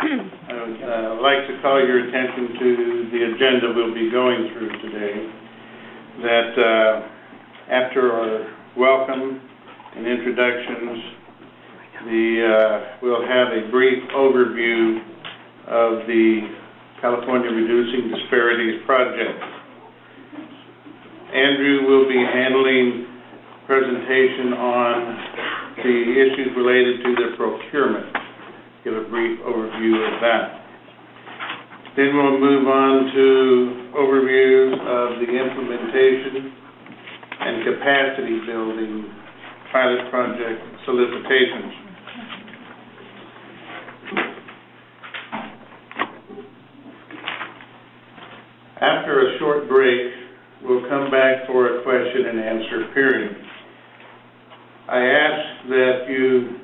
I would like to call your attention to the agenda we'll be going through today. That after our welcome and introductions, we'll have a brief overview of the California Reducing Disparities Project. Andrew will be handling presentation on the issues related to the procurement. Give a brief overview of that. Then we'll move on to overviews of the implementation and capacity building pilot project solicitations. After a short break, we'll come back for a question and answer period. I ask that you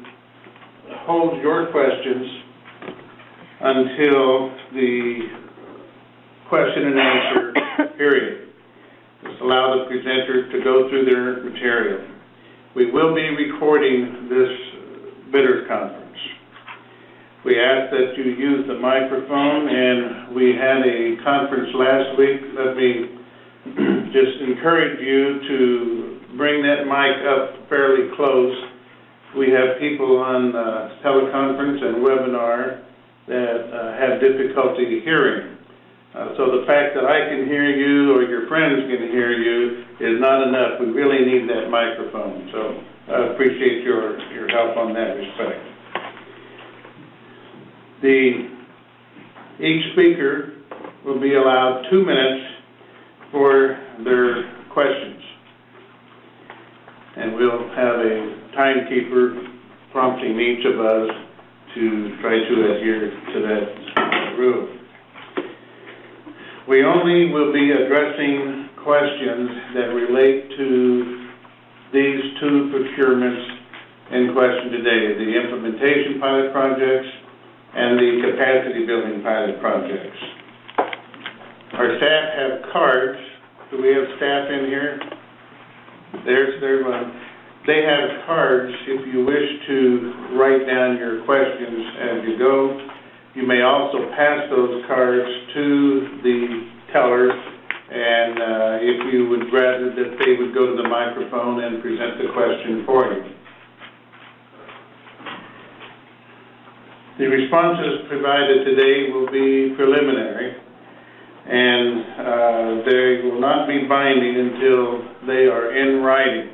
hold your questions until the question and answer period. Just allow the presenter to go through their material. We will be recording this bidders conference. We ask that you use the microphone, and we had a conference last week. Let me just encourage you to bring that mic up fairly close. We have people on teleconference and webinar that have difficulty hearing. So the fact that I can hear you or your friends can hear you is not enough. We really need that microphone. So I appreciate your help on that respect. Each speaker will be allowed 2 minutes for their questions. And we'll have a timekeeper prompting each of us to try to adhere to that rule. We only will be addressing questions that relate to these two procurements in question today, the implementation pilot projects and the capacity building pilot projects. Our staff have cards. Do we have staff in here? There's one. They have cards if you wish to write down your questions as you go. You may also pass those cards to the tellers, and if you would rather that they would go to the microphone and present the question for you. The responses provided today will be preliminary, and they will not be binding until they are in writing.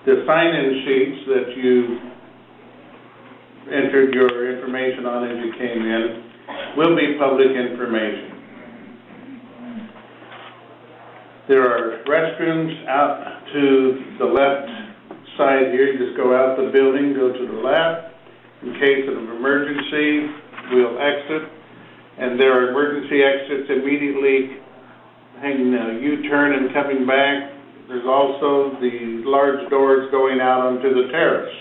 The sign-in sheets that you entered your information on as you came in will be public information. There are restrooms out to the left side here. You just go out the building, go to the left. In case of an emergency, we'll exit. And there are emergency exits immediately hanging a U-turn and coming back. There's also the large doors going out onto the terrace.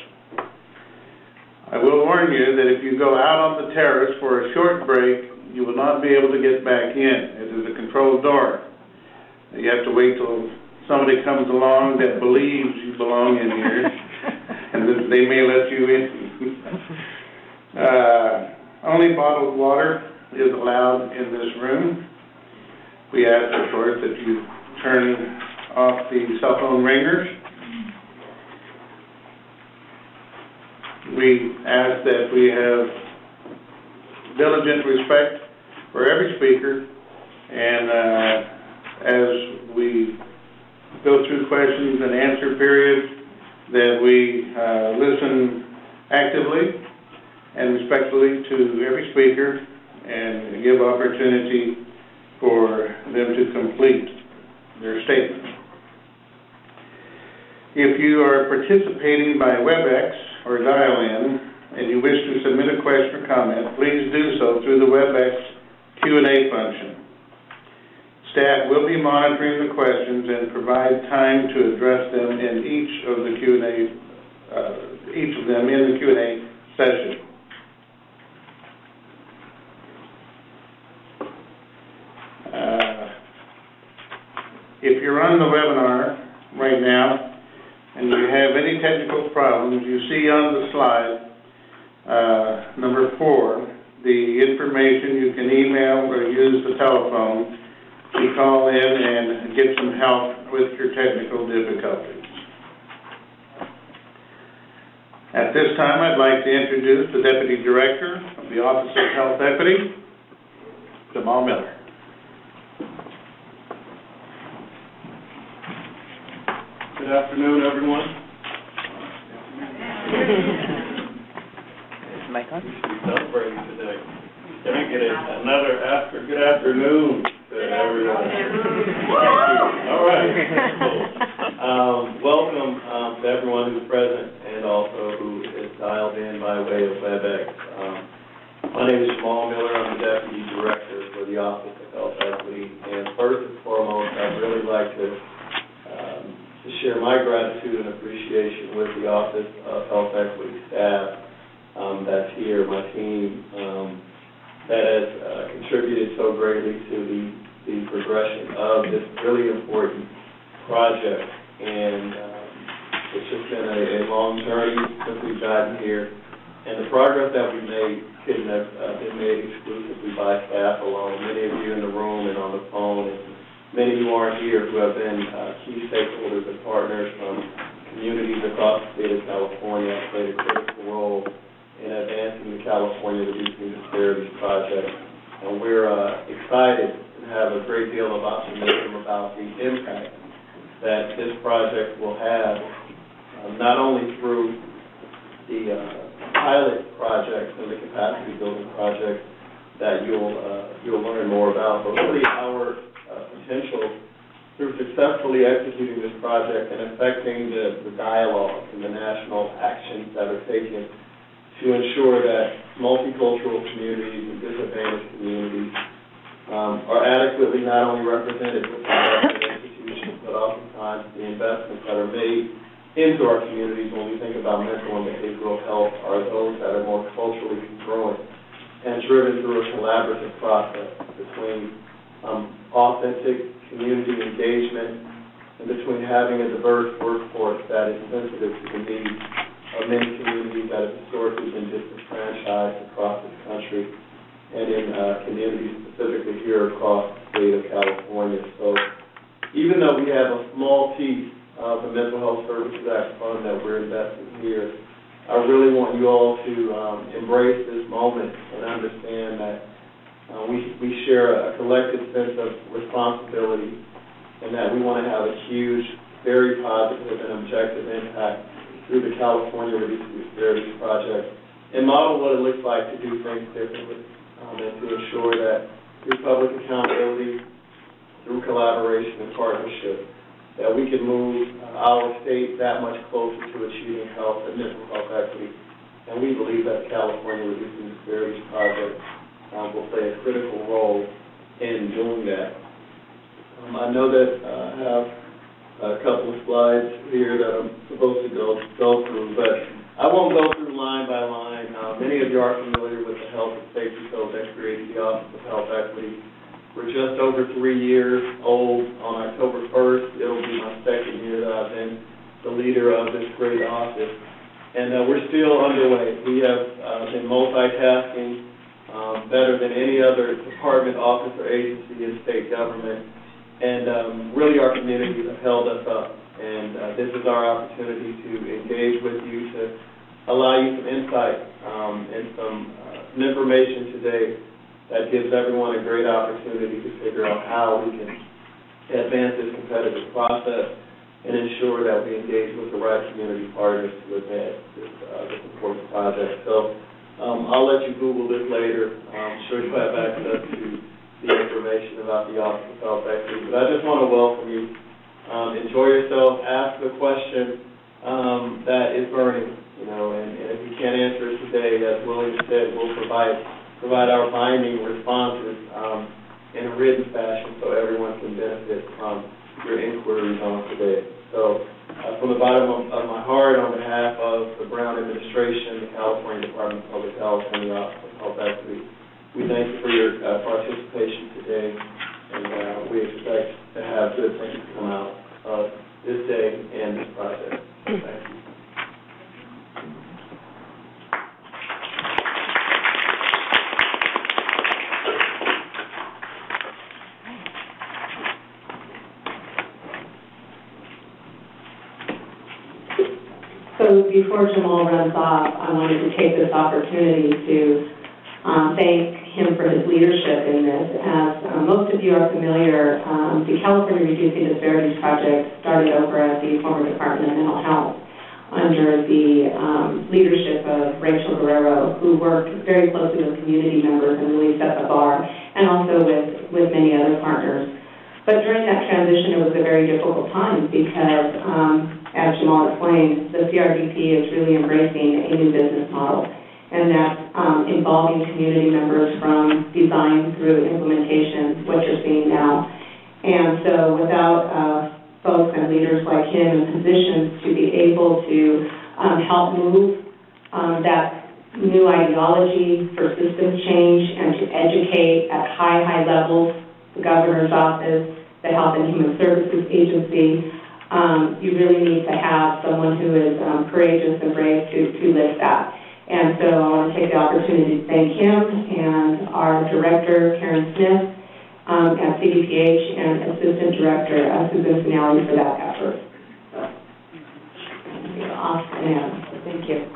I will warn you that if you go out on the terrace for a short break, you will not be able to get back in. It is a controlled door. You have to wait till somebody comes along that believes you belong in here, and then they may let you in. Only bottled water is allowed in this room. We ask, of course, that you turn off the cell phone ringers. We ask that we have diligent respect for every speaker, and as we go through questions and answer periods, that we listen actively and respectfully to every speaker and give opportunity for them to complete their statement. If you are participating by WebEx or dial-in and you wish to submit a question or comment, please do so through the WebEx Q&A function. Staff will be monitoring the questions and provide time to address them in each of the Q&A session. If you're on the webinar right now and you have any technical problems, you see on the slide Number 4, the information you can email or use the telephone to call in and get some help with your technical difficulties. At this time, I'd like to introduce the Deputy Director of the Office of Health Equity, Jamal Miller. Good afternoon, everyone. Is mic on? We should be celebrating today. Can I get another good afternoon to everyone? All right. Welcome to everyone who's present and also who is dialed in by way of WebEx. My name is Jamal Miller. I'm the Deputy Director for the Office of Health Equity. And first and foremost, I'd really like to share my gratitude and appreciation with the Office of Health Equity staff that's here, my team that has contributed so greatly to the progression of this really important project. And it's just been a long journey since we've gotten here. And the progress that we made couldn't have been made exclusively by staff alone. Many of you in the room and on the phone, and many who aren't here who have been key stakeholders and partners from communities across the state of California have played a critical role in advancing the California Reducing Disparities Project. And we're excited and have a great deal of optimism about the impact that this project will have, not only through the pilot projects and the capacity building projects that you'll learn more about, but really our potential through successfully executing this project and affecting the dialogue and the national actions that are taken to ensure that multicultural communities and disadvantaged communities are adequately not only represented within government institutions, but oftentimes the investments that are made into our communities when we think about mental and behavioral health are those that are more culturally congruent and driven through a collaborative process between authentic community engagement and between having a diverse workforce that is sensitive to the needs of many communities that have historically been disenfranchised across this country and in communities specifically here across the state of California. So even though we have a small piece of the Mental Health Services Act fund that we're investing here, I really want you all to embrace this moment and understand that we share a collective sense of responsibility and that we want to have a huge, very positive and objective impact through the California Reducing Disparities Project and model what it looks like to do things differently and to ensure that through public accountability, through collaboration and partnership, that we can move our state that much closer to achieving health and mental health equity. And we believe that the California Reducing Disparities Project will play a critical role in doing that. I know that I have a couple of slides here that I'm supposed to go through, but I won't go through line by line. Many of you are familiar with the health and safety code that created the Office of Health Equity. We're just over 3 years old. On October 1st, it'll be my second year that I've been the leader of this great office. And we're still underway. We have been multitasking better than any other department, office, or agency in state government. And really our communities have held us up. And this is our opportunity to engage with you, to allow you some insight and some information today that gives everyone a great opportunity to figure out how we can advance this competitive process and ensure that we engage with the right community partners to advance this important project. So I'll let you Google this later. I'm sure you have access to the information about the Office of Health Equity. But I just want to welcome you. Enjoy yourself. Ask the question that is burning, and if you can't answer it today, as William said, we'll provide our binding responses in a written fashion so everyone can benefit from your inquiries on today. So from the bottom of my heart, on behalf of the Brown administration, the California Department of Public Health, and the Office of Health Equity, we thank you for your participation today, and we expect to have good things come out of this day and this project. Thank you. before Jamal runs off, I wanted to take this opportunity to thank him for his leadership in this. As most of you are familiar, the California Reducing Disparities Project started over at the former Department of Mental Health under the leadership of Rachel Guerrero, who worked very closely with community members and really set the bar, and also with many other partners. But during that transition, it was a very difficult time because, as Jamal explained, the CRDP is really embracing a new business model, and that's involving community members from design through implementation, what you're seeing now. And so without folks and leaders like him in positions to be able to help move that new ideology for systems change and to educate at high levels, the governor's office, the Health and Human Services Agency, you really need to have someone who is courageous and brave to lift that. And so I want to take the opportunity to thank him and our director, Karen Smith, at CDPH, and Assistant Director, Susan Finale, for that effort. Thank you.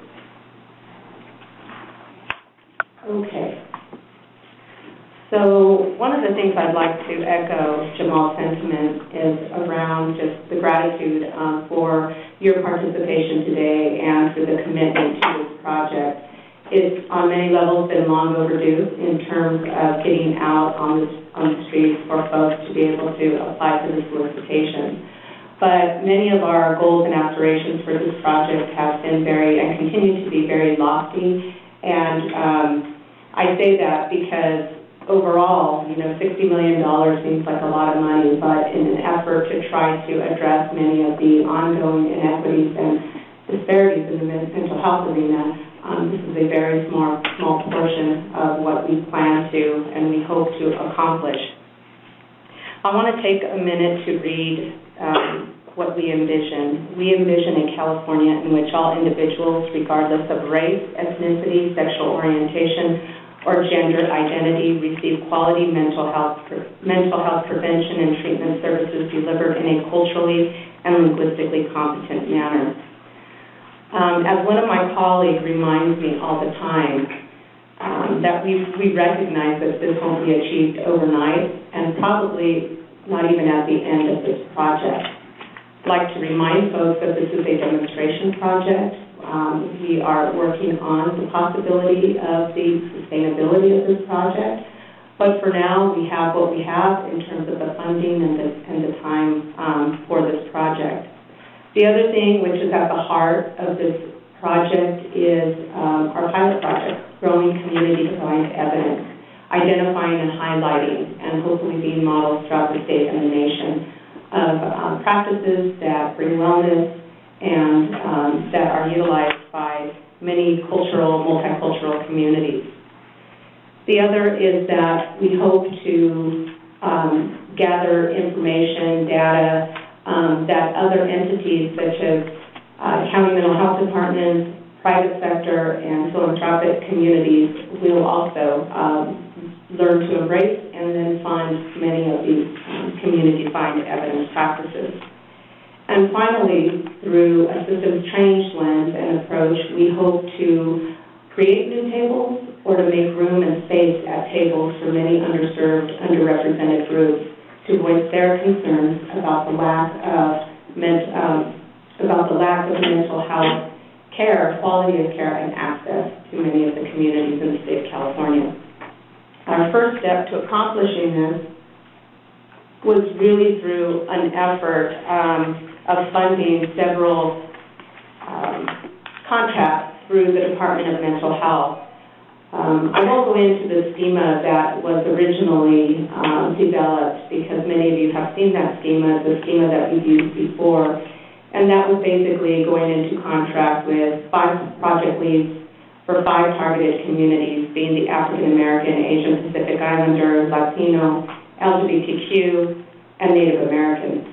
Okay. So one of the things I'd like to echo Jamal's sentiment is around just the gratitude for your participation today and for the commitment to this project. It's on many levels been long overdue in terms of getting out on the streets for folks to be able to apply for this solicitation. But many of our goals and aspirations for this project have been very and continue to be very lofty. And I say that because overall, $60 million seems like a lot of money, but in an effort to try to address many of the ongoing inequities and disparities in the mental health arena, this is a very small portion of what we plan to and we hope to accomplish. I want to take a minute to read what we envision. We envision a California in which all individuals, regardless of race, ethnicity, sexual orientation, or gender identity, receive quality mental health prevention and treatment services delivered in a culturally and linguistically competent manner. As one of my colleagues reminds me all the time, that we recognize that this won't be achieved overnight and probably not even at the end of this project. I'd like to remind folks that this is a demonstration project. We are working on the possibility of the sustainability of this project, but for now we have what we have in terms of the funding and the time for this project. The other thing which is at the heart of this project is our pilot project, growing community-defined evidence, identifying and highlighting, and hopefully being models throughout the state and the nation of practices that bring wellness and that are utilized by many multicultural communities. The other is that we hope to gather information, data, that other entities such as county mental health departments, private sector, and philanthropic communities will also learn to embrace and then fund many of these community-defined evidence practices. And finally, through a systems change lens and approach, we hope to create new tables or to make room and space at tables for many underserved, underrepresented groups to voice their concerns about the lack of mental health care, quality of care, and access to many of the communities in the state of California. Our first step to accomplishing this was really through an effort of funding several contracts through the Department of Mental Health. I won't go into the schema that was originally developed because many of you have seen that schema, the schema that we've used before, and that was basically going into contract with 5 project leads for 5 targeted communities, being the African American, Asian Pacific Islander, Latino, LGBTQ, and Native Americans.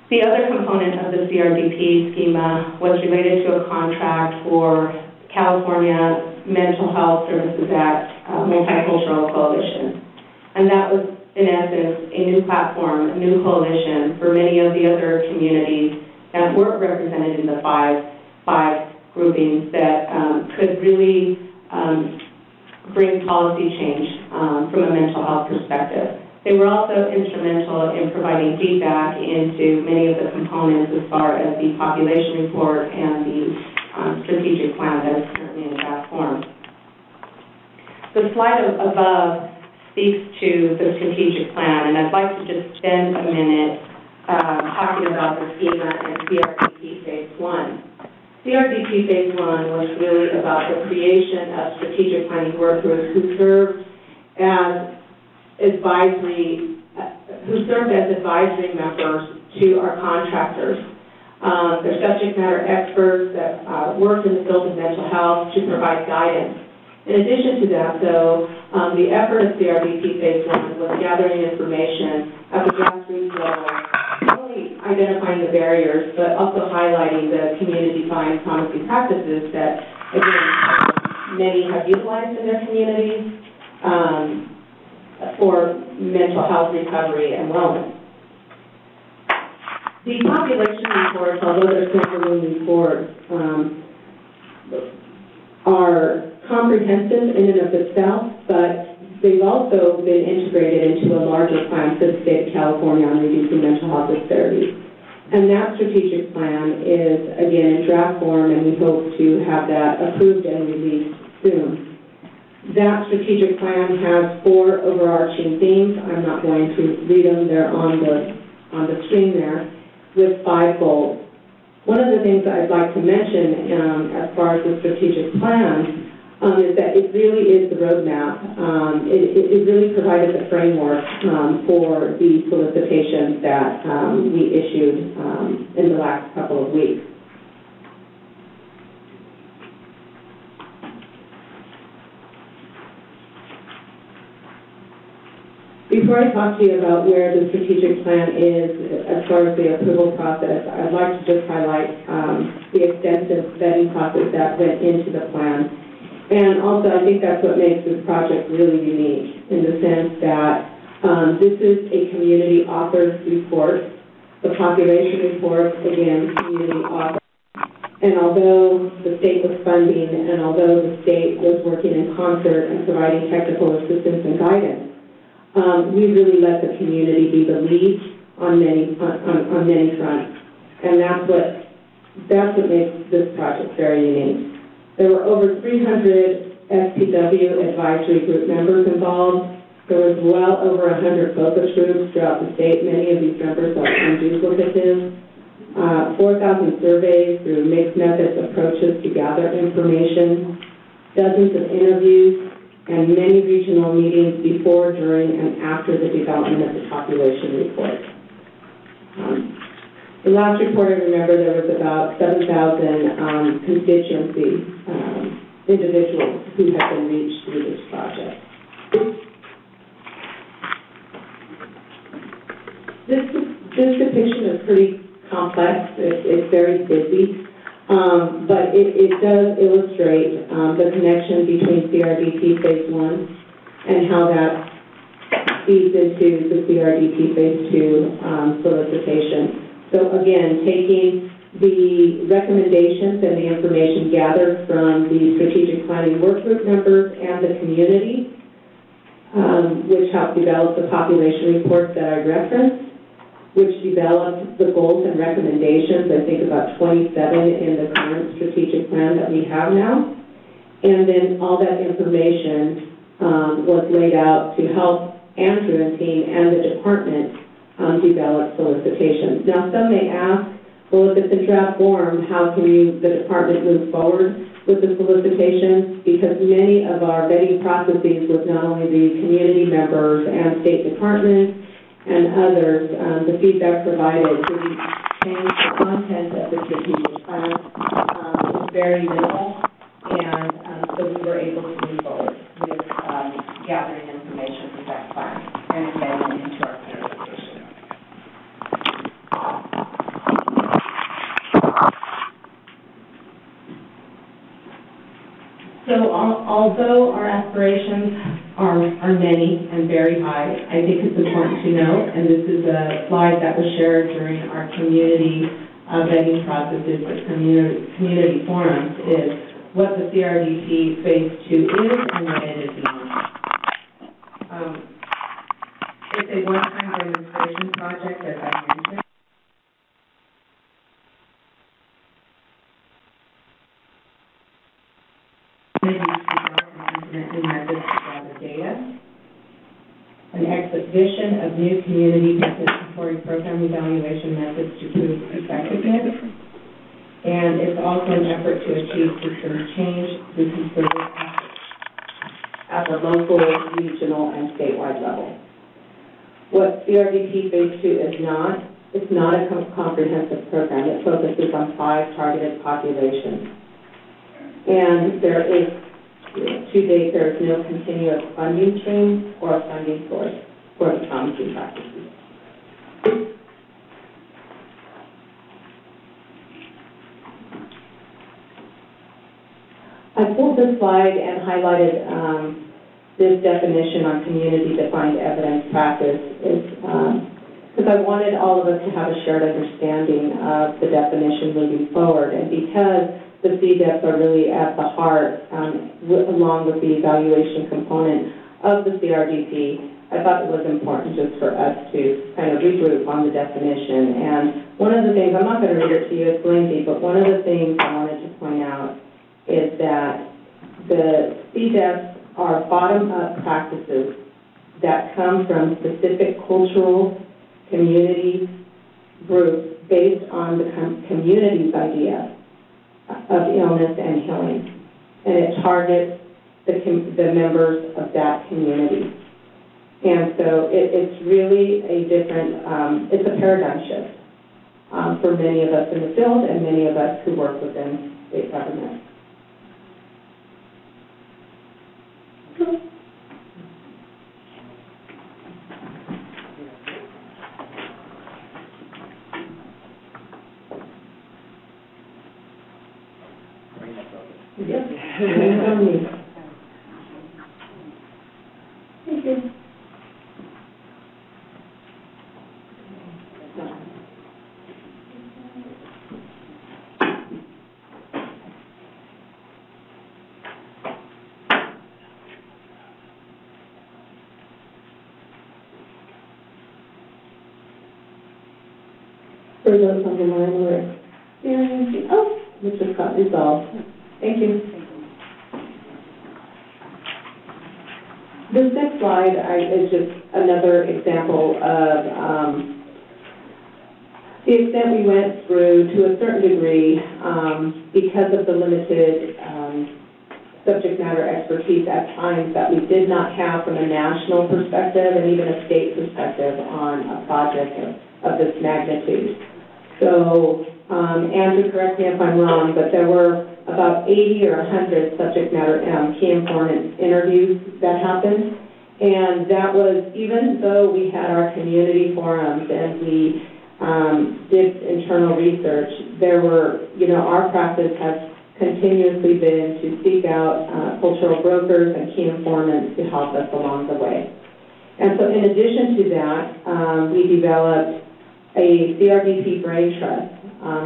The other component of the CRDP schema was related to a contract for California Mental Health Services Act Multicultural Coalition. And that was, in essence, a new platform, a new coalition for many of the other communities that weren't represented in the five groupings that could really bring policy change from a mental health perspective. They were also instrumental in providing feedback into many of the components as far as the population report and the strategic plan that is currently in draft form. The slide above speaks to the strategic plan, and I'd like to just spend a minute talking about the schema and CRDP Phase 1. CRDP Phase 1 was really about the creation of strategic planning work groups who served as advisory members to our contractors. They're subject matter experts that work in the field of mental health to provide guidance. In addition to that, though, the effort of CRDP Phase 1 was gathering information at the grassroots level, not only identifying the barriers, but also highlighting the community-defined promising practices that, again, many have utilized in their communities for mental health recovery and wellness. The population reports, although they're standalone reports, are comprehensive in and of itself, but they've also been integrated into a larger plan for the state of California on reducing mental health disparities. And that strategic plan is, again, in draft form, and we hope to have that approved and released soon. That strategic plan has 4 overarching themes. I'm not going to read them. They're on the screen there, with 5 goals. One of the things that I'd like to mention as far as the strategic plan is that it really is the roadmap. It really provided the framework for the solicitations that we issued in the last couple of weeks. Before I talk to you about where the strategic plan is as far as the approval process, I'd like to just highlight the extensive vetting process that went into the plan. And also, I think that's what makes this project really unique, in the sense that this is a community-authored report. The population report, again, community-authored. And although the state was funding, and although the state was working in concert and providing technical assistance and guidance, we really let the community be the lead on many fronts. And that's what makes this project very unique. There were over 300 SPW advisory group members involved. There was well over 100 focus groups throughout the state. Many of these members are unduplicative. 4,000 surveys through mixed methods approaches to gather information, dozens of interviews, and many regional meetings before, during, and after the development of the population report. The last report, I remember there was about 7,000 constituency individuals who have been reached through this project. This depiction is pretty complex. It's very busy, but it does illustrate the connection between CRDP Phase 1 and how that feeds into the CRDP Phase 2 solicitation. So again, taking the recommendations and the information gathered from the strategic planning work group members and the community, which helped develop the population reports that I referenced, which developed the goals and recommendations, I think about 27 in the current strategic plan that we have now. And then all that information was laid out to help Andrew and team and the department develop solicitations. Now, some may ask, well, if it's in draft form, how can the department move forward with the solicitations? Because many of our vetting processes with not only the community members and state departments and others, the feedback provided to change the content of the strategic plan is very minimal, and so we were able to move forward with gathering information from that plan and embedding it into our solicitation. So although our aspirations are many and very high, I think it's important to note, and this is a slide that was shared during our community vetting processes for community forums is what the CRDP Phase 2 is and what it is not. It's a one-time demonstration project, as I mentioned. New methods to gather data, an exhibition of new community participatory program evaluation methods to prove effectiveness, and it's also an effort to achieve systems change through concerted efforts at the local, regional, and statewide level. What CRDP Phase 2 is not, it's not a comprehensive program. It focuses on 5 targeted populations. And there is, to date, there is no continuous funding stream or funding source for the promising practices. I pulled this slide and highlighted this definition on community-defined evidence practice because I wanted all of us to have a shared understanding of the definition moving forward, and because the CDEPs are really at the heart, along with the evaluation component of the CRDP, I thought it was important just for us to kind of regroup on the definition. And one of the things, I'm not going to read it to you, it's lengthy, but one of the things I wanted to point out is that the CDEPs are bottom-up practices that come from specific cultural community groups based on the community's idea of illness and healing. And it targets the members of that community. And so it's really a different, it's a paradigm shift for many of us in the field and many of us who work within state government. Yep. Thank you. For those on the line who are experiencing, it just got resolved. Thank you. This next slide is just another example of the extent we went through, to a certain degree, because of the limited subject matter expertise at times that we did not have from a national perspective and even a state perspective on a project of this magnitude. So, Andrew, correct me if I'm wrong, but there were about 80 or 100 subject matter key informant interviews that happened. And that was, even though we had our community forums and we did internal research, there were, our practice has continuously been to seek out cultural brokers and key informants to help us along the way. And so in addition to that, we developed a CRDP brain trust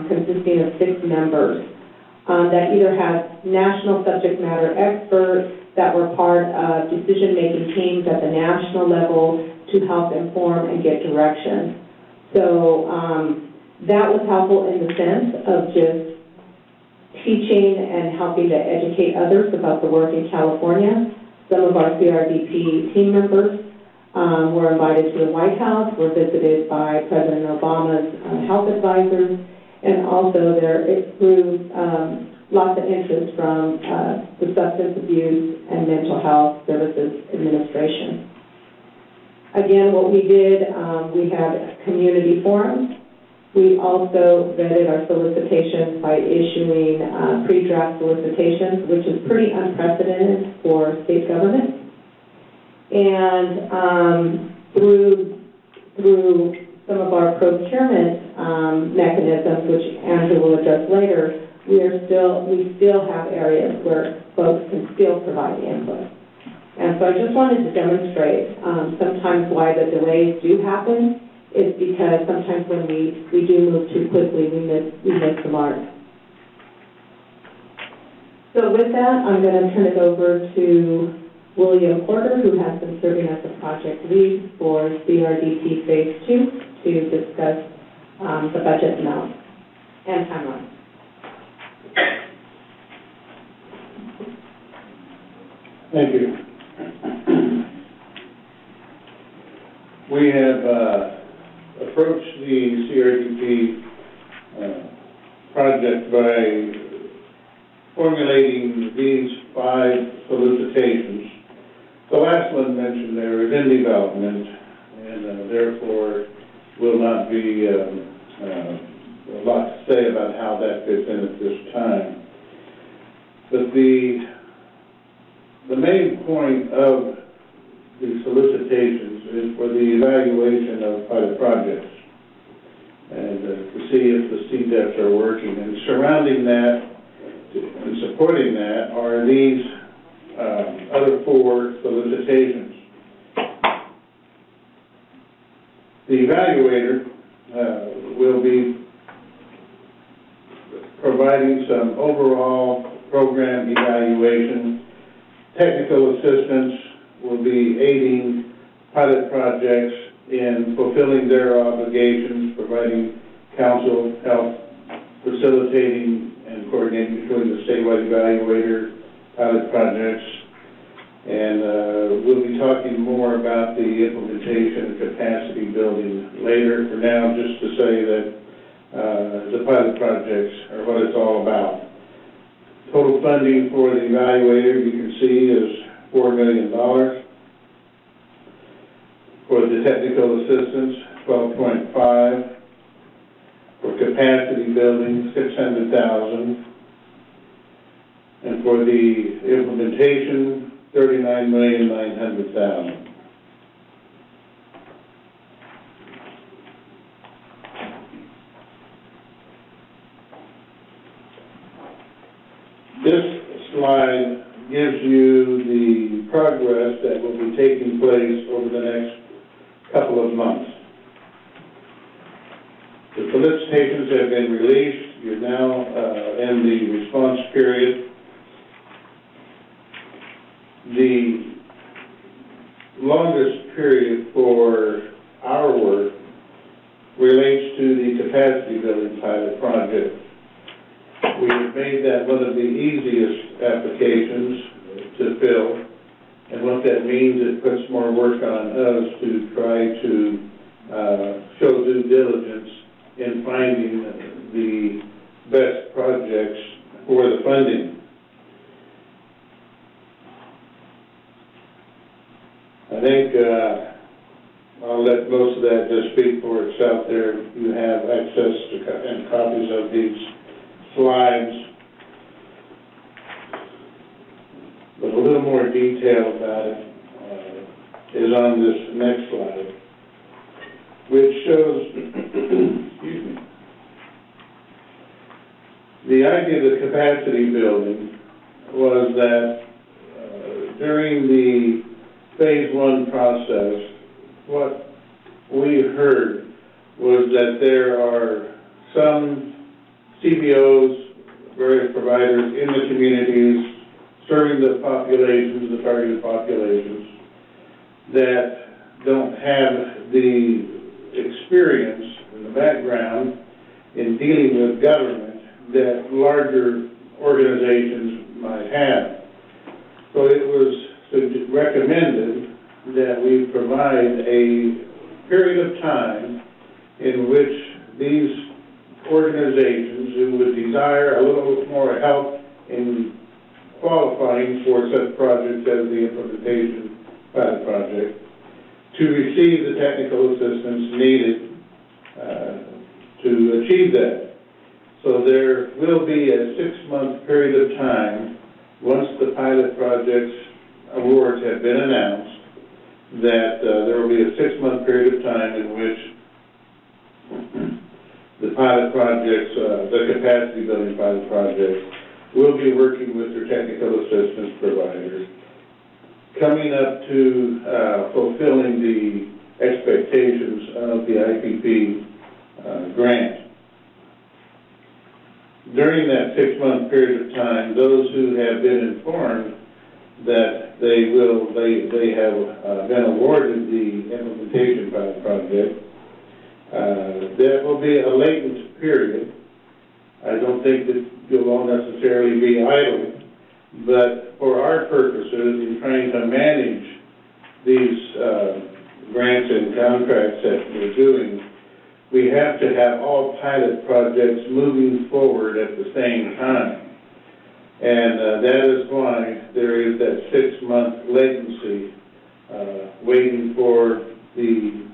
consisting of 6 members that either have national subject matter experts that were part of decision-making teams at the national level to help inform and get direction. So that was helpful in the sense of just teaching and helping to educate others about the work in California. Some of our CRDP team members were invited to the White House, were visited by President Obama's health advisors, and also it grew lots of interest from the Substance Abuse and Mental Health Services Administration. Again, what we did, we had community forums. We also vetted our solicitations by issuing pre-draft solicitations, which is pretty unprecedented for state government. And through some of our procurement mechanisms, which Andrew will address later, we still have areas where folks can still provide input. And so I just wanted to demonstrate sometimes why the delays do happen is because sometimes when we do move too quickly, we miss the mark. So with that, I'm going to turn it over to William Porter, who has been serving as the project lead for CRDP Phase 2, to discuss the budget amount and timeline. Thank you. We have approached the CRDP project by formulating these 5 solicitations. The last one mentioned there is in development, and therefore will not be a lot to say about how that fits in at this time. But the main point of the solicitations is for the evaluation of pilot projects and to see if the CDEPs are working. And surrounding that and supporting that are these other 4 solicitations. The evaluator will be providing some overall program evaluation. Technical assistance will be aiding pilot projects in fulfilling their obligations, providing counsel, help, facilitating and coordinating between the statewide evaluator, pilot projects, and we'll be talking more about the implementation and capacity building later. For now, just to say that the pilot projects are what it's all about. Total funding for the evaluator, you can see, is $4 million. For the technical assistance, $12.5. For capacity building, $600,000. And for the implementation, $39,900,000. This slide gives you the progress that will be taking place over the next couple of months. The solicitations have been released. You're now in the response period. The longest period for our work relates to the capacity building pilot project. We have made that one of the easiest applications to fill, and what that means, it puts more work on us to try to show due diligence in finding the best projects for the funding. I think I'll let most of that just speak for itself there. You have access to and copies of these slides, but a little more detail about it is on this next slide, which shows, excuse me, the idea of the capacity building was that during the Phase 1 process, what we heard was that there are some CBOs, various providers in the communities, serving the populations, the targeted populations, that don't have the experience and the background in dealing with government that larger organizations might have. So it was recommended that we provide a period of time in which these organizations who would desire a little bit more help in qualifying for such projects as the implementation pilot project to receive the technical assistance needed to achieve that. So there will be a 6-month period of time once the pilot project's awards have been announced, that there will be a 6-month period of time in which the pilot projects, the capacity building pilot projects, will be working with their technical assistance providers, coming up to fulfilling the expectations of the IPP grant. During that 6-month period of time, those who have been informed that they have been awarded the implementation project, there will be a latent period. I don't think that you'll all necessarily be idle, but for our purposes in trying to manage these grants and contracts that we're doing, we have to have all pilot projects moving forward at the same time. And that is why there is that 6-month latency waiting for the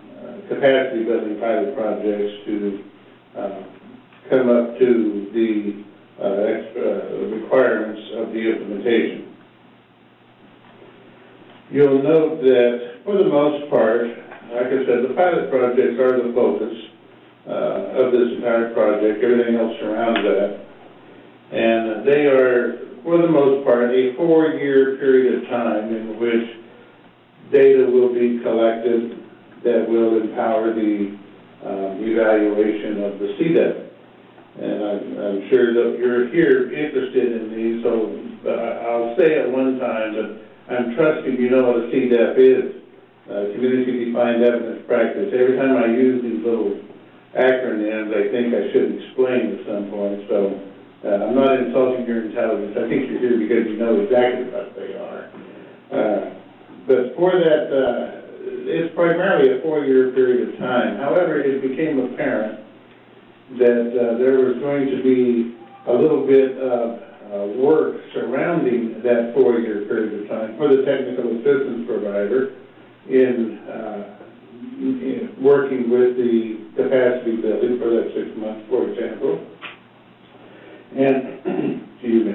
capacity building pilot projects to come up to the requirements of the implementation. You'll note that for the most part, like I said, the pilot projects are the focus of this entire project. Everything else surrounds that. And they are, for the most part, a 4-year period of time in which data will be collected that will empower the evaluation of the CDEP. And I'm sure that you're here interested in these, so I'll say at one time that I'm trusting you know what a CDEP is, Community Defined Evidence Practice. Every time I use these little acronyms, I think I should explain at some point. So I'm not insulting your intelligence. I think you're here because you know exactly what they are. But for that, it's primarily a 4-year period of time. However, it became apparent that there was going to be a little bit of work surrounding that 4-year period of time for the technical assistance provider in working with the capacity building for that 6 months, for example. And, excuse me,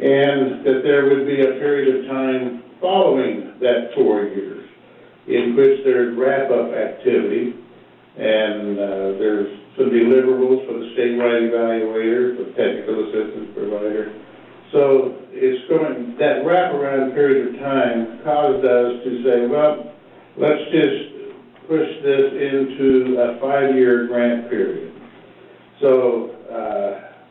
and that there would be a period of time following that 4 years in which there's wrap-up activity and there's some deliverables for the statewide evaluator, for the technical assistance provider. So it's going, that wraparound period of time caused us to say, well, let's just push this into a 5-year grant period. So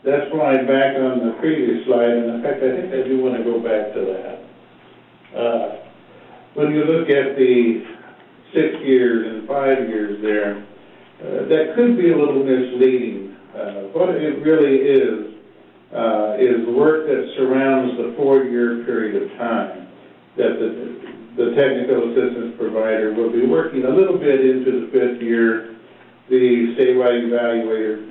that's why back on the previous slide, and in fact, I think I do want to go back to that. When you look at the 6 years and 5 years there, that could be a little misleading. What it really is work that surrounds the 4-year period of time that the technical assistance provider will be working a little bit into the 5th year, the statewide evaluator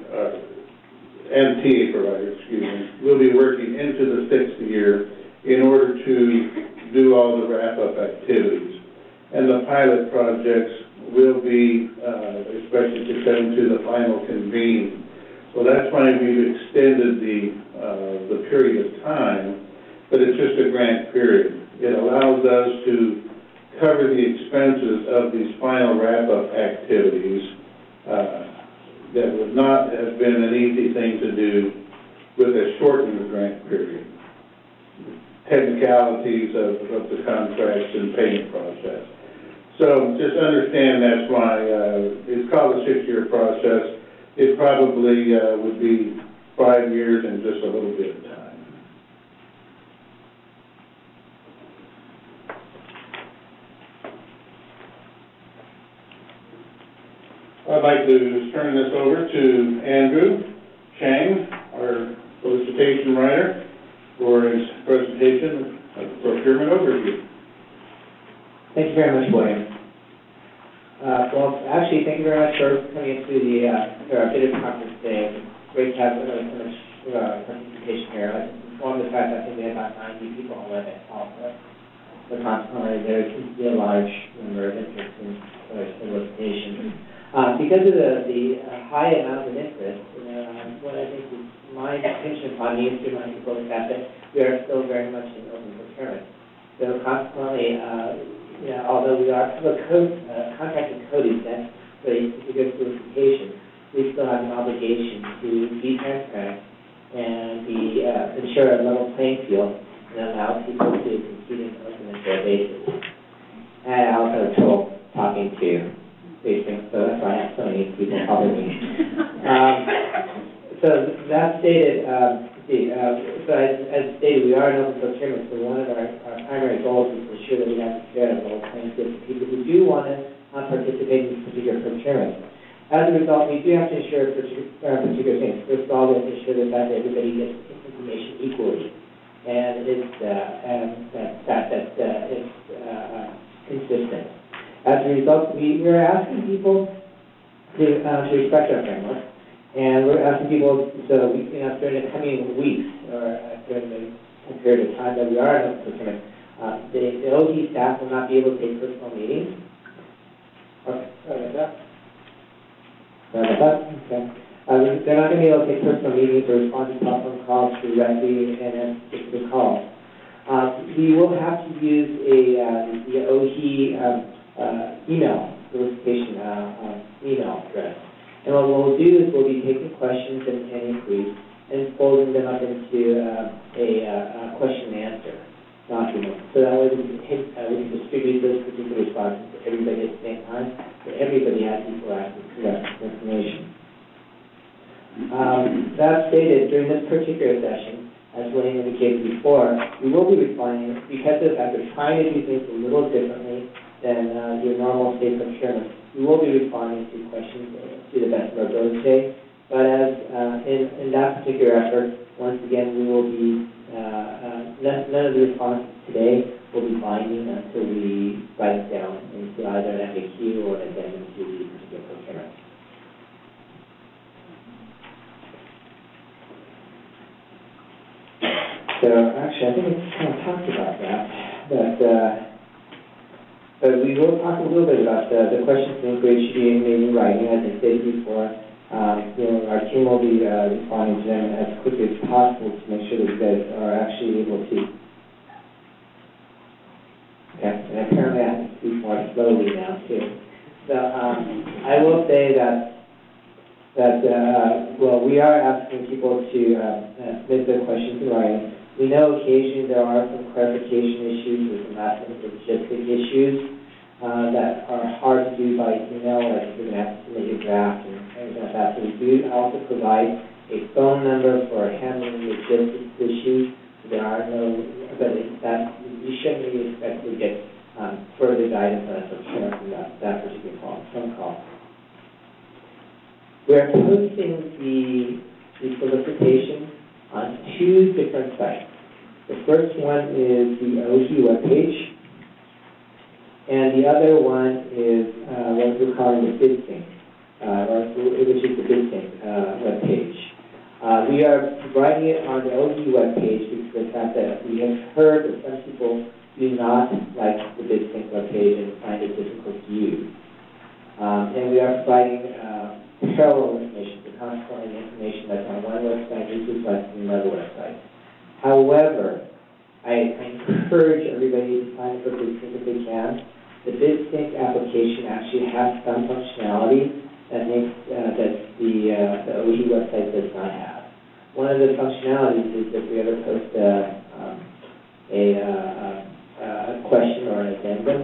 and TA provider, excuse me, will be working into the 6th year in order to do all the wrap-up activities. And the pilot projects will be expected to come to the final convene. So that's why we've extended the period of time, but it's just a grant period. It allows us to cover the expenses of these final wrap-up activities that would not have been an easy thing to do with a shortened grant period. Technicalities of the contracts and payment process. So just understand that's why it's called a 6-year process. It probably would be 5 years and just a little bit of time. I'd like to turn this over to Andrew Chang, our solicitation writer, for his presentation of the procurement overview. Thank you very much, William. Well, actually, thank you very much for coming into our bid conference today. It's great to have so much participation here. I informed the fact that I think we had about 90 people on the event also. But consequently, there seems to be a large number of interest in solicitation. Because of the high amount of interest, what I think is my attention upon me and to my people is that we are still very much in open procurement. So consequently, although we are have a contracted code exempt for a particular solicitation, we still have an obligation to be transparent and ensure a level playing field and allow people to compete in an open and fair basis. And also told talking to these things, so that's why I have so many people calling me. So that stated, so as stated, we are an open procurement, so one of our primary goals is to ensure that we have a fair and level playing field for people who do want to participate in this particular procurement. As a result, we do have to ensure particular things. First of all, we have to ensure that everybody gets information equally, and it's consistent. As a result, we're asking people to respect our framework, and we're asking people, so during the coming weeks, or during the period of time that we are in procurement, the OT staff will not be able to take personal meetings. Okay, sorry about that. Okay. They're not going to be able to take personal meetings or respond to telephone calls directly and specific calls. We will have to use the OT email solicitation email address. And what we'll do is we'll be taking questions and inquiries and folding them up into a question and answer document. So that way we can distribute those particular responses to everybody at the same time, so everybody has equal access to that information. That stated, during this particular session, as William indicated before, we will be refining, because of the fact we're trying to do things a little differently than your normal state procurement, we will be responding to questions to the best of our ability today. But as in that particular effort, once again, we will be, none of the responses today will be binding until we write it down into either an FAQ or an addendum to the particular procurement. So actually, I think we kind of talked about that, but we will talk a little bit about the questions and inquiries should be made in writing, as I stated before. Our team will be responding to them as quickly as possible to make sure that you guys are actually able to. Okay, and apparently I have to speak more slowly now too. So I will say that well, we are asking people to submit their questions in writing. We know occasionally there are some clarification issues or some last-minute logistic issues that are hard to do by email, like you're going to have to submit your draft and things like that. So we do also provide a phone number for handling logistics issues. There are no, but that you shouldn't really expect to get further guidance on from that particular phone call. We are posting the solicitation on 2 different sites. The first one is the OT webpage, and the other one is what we're calling the BidSync, which is the BidSync webpage. We are providing it on the OT webpage because of the fact that we have heard that some people do not like the BidSync webpage and find it difficult to use. And we are providing parallel information, the corresponding information that's on one website is reflected in another website. However, I encourage everybody to sign up for BidSync if they can. The BidSync application actually has some functionality that makes that the OT website does not have. One of the functionalities is if we ever post a question or an addendum,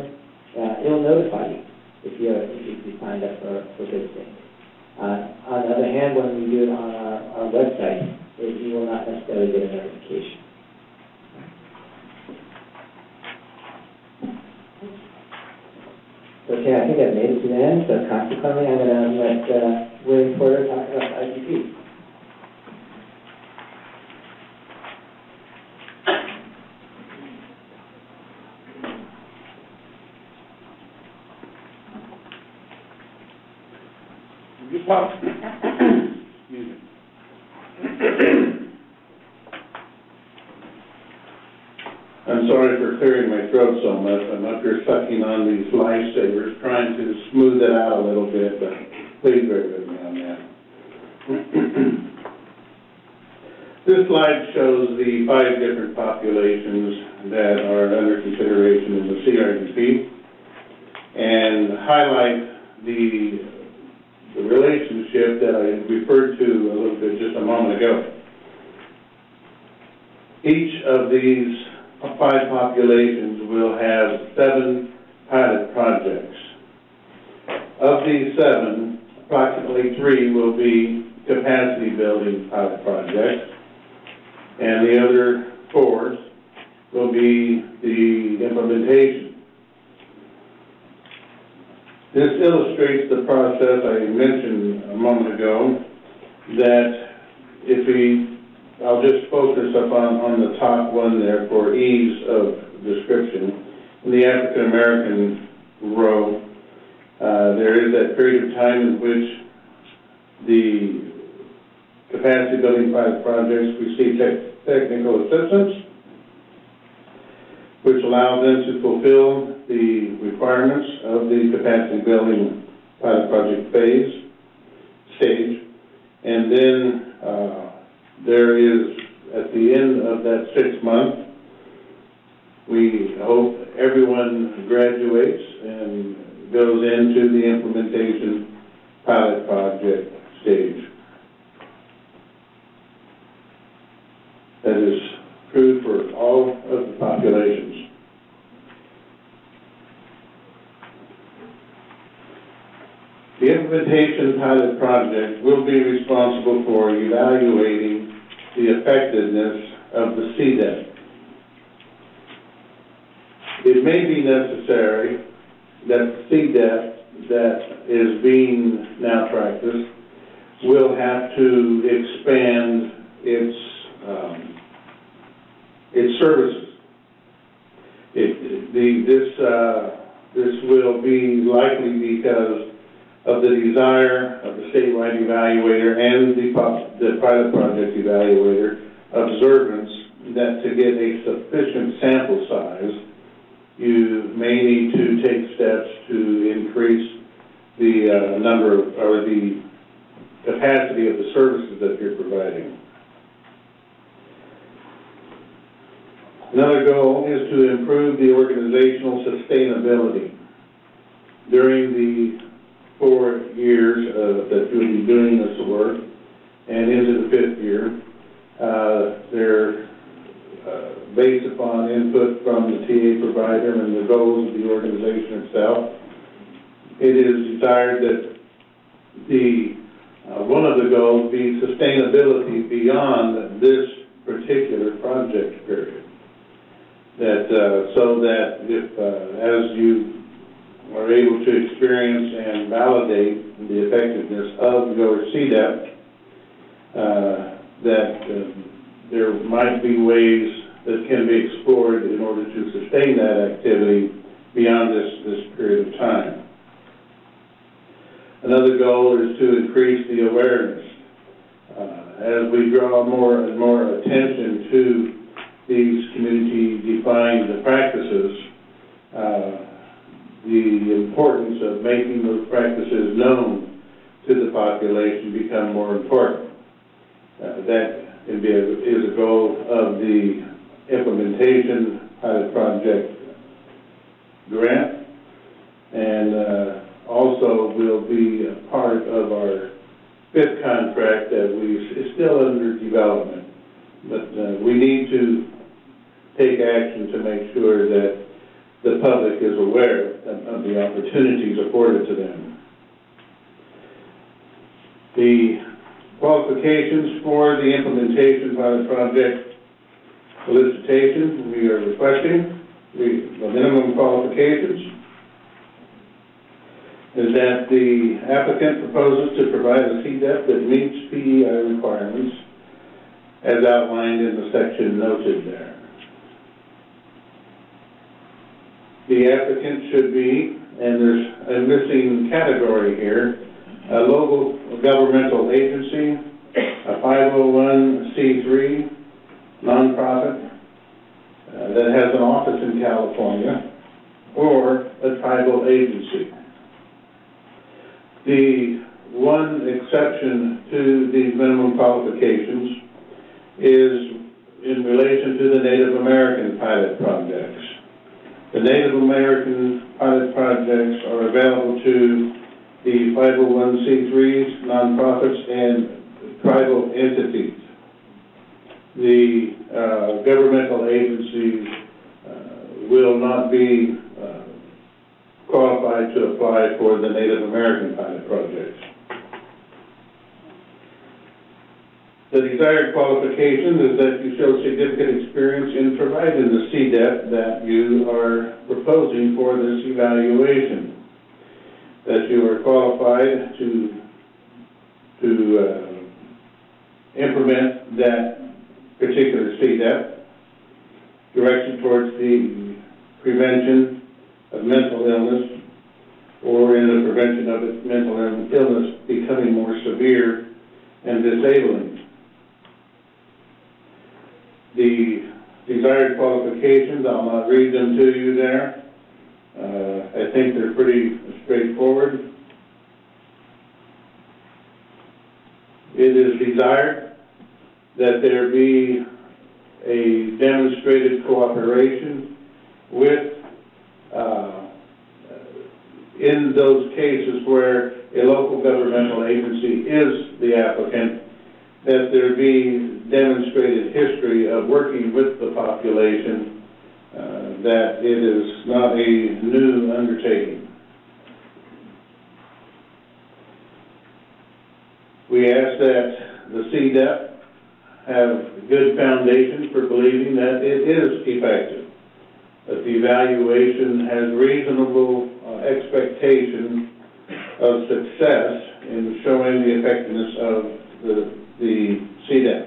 it will notify you if you signed up for BidSync. On the other hand, when we do it on our website, you will not necessarily get a notification. Okay, I think I've made it to the end, so consequently I'm going to let William Porter talk about the ICP. Excuse me. I'm sorry for clearing my throat so much. I'm up here sucking on these lifesavers, trying to smooth it out a little bit, but please bear with me on that. This slide shows the 5 different populations that are under consideration in the CRDP and highlight the relationship that I referred to a little bit just a moment ago. Each of these 5 populations will have 7 pilot projects Of these 7, approximately 3 will be capacity building pilot projects, and the other 4 will be the implementation. This illustrates the process I mentioned a moment ago, that I'll just focus up on the top one there for ease of description. In the African American row, there is that period of time in which the capacity building pilot projects receive technical assistance, which allows them to fulfill the requirements of the capacity building pilot project stage. And then there is, at the end of that 6 months, we hope everyone graduates and goes into the implementation pilot project stage. That is true for all of the populations. The implementation pilot project will be responsible for evaluating the effectiveness of the CDEP. It may be necessary that the CDEP that is being now practiced will have to expand its services. This will be likely because of the desire of the statewide evaluator and the pilot project evaluator observance that to get a sufficient sample size, you may need to take steps to increase the number or the capacity of the services that you're providing. Another goal is to improve the organizational sustainability. During the 4 years that you'll be doing this work and into the 5th year, they're based upon input from the TA provider and the goals of the organization itself. It is desired that one of the goals be sustainability beyond this particular project period. So that if, as you are able to experience and validate the effectiveness of your CDEP, there might be ways that can be explored in order to sustain that activity beyond this period of time. Another goal is to increase the awareness. As we draw more and more attention to these community-defined practices, the importance of making those practices known to the population become more important. That is a goal of the implementation pilot project grant, and also will be a part of our 5th contract that is still under development. But we need to take action to make sure that the public is aware of the opportunities afforded to them. The qualifications for the implementation pilot project solicitation we are requesting, the minimum qualifications, is that the applicant proposes to provide a CDEP that meets PEI requirements as outlined in the section noted there. The applicant should be, and there's a missing category here, a local governmental agency, a 501c3 nonprofit that has an office in California, or a tribal agency. The one exception to these minimum qualifications is in relation to the Native American pilot projects. The Native American pilot projects are available to the 501c3s, nonprofits, and tribal entities. The governmental agencies will not be qualified to apply for the Native American pilot projects. The desired qualification is that you show significant experience in providing the CDEP that you are proposing for this evaluation, that you are qualified to implement that particular CDEP, direction towards the prevention of mental illness, or in the prevention of its mental illness becoming more severe and disabling. The desired qualifications, I'll not read them to you there. I think they're pretty straightforward. It is desired that there be a demonstrated cooperation with, in those cases where a local governmental agency is the applicant, that there be demonstrated history of working with the population, that it is not a new undertaking. We ask that the CDEP have good foundation for believing that it is effective, that the evaluation has reasonable expectation of success in showing the effectiveness of the CDEP.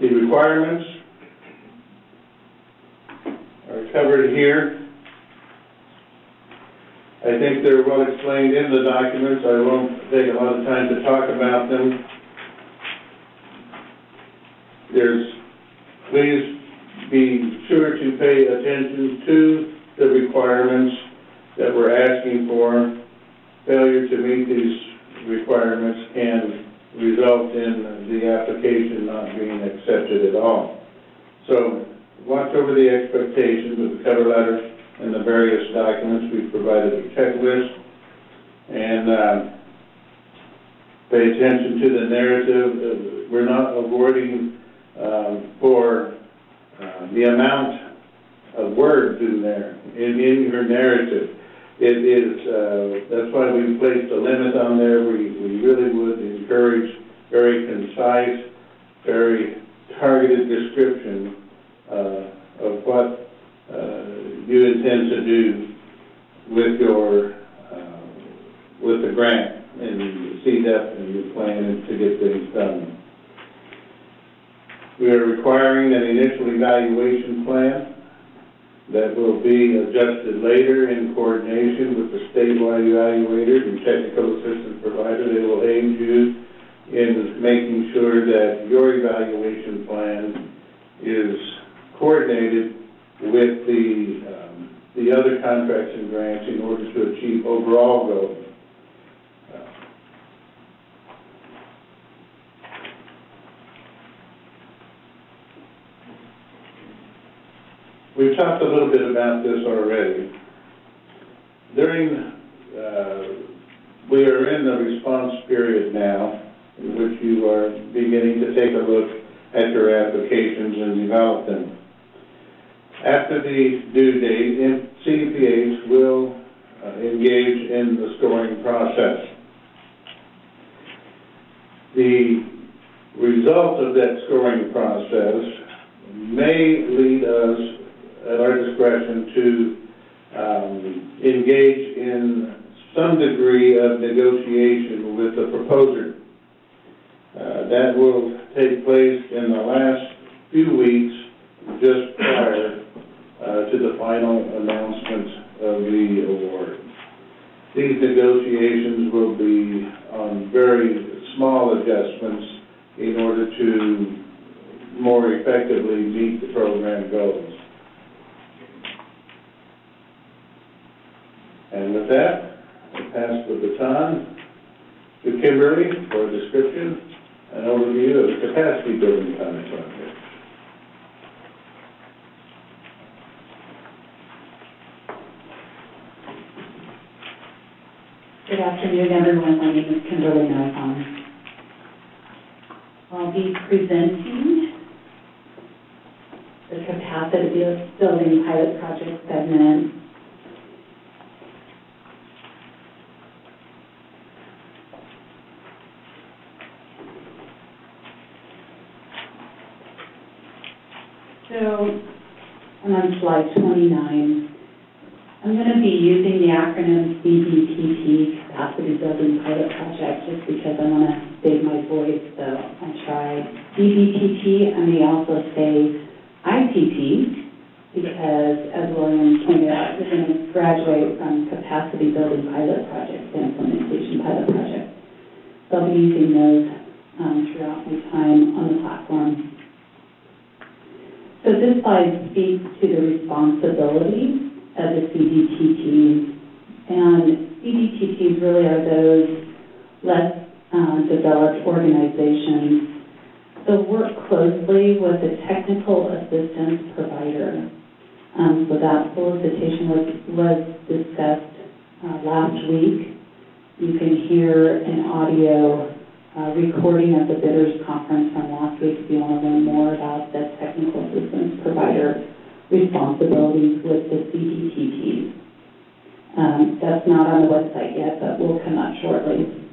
The requirements are covered here. I think they're well explained in the documents. I won't take a lot of time to talk about them. Please be sure to pay attention to the requirements that we're asking for. Failure to meet these requirements can result in the application not being accepted at all. So watch over the expectations of the cover letter and the various documents. We've provided a checklist, and pay attention to the narrative. We're not awarding for the amount of words in there, in your narrative. It is, that's why we placed a limit on there. We really would encourage very concise, very targeted description of what you intend to do with your, with the grant and the CDEP and your plan to get things done. We are requiring an initial evaluation plan that will be adjusted later in coordination with the statewide evaluator and technical assistance provider. They will aid you in making sure that your evaluation plan is coordinated with the other contracts and grants in order to achieve overall goals. We've talked a little bit about this already. We are in the response period now, in which you are beginning to take a look at your applications and develop them. After the due date, CDPH will engage in the scoring process. The result of that scoring process may lead us at our discretion to engage in some degree of negotiation with the proposer. That will take place in the last few weeks just prior to the final announcement of the award. These negotiations will be on very small adjustments in order to more effectively meet the program goals. And with that, I pass the baton to Kimberly for a description and overview of the capacity building project. Good afternoon, everyone. My name is Kimberly Nelson. I'll be presenting the capacity capacity building pilot project segment. So, I'm on slide 29. I'm going to be using the acronym CBPP, Capacity Building Pilot Project, just because I want to save my voice, so I try CBPP. I may also say IPP, because as William pointed out, we're going to graduate from Capacity Building Pilot Project to Implementation Pilot Project. So I'll be using those throughout my time on the platform. So this slide speaks to the responsibility of the CDTTs, and CDTTs really are those less developed organizations. So work closely with the technical assistance provider. So that solicitation was discussed last week. You can hear an audio recording of the bidders conference from last week if you want to learn more about the technical assistance provider responsibilities with the CDTTs. That's not on the website yet, but will come up shortly.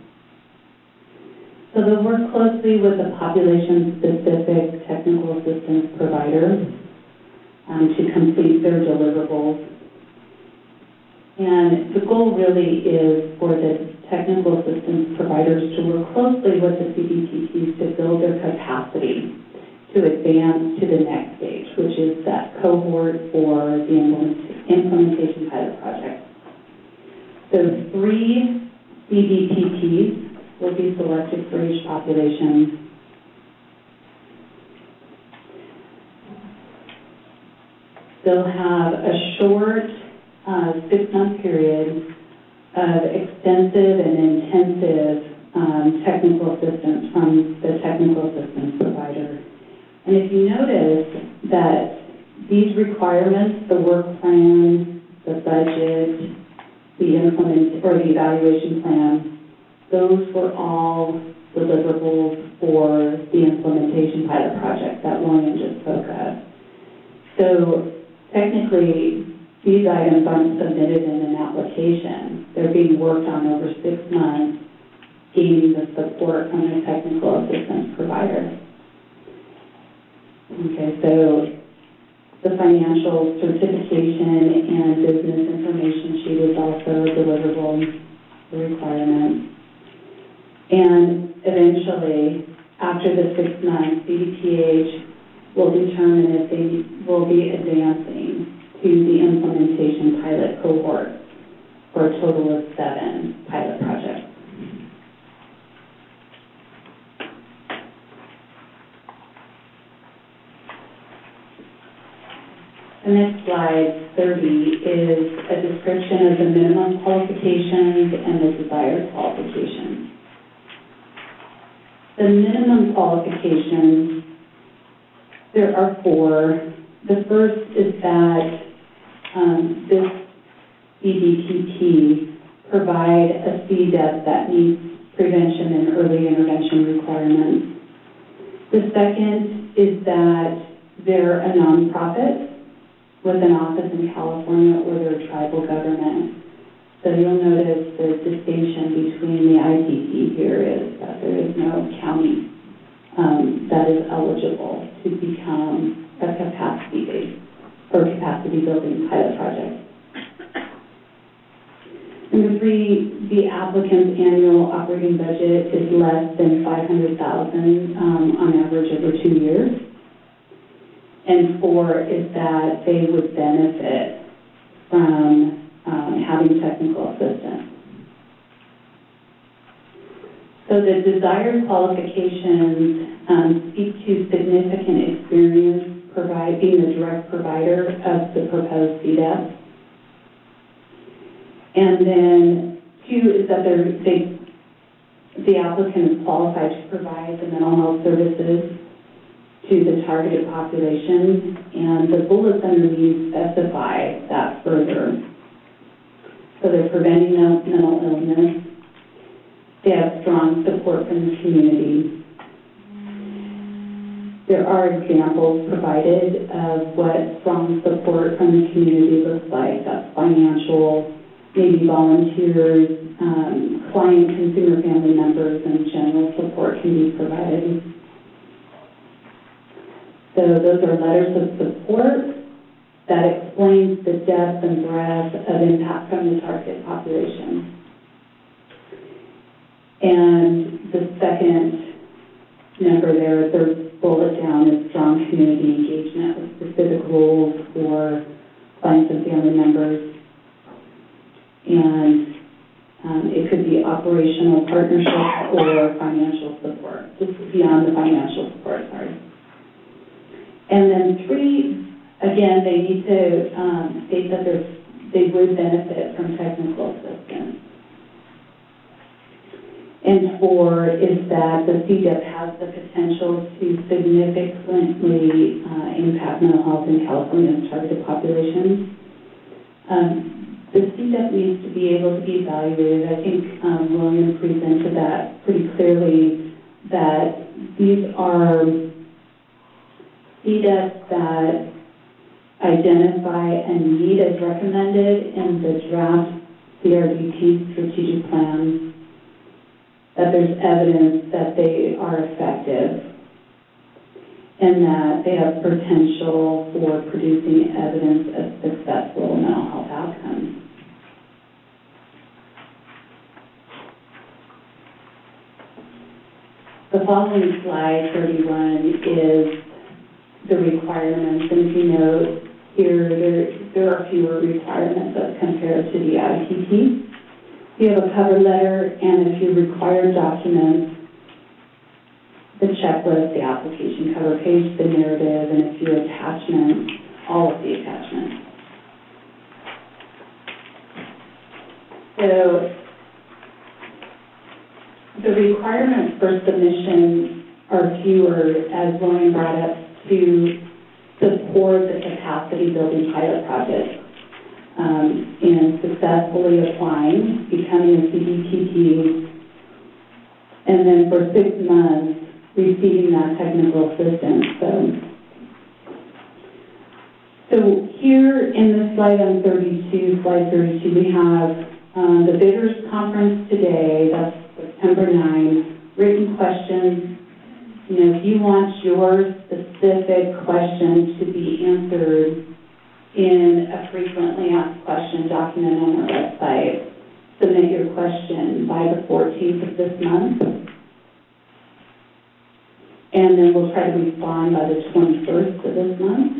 So they'll work closely with the population-specific technical assistance provider to complete their deliverables. And the goal really is for the technical assistance providers to work closely with the CDTTs to build their capacity to advance to the next stage, which is that cohort for the implementation pilot project. So 3 CDTTs will be selected for each population. They'll have a short 6-month period of extensive and intensive technical assistance from the technical assistance provider. And if you notice that these requirements, the work plan, the budget, the evaluation plan, those were all deliverables for the implementation pilot project that William just spoke of. So technically, these items aren't submitted in an application. They're being worked on over 6 months, gaining the support from the technical assistance provider. Okay, so the financial certification and business information sheet is also a deliverable requirement. And eventually, after the 6 months, CDPH will determine if they will be advancing to the implementation pilot cohort for a total of 7 pilot projects. The next slide, 30, is a description of the minimum qualifications and the desired qualifications. The minimum qualifications, there are 4. The first is that this CDTT provide a CDEP that meets prevention and early intervention requirements. The second is that they're a nonprofit with an office in California or they're a tribal government. So you'll notice the distinction between the ITP here is that there is no county that is eligible to become a capacity-based or capacity building pilot project. Number 3, the applicant's annual operating budget is less than $500,000 on average over 2 years. And 4 is that they would benefit from having technical assistance. So the desired qualifications speak to significant experience being the direct provider of the proposed CDEP. And then 2 is that the applicant is qualified to provide the mental health services to the targeted population, and the bullets underneath specify that further. So they're preventing mental illness. They have strong support from the community. there are examples provided of what strong support from the community looks like. That's financial, maybe volunteers, client, consumer, family members, and general support can be provided. So those are letters of support that explains the depth and breadth of impact from the target population. And the second number there, third bullet down, is strong community engagement with specific roles for clients and family members. And it could be operational partnership or financial support, just beyond the financial support, sorry. And then three, again, they need to state that they would benefit from technical assistance. And four is that the CDEP has the potential to significantly impact mental health in California's targeted populations. The CDEP needs to be able to be evaluated. I think William presented that pretty clearly, that these are CDEPs that identify a need as recommended in the draft CRDP Strategic Plan, that there's evidence that they are effective, and that they have potential for producing evidence of successful mental health outcomes. The following slide, 31, is the requirements, and if you note here, there are fewer requirements as compared to the ITP. You have a cover letter and a few required documents, the checklist, the application cover page, the narrative, and a few attachments, all of the attachments. So the requirements for submission are fewer, as William brought up, to support the capacity building pilot project in successfully applying, becoming a CDTP, and then for 6 months receiving that technical assistance. So here in the slide on 32, slide 32, we have the bidders conference today. That's September 9. Written questions. You know, if you want your specific question to be answered in a frequently asked question document on our website, submit your question by the 14th of this month. And then we'll try to respond by the 21st of this month.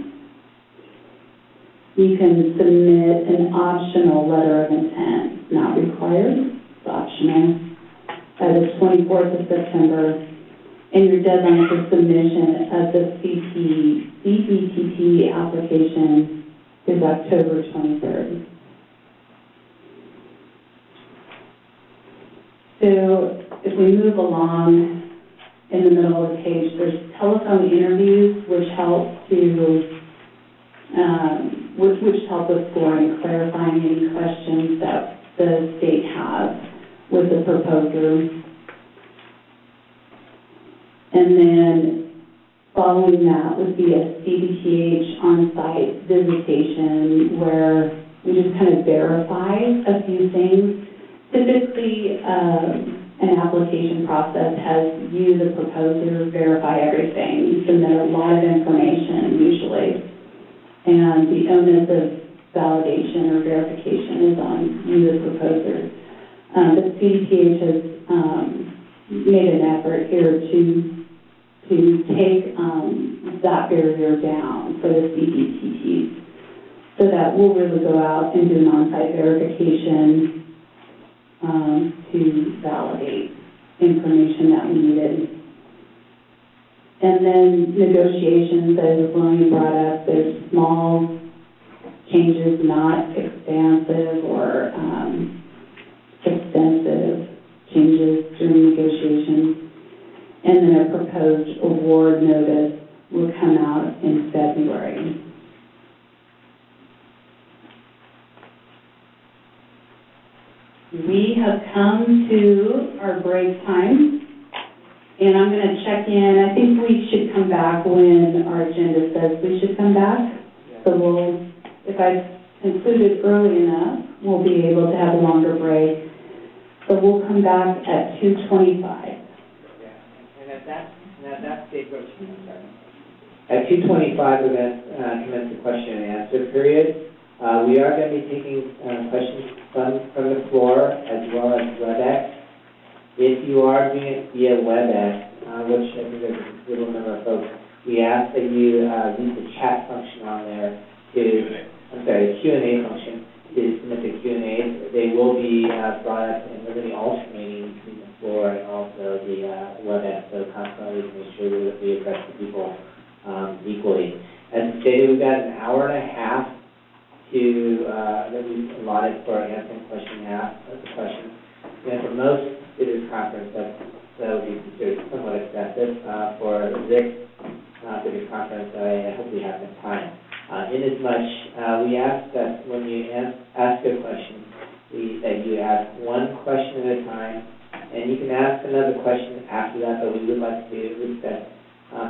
You can submit an optional letter of intent, not required, it's optional, by the 24th of September. And your deadline for submission of the CPTP application is October 23rd. So if we move along in the middle of the page, there's telephone interviews, which help with scoring, clarifying any questions that the state has with the proposer. And then following that would be a CDTH on-site visitation, where we just kind of verify a few things. Typically, an application process has you, the proposer, verify everything. You submit a lot of information usually, and the onus of validation or verification is on you, the proposer. But CDTH has made an effort here to take that barrier down for the CDTPs, so that we'll really go out and do an on-site verification to validate information that we needed. And then negotiations, as William brought up, there's small changes, not expansive or extensive changes during negotiations. And then a proposed award notice will come out in February. We have come to our break time, And I'm going to check in. I think we should come back when our agenda says we should come back. So if I conclude it early enough, we'll be able to have a longer break. So we'll come back at 2:25. Yeah, and at that stage, at 2:25, we're going to commence the question and answer period. We are going to be taking questions from the floor as well as WebEx. If you are doing it via WebEx, which I think there's a little number of folks, we ask that you use the chat function on there the Q&A function to submit the Q&A. They will be brought up and they're going to be alternating between the floor and also the WebEx, so constantly to make sure that we address the people equally. As stated, we've got an hour and a half that we've allotted for answering questions. And for most of this conference, that would be considered somewhat excessive. For this conference, I hope we have some time. Inasmuch, we ask that when you ask a question, that you ask one question at a time, and you can ask another question after that, but we would like to respect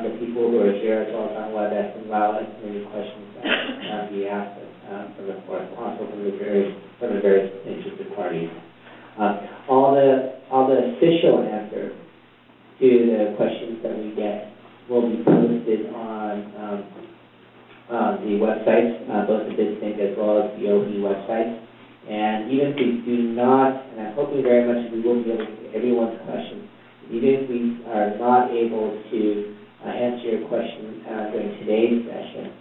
the people who are here as well as on WebEx and allow as many questions as be asked from the floor as possible from the various interested parties. All the official answers to the questions that we get will be posted on the websites, both the BidSync as well as the OE websites. And even if we do not, and I'm hoping very much we will be able to get everyone's questions, even if we are not able to answer your question during today's session,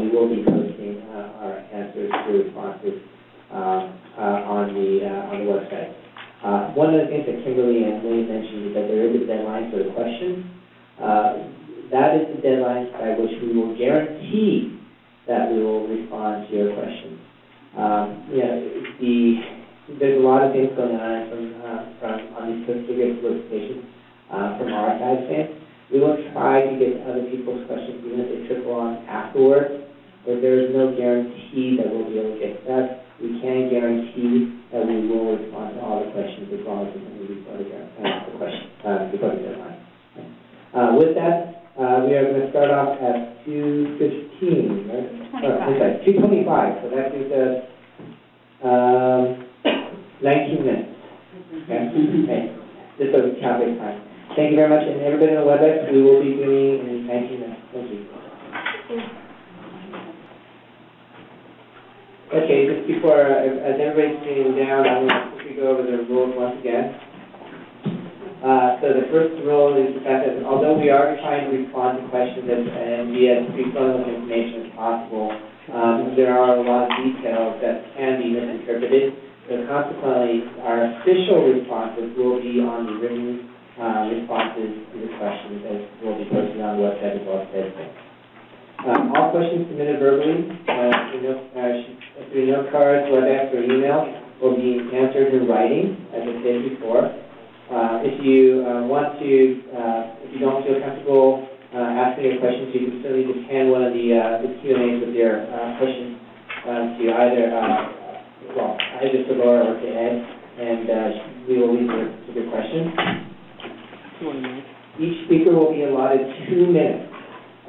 we will be posting our answers to responses on the website. One of the things that Kimberly and William mentioned is that there is a deadline for the questions. That is the deadline by which we will guarantee that we will respond to your questions. There's a lot of things going on on these particular solicitations from our side of things. We will try to get other people's questions, even if they trickle on afterwards, but there is no guarantee that we'll be able to get that. We can guarantee that we will respond to all the questions as long as we can before the deadline. With that, we are going to start off at 2:15, right? 2:25, so that gives us 19 minutes. Okay? Just so we calculate time. Thank you very much, and everybody on the WebEx, we will be doing in 19 minutes. Thank you. Okay, just before, as everybody's sitting down, I'm going to quickly go over the rules once again. So the first rule is the fact that although we are trying to respond to questions and be as free-flowing with information as possible, there are a lot of details that can be misinterpreted. So consequently, our official responses will be on the written responses to the questions that will be posted on the website as well as Facebook. All questions submitted verbally through note cards, WebEx, or email will be answered in writing, as I said before. If you if you don't feel comfortable asking your questions, you can certainly just hand one of the Q&As with your questions to either to Laura or to Ed, and we will lead to the questions. Each speaker will be allotted 2 minutes.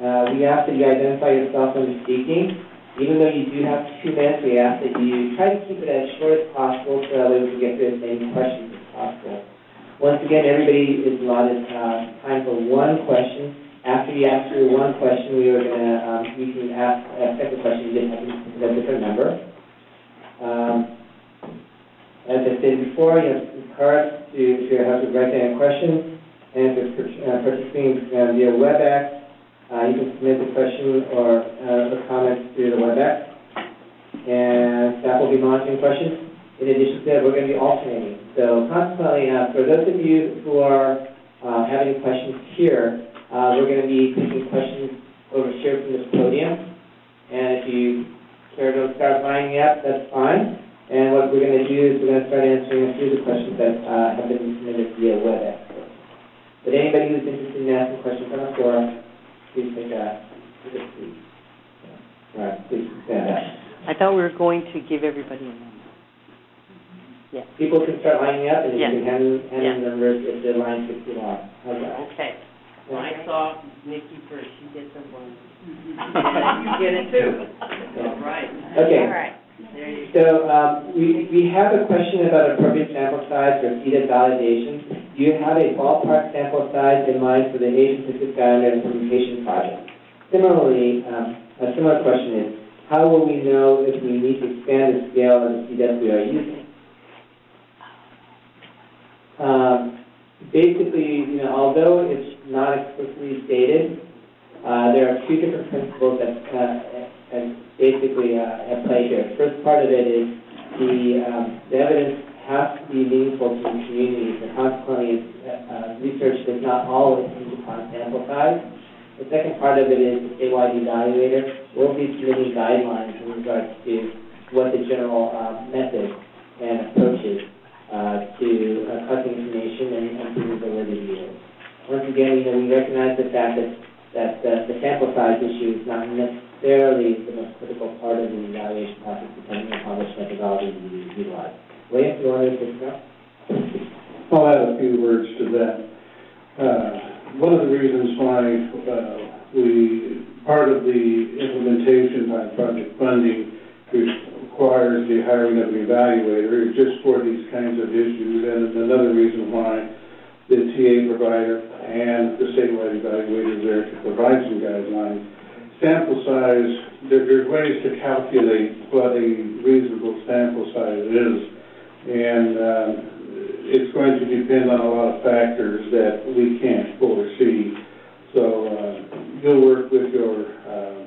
We ask that you identify yourself when you're speaking. Even though you do have 2 minutes, we ask that you try to keep it as short as possible so that we can get through as many questions as possible. Once again, everybody is allotted time for one question. After you ask your one question, you can ask a second question. You just have to put a different number. As I said before, you have cards if you have to write down questions. And if you're participating via WebEx, you can submit the question or the comments through the WebEx, and staff will be monitoring questions. In addition to that, we're going to be alternating. So consequently, for those of you who are having questions here, we're going to be taking questions over here from this podium. And if you care to start lining up, that's fine. And what we're going to do is we're going to start answering a few of the questions that have been submitted via WebEx. But anybody who's interested in asking questions on the floor, please take a seat. All right, please stand up. I thought we were going to give everybody a moment. Yes. People can start lining up, and you Yes. can hand Yes. the numbers if the line's too long. How's that? Okay. Yeah. I saw Nikki first, she did the one. You get it too. All right. Okay. All right. There you go. So, we have a question about appropriate sample size for CDEP validation. Do you have a ballpark sample size in mind for the Asian-Pacific Islander implementation project? Similarly, a similar question is, how will we know if we need to expand the scale of the CDEP we are using? Basically, although it's not explicitly stated, there are two different principles that basically at play here. First part of it is the evidence has to be meaningful to the communities, and consequently, research does not always hinge upon sample size. The second part of it is the statewide evaluator will be submitting guidelines in regards to what the general method and approach is to collecting information and improving validity is. Once again, we recognize the fact that the sample size issue is not necessarily the most critical part of the evaluation process, depending upon which methodology you utilize. William, do you want to take it up? I'll add a few words to that. One of the reasons why part of the implementation by project funding requires the hiring of an evaluator is just for these kinds of issues, and it's another reason why the TA provider and the statewide evaluator is there to provide some guidelines. Sample size, there's ways to calculate what a reasonable sample size is, and it's going to depend on a lot of factors that we can't foresee. So you'll work with your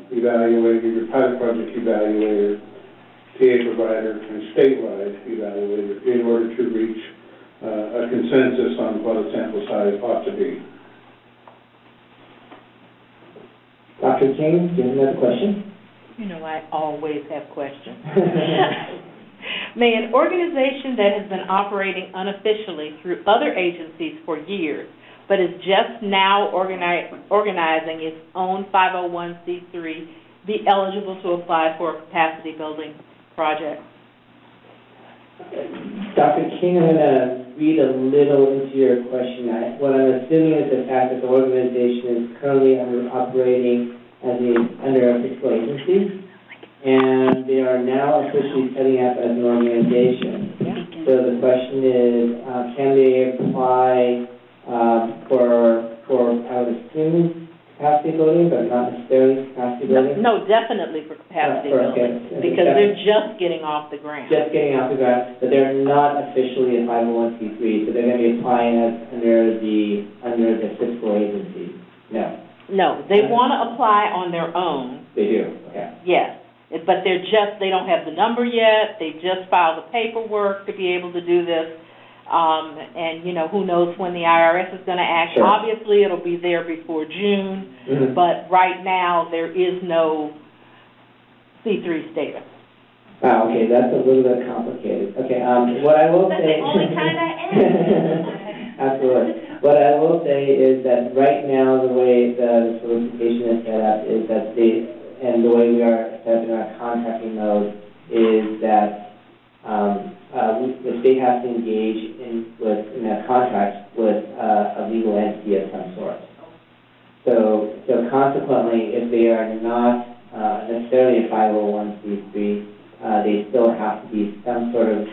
evaluator, your pilot project evaluator, TA provider, and statewide evaluator in order to reach a consensus on what a sample size ought to be. Dr. King, do you have another question? I always have questions. May an organization that has been operating unofficially through other agencies for years, but is just now organizing its own 501c3, be eligible to apply for a capacity building project? Dr. King, I'm going to read a little into your question. What I'm assuming is the fact that the organization is currently operating under a fiscal agency, and they are now officially setting up as an organization. So the question is, can they apply for I would assume, capacity building, but not necessarily capacity building? No, definitely for capacity building, because they're just getting off the ground. Just getting off the ground, but they're not officially a 501c3, so they're going to be applying under the fiscal agency. No, they want to apply on their own. They do, okay. Yes, but they don't have the number yet. They just filed the paperwork to be able to do this. And, who knows when the IRS is going to act. Sure. Obviously, it'll be there before June, but right now there is no C3 status. Okay, that's a little bit complicated. Okay, what I will say... That's the only kind I am. Absolutely. What I will say is that right now the way the solicitation is set up is that and the way we are set up in our contracting mode is that the state has to engage in a contract with a legal entity of some sort. So consequently, if they are not necessarily a 501c3, they still have to be some sort of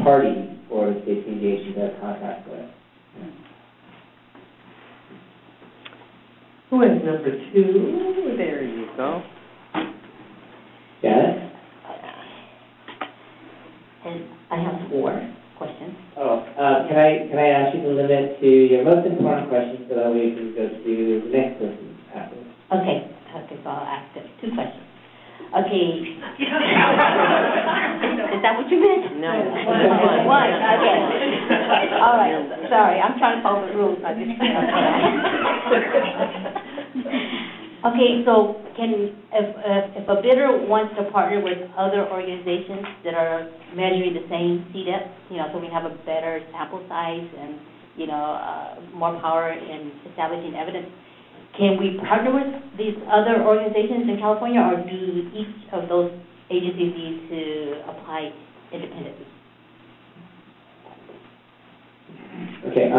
party for the state to engage in their contract with. Who is number 2? There you go. Janet? And I have 4 questions. Can I ask you to limit to your most important questions so that way we can go to the next person afterwards? Okay, so I'll ask 2 questions. Okay. Is that what you meant? No. One, okay. All right, sorry, I'm trying to follow the rules. Okay, so if a bidder wants to partner with other organizations that are measuring the same CDEP, so we have a better sample size and, more power in establishing evidence, can we partner with these other organizations in California, or do each of those agencies need to apply independently? Okay,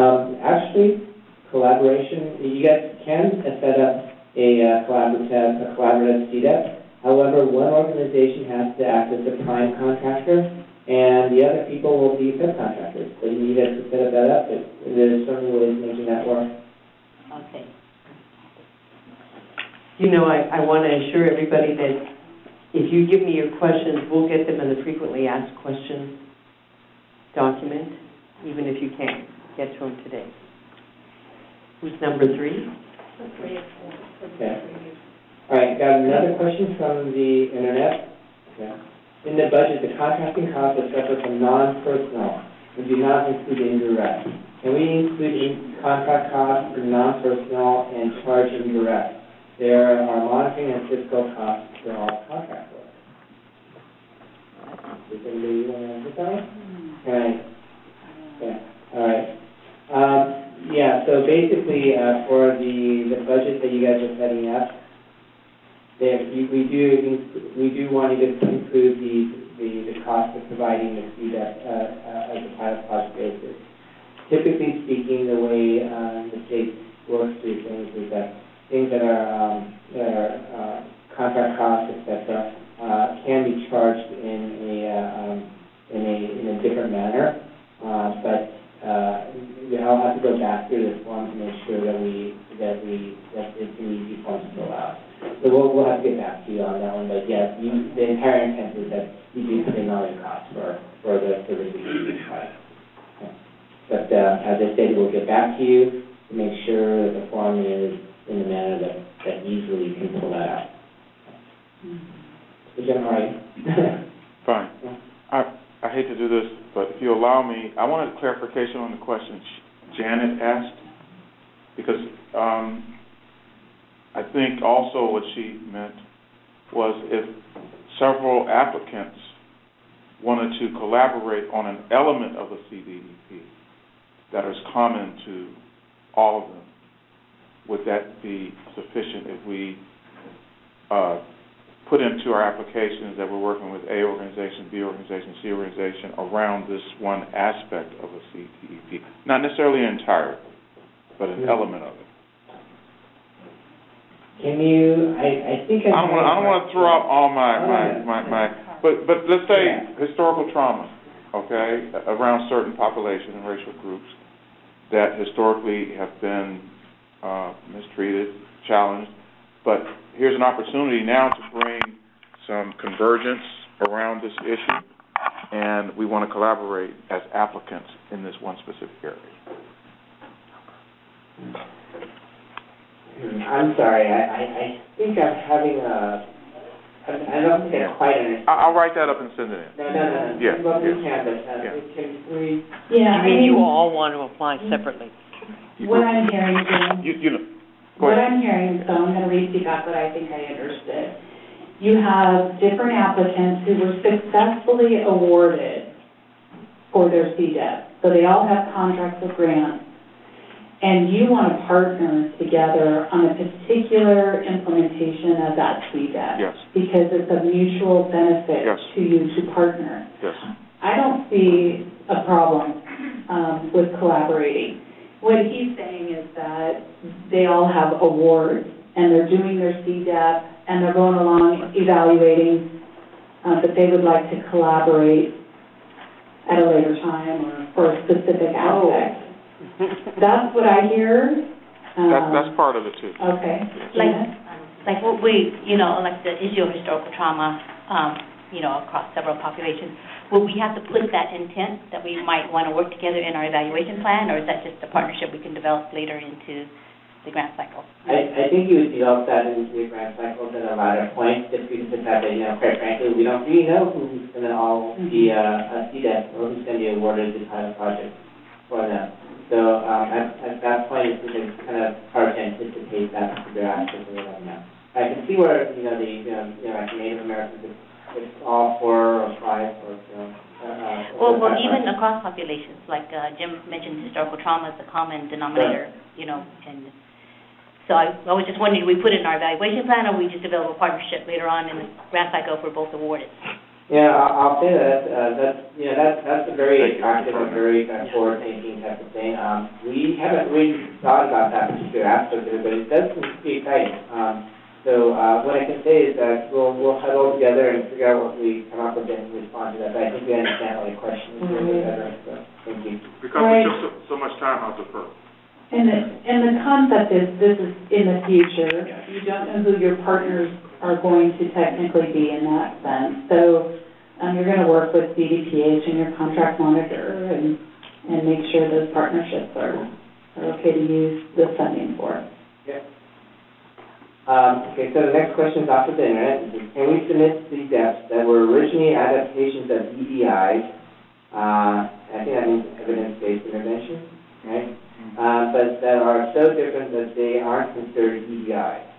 actually, collaboration, you guys can set up a collaborative CDEP. However, one organization has to act as the prime contractor, and the other people will be subcontractors. So you guys can set that up, but there's certainly ways of making that work. Okay. You know, I want to assure everybody that if you give me your questions, we'll get them in the frequently asked questions document, even if you can't get to them today. Who's number 3? Okay. All right, got another question from the internet. Okay. In the budget, the contracting costs are separate from non-personnel and do not include indirect. Can we include contract costs for non-personnel and charge indirect? There are monitoring and fiscal costs for all contract work. Does anybody want to answer that one? All right. Okay. All right. Yeah, so basically, for the budget that you guys are setting up, we do want you to include the cost of providing the CDEP as a pilot project basis. Typically speaking, the way the state works through things is that things that are contract costs, etc., can be charged in a different manner, but I'll have to go back through this form to make sure that it's an easy form to fill out. So we'll have to get back to you on that one, but yes, the entire intent is that you do put in all your costs for the services you provide. But as I said, we'll get back to you to make sure that the form is in the manner that easily you can pull that out. Is that all right? Fine. I hate to do this, but if you allow me, I wanted clarification on the question Janet asked, because I think also what she meant was if several applicants wanted to collaborate on an element of a CDDP that is common to all of them, would that be sufficient if we put into our applications that we're working with A organization, B organization, C organization around this one aspect of a CDDP? Not necessarily an entire, but an element of it. Can you, I think I don't want to throw out all but let's say historical trauma, okay, around certain population and racial groups that historically have been mistreated, challenged, but here's an opportunity now to bring some convergence around this issue, and we want to collaborate as applicants in this one specific area. I'm sorry, I think I'm having I don't think I quite understand. I'll write that up and send it in. No. Yeah. Well, we can, but can we? Yeah, You mean you all want to apply separately? What I'm hearing, Jim, You know, go what ahead. I'm hearing, so I'm going to repeat back what I think I understood. You have different applicants who were successfully awarded for their CDEP. So they all have contracts with grants, and you want to partner together on a particular implementation of that CDEP. Yes. Because it's a mutual benefit Yes. to you to partner. Yes. I don't see a problem with collaborating. What he's saying is that they all have awards, and they're doing their CDEP, and they're going along evaluating, but they would like to collaborate at a later time or for a specific aspect. That's what I hear. That's part of it too. Okay. Like what we, like the issue of historical trauma, across several populations, will we have to put that intent that we might want to work together in our evaluation plan, or is that just a partnership we can develop later into the grant cycle? I think you would develop that into the grant cycle at a later point, just because of that, quite frankly, we don't really know who's going to all be a CDEP or who's going to be awarded the pilot project for them. So at that point, it's kind of hard to anticipate that particular aspect of it right now. I can see where, the Native Americans, it's all 4 or 5 or Well, even across populations, like Jim mentioned, historical trauma is the common denominator, and so I was just wondering, do we put it in our evaluation plan, or we just develop a partnership later on in the grant cycle if we're both awarded? Yeah, I'll say that's a very attractive and very forward-thinking type of thing. We haven't really thought about that particular aspect of it, but it does seem to be exciting. So what I can say is that we'll huddle together and figure out what we come up with and respond to that. But I think we understand all your questions a little bit better, so thank you. Because we took so much time out of her. And the concept is, this is in the future. You don't know who your partners are going to technically be in that sense. So you're going to work with CDPH and your contract monitor and make sure those partnerships are okay to use the funding for. Yeah. Okay, so the next question is off of the internet. Can we submit CDEPs that were originally adaptations of EDIs? I think that means evidence-based intervention, right? But that are so different that they aren't considered EDIs.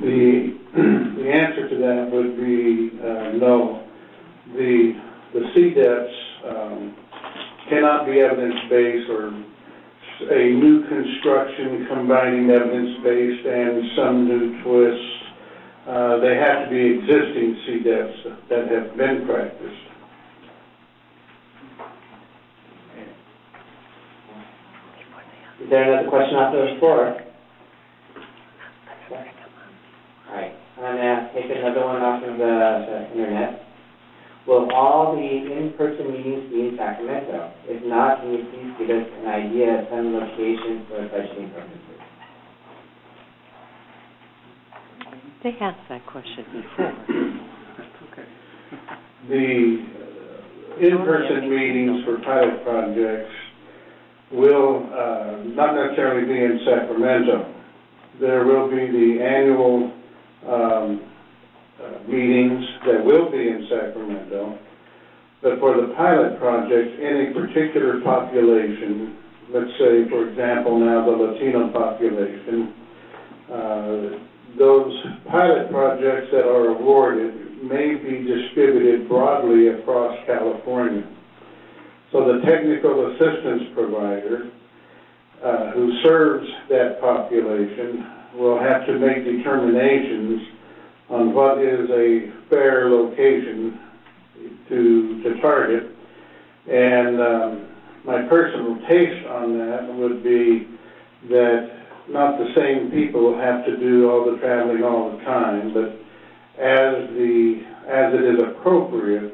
The answer to that would be no. The CDEPs cannot be evidence-based or a new construction combining evidence-based and some new twists. They have to be existing CDEPs that have been practiced. Is there another question off the floor? All right, I'm going to take another one off of the internet. Will all the in-person meetings be in Sacramento? If not, can you please give us an idea of some locations for budgeting purposes? They asked that question before. The in-person meetings for pilot projects will not necessarily be in Sacramento. There will be the annual meetings that will be in Sacramento, but for the pilot project, any particular population, let's say, for example, now the Latino population, those pilot projects that are awarded may be distributed broadly across California. So the technical assistance provider who serves that population will have to make determinations on what is a fair location to target. And my personal taste on that would be that not the same people have to do all the traveling all the time, but as it is appropriate,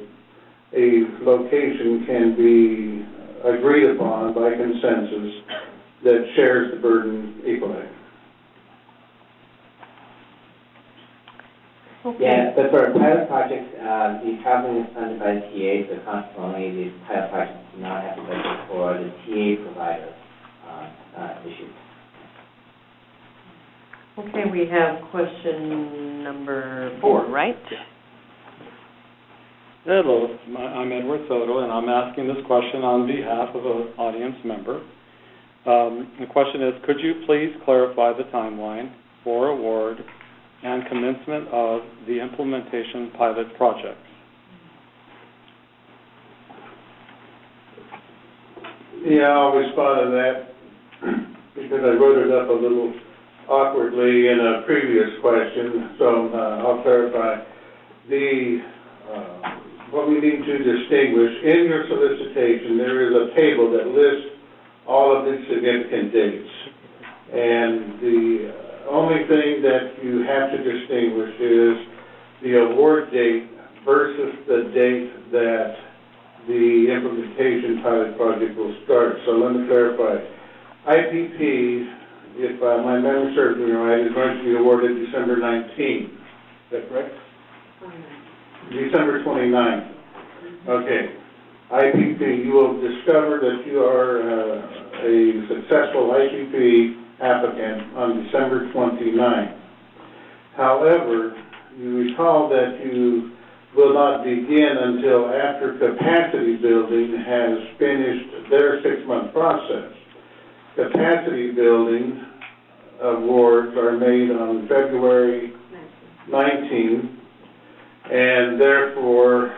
a location can be agreed upon by consensus that shares the burden equally. Okay. Yeah, but for pilot projects, the traveling is funded by the TA, so consequently, these pilot projects do not have to budget for the TA provider issues. Okay, we have question number 4, right? Hello, I'm Edward Soto, and I'm asking this question on behalf of an audience member. The question is, could you please clarify the timeline for award and commencement of the implementation pilot projects? Yeah, I'll respond to that because I wrote it up a little awkwardly in a previous question, so I'll clarify. What we need to distinguish, in your solicitation, there is a table that lists all of the significant dates. And the only thing that you have to distinguish is the award date versus the date that the implementation pilot project will start. So let me clarify. IPP, if my memory serves me right, is going to be awarded December 19th. Is that correct? December 29th. Okay. IPP, you will discover that you are a successful IPP applicant on December 29th. However, you recall that you will not begin until after capacity building has finished their 6-month process. Capacity building awards are made on February 19th, and therefore,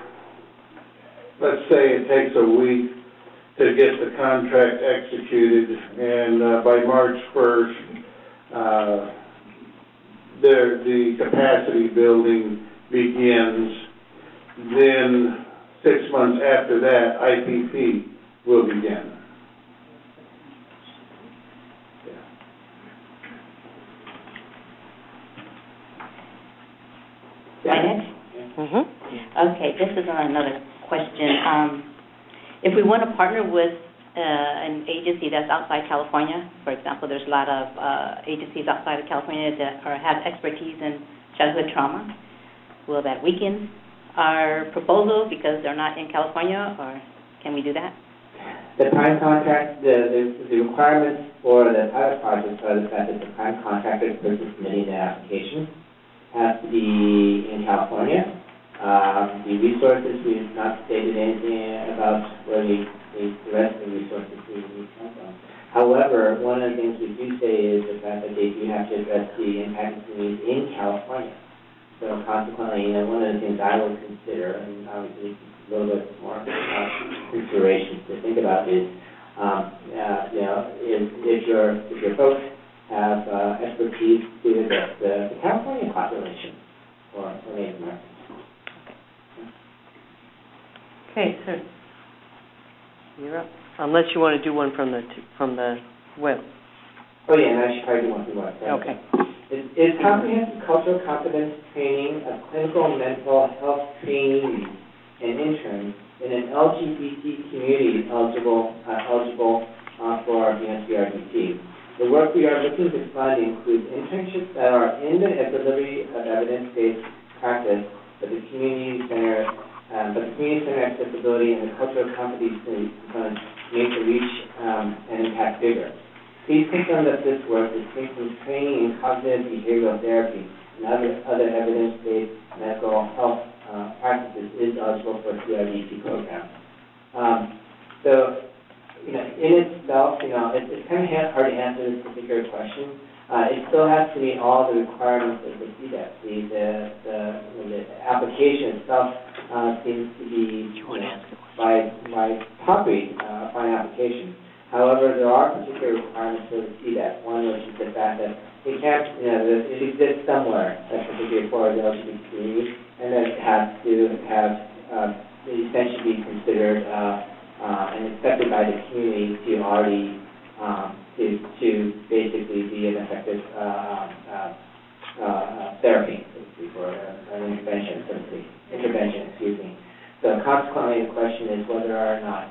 let's say it takes a week to get the contract executed, and by March 1st, the capacity building begins, then 6 months after that, IPP will begin. Okay, this is another question. If we want to partner with an agency that's outside California, for example, there's a lot of agencies outside of California that have expertise in childhood trauma, will that weaken our proposal because they're not in California, or can we do that? The prime contract, the requirements for the pilot project are the fact that the prime contractor versus submitting the application has to be in California. The resources, we've not stated anything about where the rest of the resources will come from. However, one of the things we do say is the fact that they do have to address the impact communities in California. So consequently, one of the things I would consider, and obviously a little bit more considerations to think about is, if your folks have expertise to address the California population or Native Americans. Okay, sir. You're up. Unless you want to do one from the web. Oh, yeah, and I should probably do one from the web. Okay. Is comprehensive cultural competence training of clinical mental health trainees and interns in an LGBT community eligible for our CRDP? The work we are looking to fund includes internships that are in the delivery of evidence-based practice, but the community center accessibility and the cultural competency components make the reach and impact bigger. Please confirm that this work is from training in cognitive behavioral therapy and other evidence-based mental health practices is eligible for a CRDP program. In itself, it's kind of hard to answer this particular question. It still has to meet all the requirements of the CDEP. The application itself seems to be, by property, fine application. However, there are particular requirements for the CDEP. One, which is the fact that it can't, it exists somewhere, that's particularly for the LGBT community, and that it has to have, essentially be considered and accepted by the community to already to basically be an effective therapy, so to speak, or an intervention, So consequently, the question is whether or not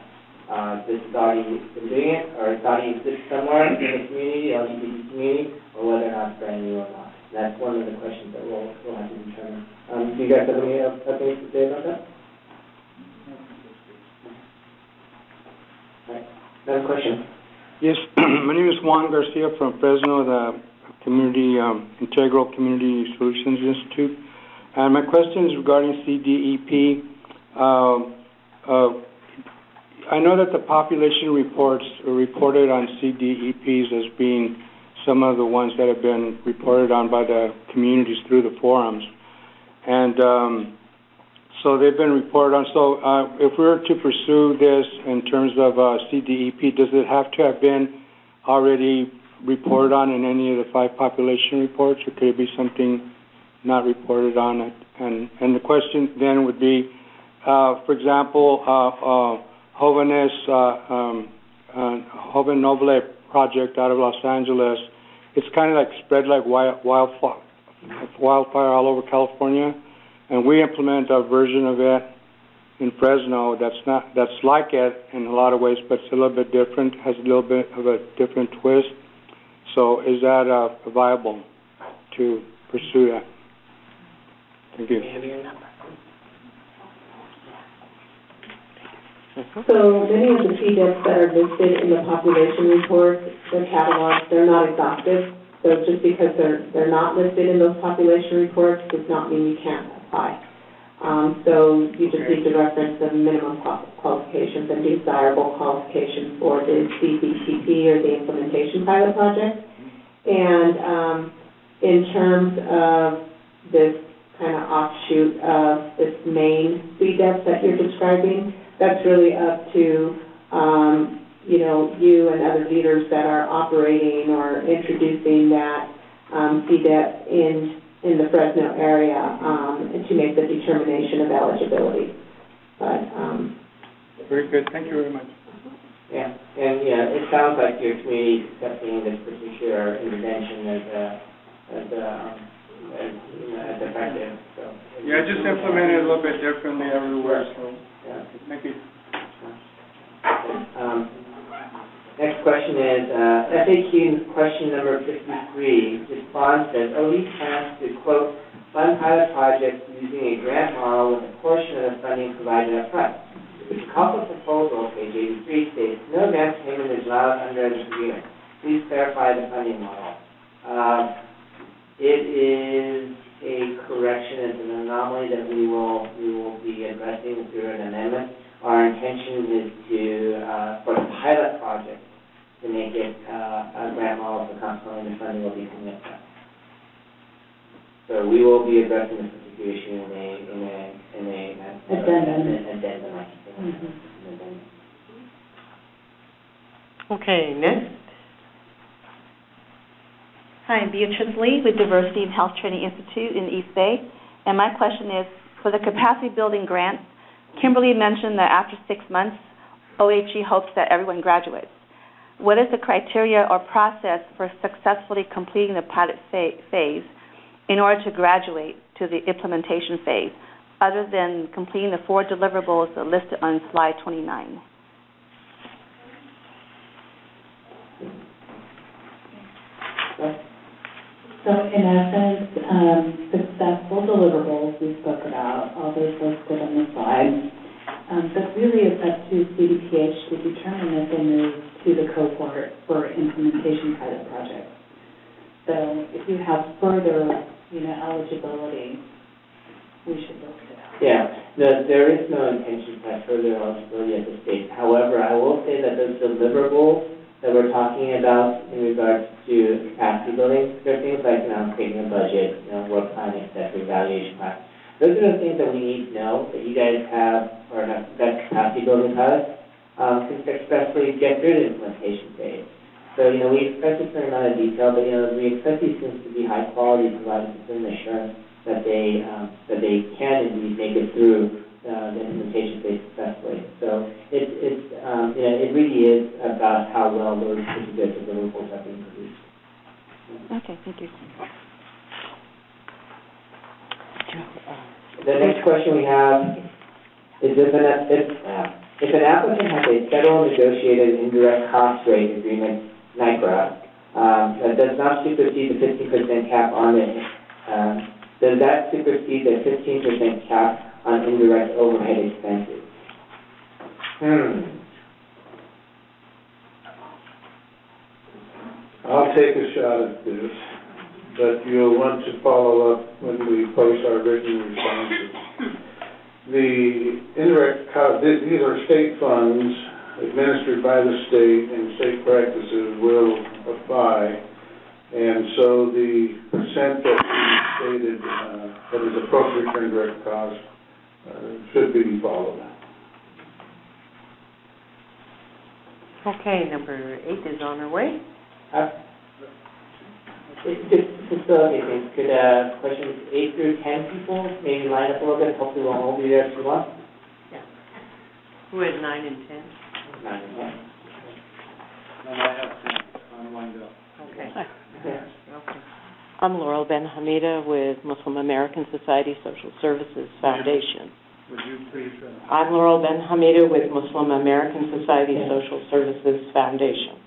this is already been doing it, or it's already exists somewhere in the community, LGBT community, or whether or not it's brand new or not. That's one of the questions that we'll have to determine. Do you guys have any other things to say about that? All right. Another question. Yes, my name is Juan Garcia from Fresno, the Integral Community Solutions Institute. And my question is regarding CDEP. I know that the population reports are reported on CDEPs as being some of the ones that have been reported on by the communities through the forums. And so they've been reported on. So if we were to pursue this in terms of CDEP, does it have to have been already reported on in any of the 5 population reports, or could it be something not reported on? And the question then would be, for example, Joven Noble project out of Los Angeles, it's kind of like spread like wildfire all over California, and we implement a version of it in Fresno that's like it in a lot of ways, but it's a little bit different, has a little bit of a different twist. So is that viable to pursue that? Thank you. So many of the CDEPs that are listed in the population report, the catalog, they're not exhaustive. So just because they're not listed in those population reports does not mean you can't apply. So you just need to reference the minimum qualifications and desirable qualifications for the CBTP or the implementation pilot project. And in terms of this kind of offshoot of this main CDEP that you're describing, that's really up to, you and other leaders that are operating or introducing that CDEP in the Fresno area to make the determination of eligibility. But Very good, thank you very much. Yeah, and it sounds like your community is accepting this particular intervention as effective, so. Yeah, just implement it a little bit differently everywhere, so, Yeah. thank you. Next question is, FAQ question number 53. Response says, OD plans to, quote, fund pilot projects using a grant model with a portion of the funding provided up front. The call for proposal, page 83, states, no grant payment is allowed under this agreement. Please clarify the funding model. It is a correction, it's an anomaly that we will be addressing through an amendment. Our intention is to, for the pilot project, to make it a grant model for consequently the funding will be committed. So we will be addressing this particular issue in a addendum, I should say. Okay, next. Hi, Beatrice Lee with Diversity and Health Training Institute in East Bay. And my question is, for the capacity building grant, Kimberly mentioned that after 6 months, OHE hopes that everyone graduates. What is the criteria or process for successfully completing the pilot phase in order to graduate to the implementation phase, other than completing the 4 deliverables listed on slide 29? So in essence, successful deliverables we spoke about, all those listed on the slide. But really it's up to CDPH to determine if they move to the cohort for implementation pilot projects. So if you have further, eligibility, we should look at that. Yeah, there is no intention to have further eligibility at this stage. However, I will say that those deliverables that we're talking about in regards to capacity building, there are things like, creating a budget, work plan, etc., evaluation plan. Those are the things that we need to know that you guys have, or that capacity building pilots, to successfully get through the implementation phase. So, we expect a certain amount of detail, but, we expect these things to be high quality, providing certain assurance that they can indeed make it through the implementation phase successfully. So it really is about how well those particular deliverables are being produced. Okay, thank you. The next question we have is if an applicant has a federal negotiated indirect cost rate agreement, NICRA, that does not supersede the 15% cap on it, does that supersede the 15% cap on indirect overhead expenses? I'll take a shot at this, but you'll want to follow up when we post our written responses. The indirect cost, these are state funds administered by the state, and state practices will apply. And so the percent that we stated that is appropriate for indirect cost should be followed. Okay, number 8 is on our way. Just facilitate things, could questions 8 through 10 people maybe line up a little bit? Hopefully we'll all be there too long. Yeah. Who has 9 and 10? 9 and 10. And I have 10, I'm lined up. Okay. Okay. I'm Laurel Ben Hamida with Muslim American Society Social Services Foundation. Would you please? I'm Laurel Ben Hamida with Muslim American Society Social Services Foundation.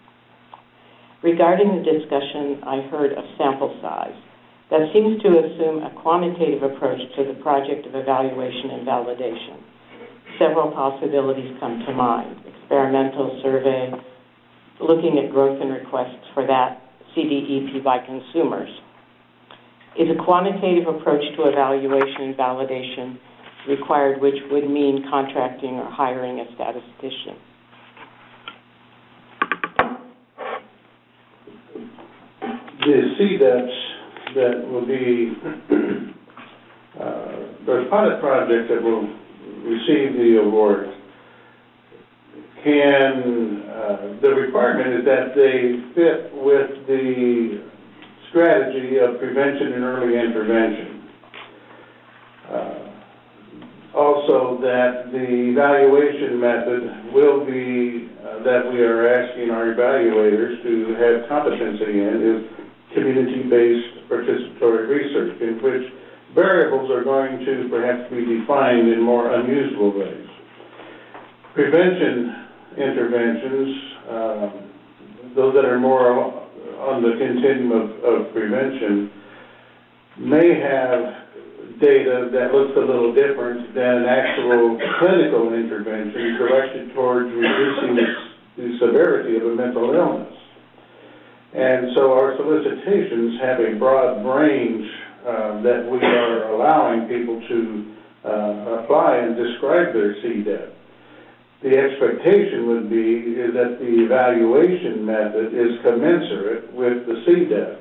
Regarding the discussion I heard of sample size, that seems to assume a quantitative approach to the project of evaluation and validation. Several possibilities come to mind: experimental survey, looking at growth and requests for that CDEP by consumers. Is a quantitative approach to evaluation and validation required, which would mean contracting or hiring a statistician? The CDEPs that will be, the pilot project that will receive the award the requirement is that they fit with the strategy of prevention and early intervention. Also, that the evaluation method will be, that we are asking our evaluators to have competency in, is community-based participatory research, in which variables are going to perhaps be defined in more unusual ways. Prevention interventions, those that are more on the continuum of prevention, may have data that looks a little different than an actual clinical intervention directed towards reducing the severity of a mental illness. And so our solicitations have a broad range that we are allowing people to apply and describe their CDEP. The expectation would be is that the evaluation method is commensurate with the CDEP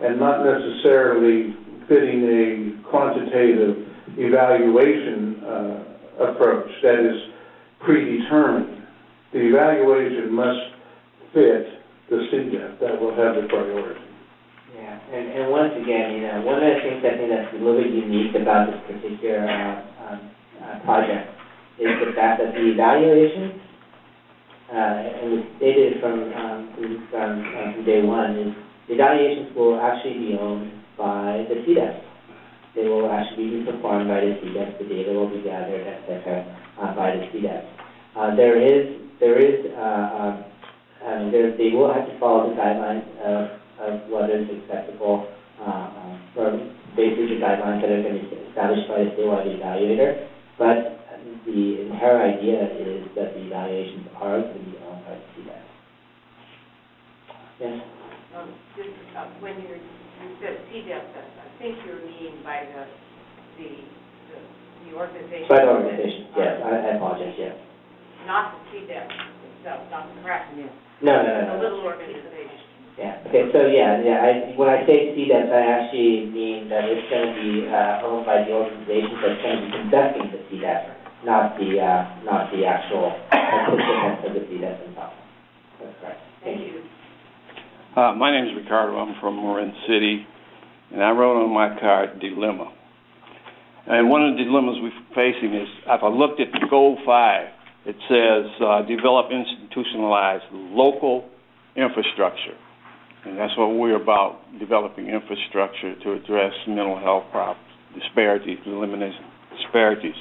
and not necessarily fitting a quantitative evaluation approach that is predetermined. The evaluation must fit the CDEP. That will have the priority. Yeah, and once again, one of the things I think that's a little bit unique about this particular project is the fact that the evaluations, and it's stated from day one, is the evaluations will actually be owned by the CDEP. They will actually be performed by the CDEP. The data will be gathered, etc., by the CDEP. They will have to follow the guidelines of what is acceptable, or basically the guidelines that are going to be established by the statewide evaluator. But the entire idea is that the evaluations are going to be owned by the CDEP. Yes? When you said CDEP, I think you're meaning by the organization. By the organization, yes. I apologize, yes. Not the CDEP itself, not the correct. No. The little organization. Yeah. Okay. So when I say CDEP, I actually mean that it's going to be owned by the organization that's going to be conducting the CDEP, not the actual participants of the CDEP themselves. That's correct. Thank you. My name is Ricardo. I'm from Marin City, and I wrote on my card dilemma. And one of the dilemmas we're facing is, if I looked at Goal 5, it says develop institutionalized local infrastructure. And that's what we're about, developing infrastructure to address mental health problems, disparities, eliminating disparities.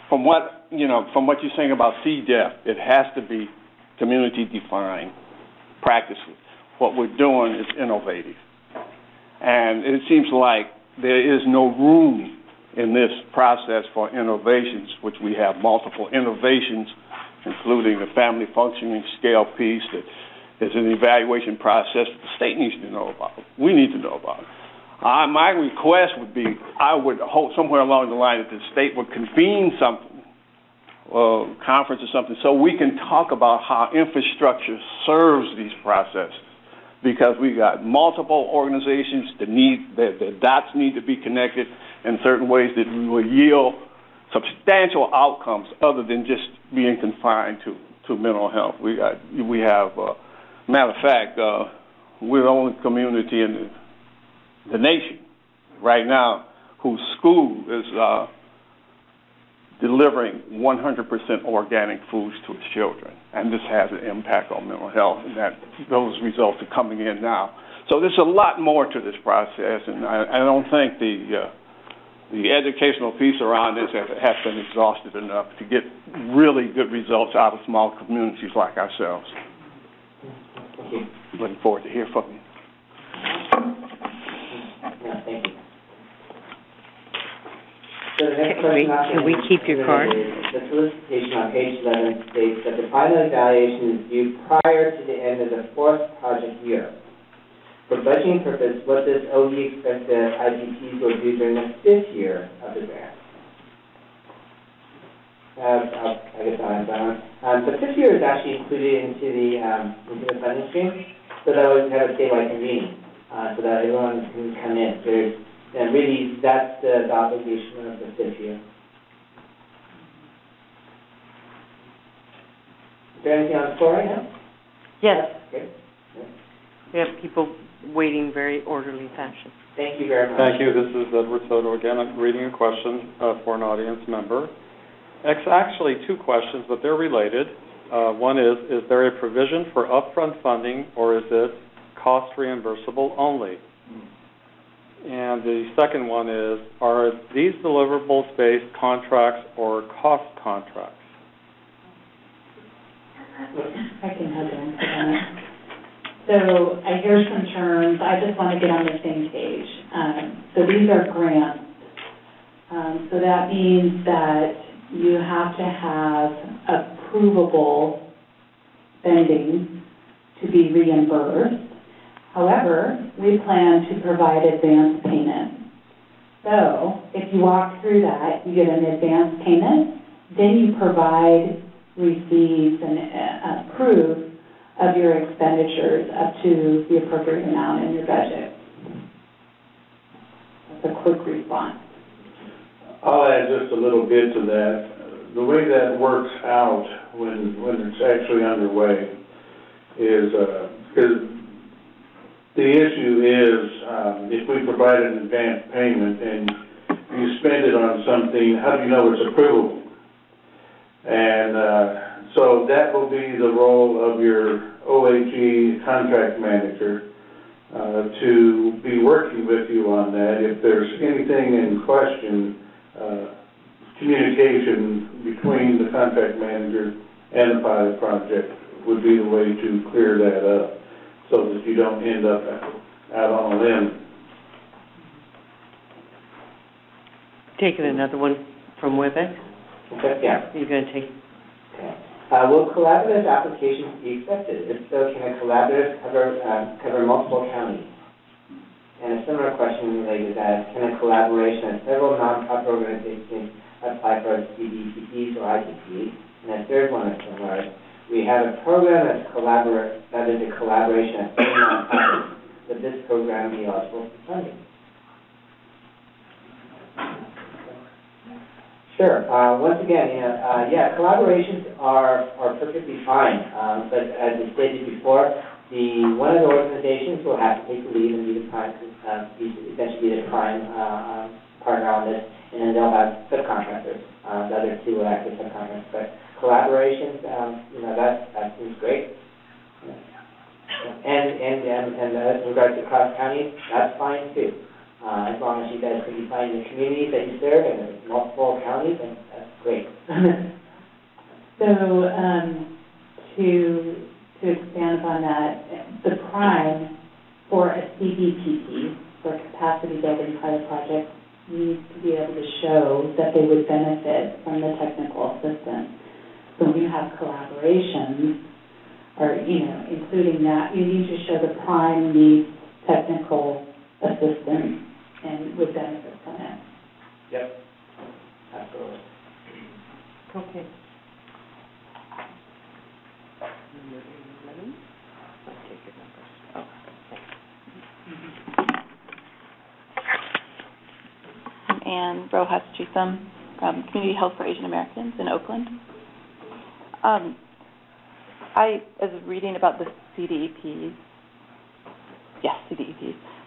From what you're saying about CDEP, it has to be community-defined practices. What we're doing is innovative. And it seems like there is no room in this process for innovations, which we have multiple innovations, including the family functioning scale piece that is an evaluation process that the state needs to know about. We need to know about it. My request would be, I would hope somewhere along the line that the state would convene something, conference or something, so we can talk about how infrastructure serves these processes. Because we got multiple organizations the dots need to be connected in certain ways that will yield substantial outcomes other than just being confined to mental health. We have, matter of fact, we're the only community in the nation right now whose school is delivering 100% organic foods to its children. And this has an impact on mental health, and those results are coming in now. So there's a lot more to this process, and I don't think the educational piece around this has been exhausted enough to get really good results out of small communities like ourselves. Thank you. Looking forward to hear from you. Thank you. So the next question Can we keep your card? The solicitation on page 11 states that the final evaluation is due prior to the end of the fourth project year. For budgeting purpose, what does OE expect the IDPs will do during the fifth year of the grant? I guess I'll answer that one. The fifth year is actually included into the funding stream, so that we have a statewide convening, so that everyone can come in. And really, that's the obligation of the fifth year. Is there anything on the floor right now? Yes. Okay. We have people waiting very orderly fashion. Thank you very much. Thank you. This is Edward Soto again. I'm reading a question for an audience member. It's actually two questions, but they're related. One is there a provision for upfront funding, or is it cost reimbursable only? And the second one is, are these deliverables-based contracts or cost contracts? I can help answer that. So I hear some terms, I just want to get on the same page. So these are grants. So that means that you have to have approvable spending to be reimbursed. However, we plan to provide advance payment. So if you walk through that, you get an advance payment, then you provide receipts and proof of your expenditures up to the appropriate amount in your budget. That's a quick response. I'll add just a little bit to that. The way that works out when it's actually underway is, because the issue is, if we provide an advance payment and you spend it on something, how do you know it's approvable? And so that will be the role of your OAG contract manager to be working with you on that. If there's anything in question, communication between the contract manager and the pilot project would be the way to clear that up so that you don't end up out on a limb. Taking another one from WebEx? Okay, yeah. You're going to take... Okay. Will collaborative applications be accepted? If so, can a collaborative cover multiple counties? And a similar question related to that, can a collaboration of several nonprofit organizations apply for CDPPs or IDPs? And a third one is similar. We have a program that is a collaboration of three nonprofits. Would this program be eligible for funding? Sure. Once again, collaborations are perfectly fine. But as I stated before, one of the organizations will have to take the lead and be the prime, essentially be the prime partner on this, and then they'll have subcontractors. The other two will act as subcontractors. But collaborations, that seems great. And with regards to cross counties, that's fine too. As long as you guys can define the communities that you serve and there's multiple counties, then that's great. So to expand upon that, the prime for a CDPP, for capacity building pilot project, needs to be able to show that they would benefit from the technical assistance. So when you have collaborations, or including that, you need to show the prime needs technical assistance and would benefit from it. Yep, absolutely. Okay. I'm Ann Rojas-Chisholm from Community Health for Asian Americans in Oakland. I was reading about the CDEPs,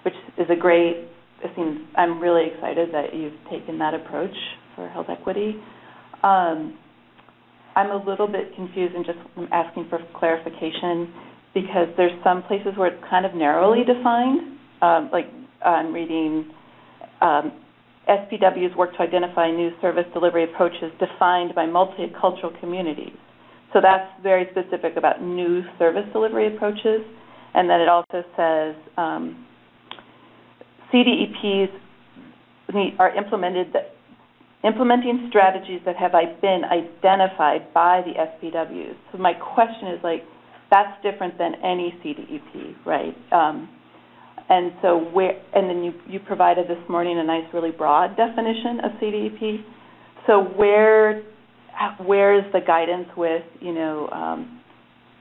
which is a great, I'm really excited that you've taken that approach for health equity. I'm a little bit confused and just asking for clarification because there's some places where it's kind of narrowly defined, like I'm reading SPWs work to identify new service delivery approaches defined by multicultural communities. So that's very specific about new service delivery approaches. And then it also says CDEPs are implementing strategies that have been identified by the SPWs. So my question is that's different than any CDEP, right? And so and then you provided this morning a nice, really broad definition of CDEP. So where is the guidance with,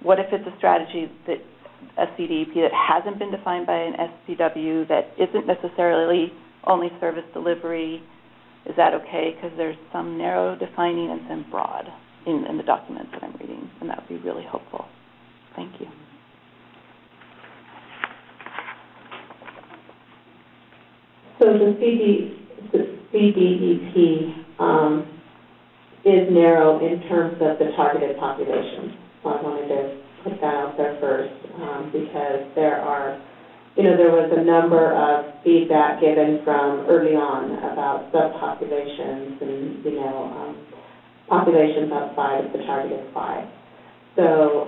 what if it's a strategy that a CDEP that hasn't been defined by an SPW that isn't necessarily only service delivery? Is that okay? Because there's some narrow defining and some broad in the documents that I'm reading, and that would be really helpful. Thank you. the CDEP is narrow in terms of the targeted population. So I wanted to put that out there first, because there was a number of feedback given from early on about subpopulations and, populations outside of the targeted 5. So,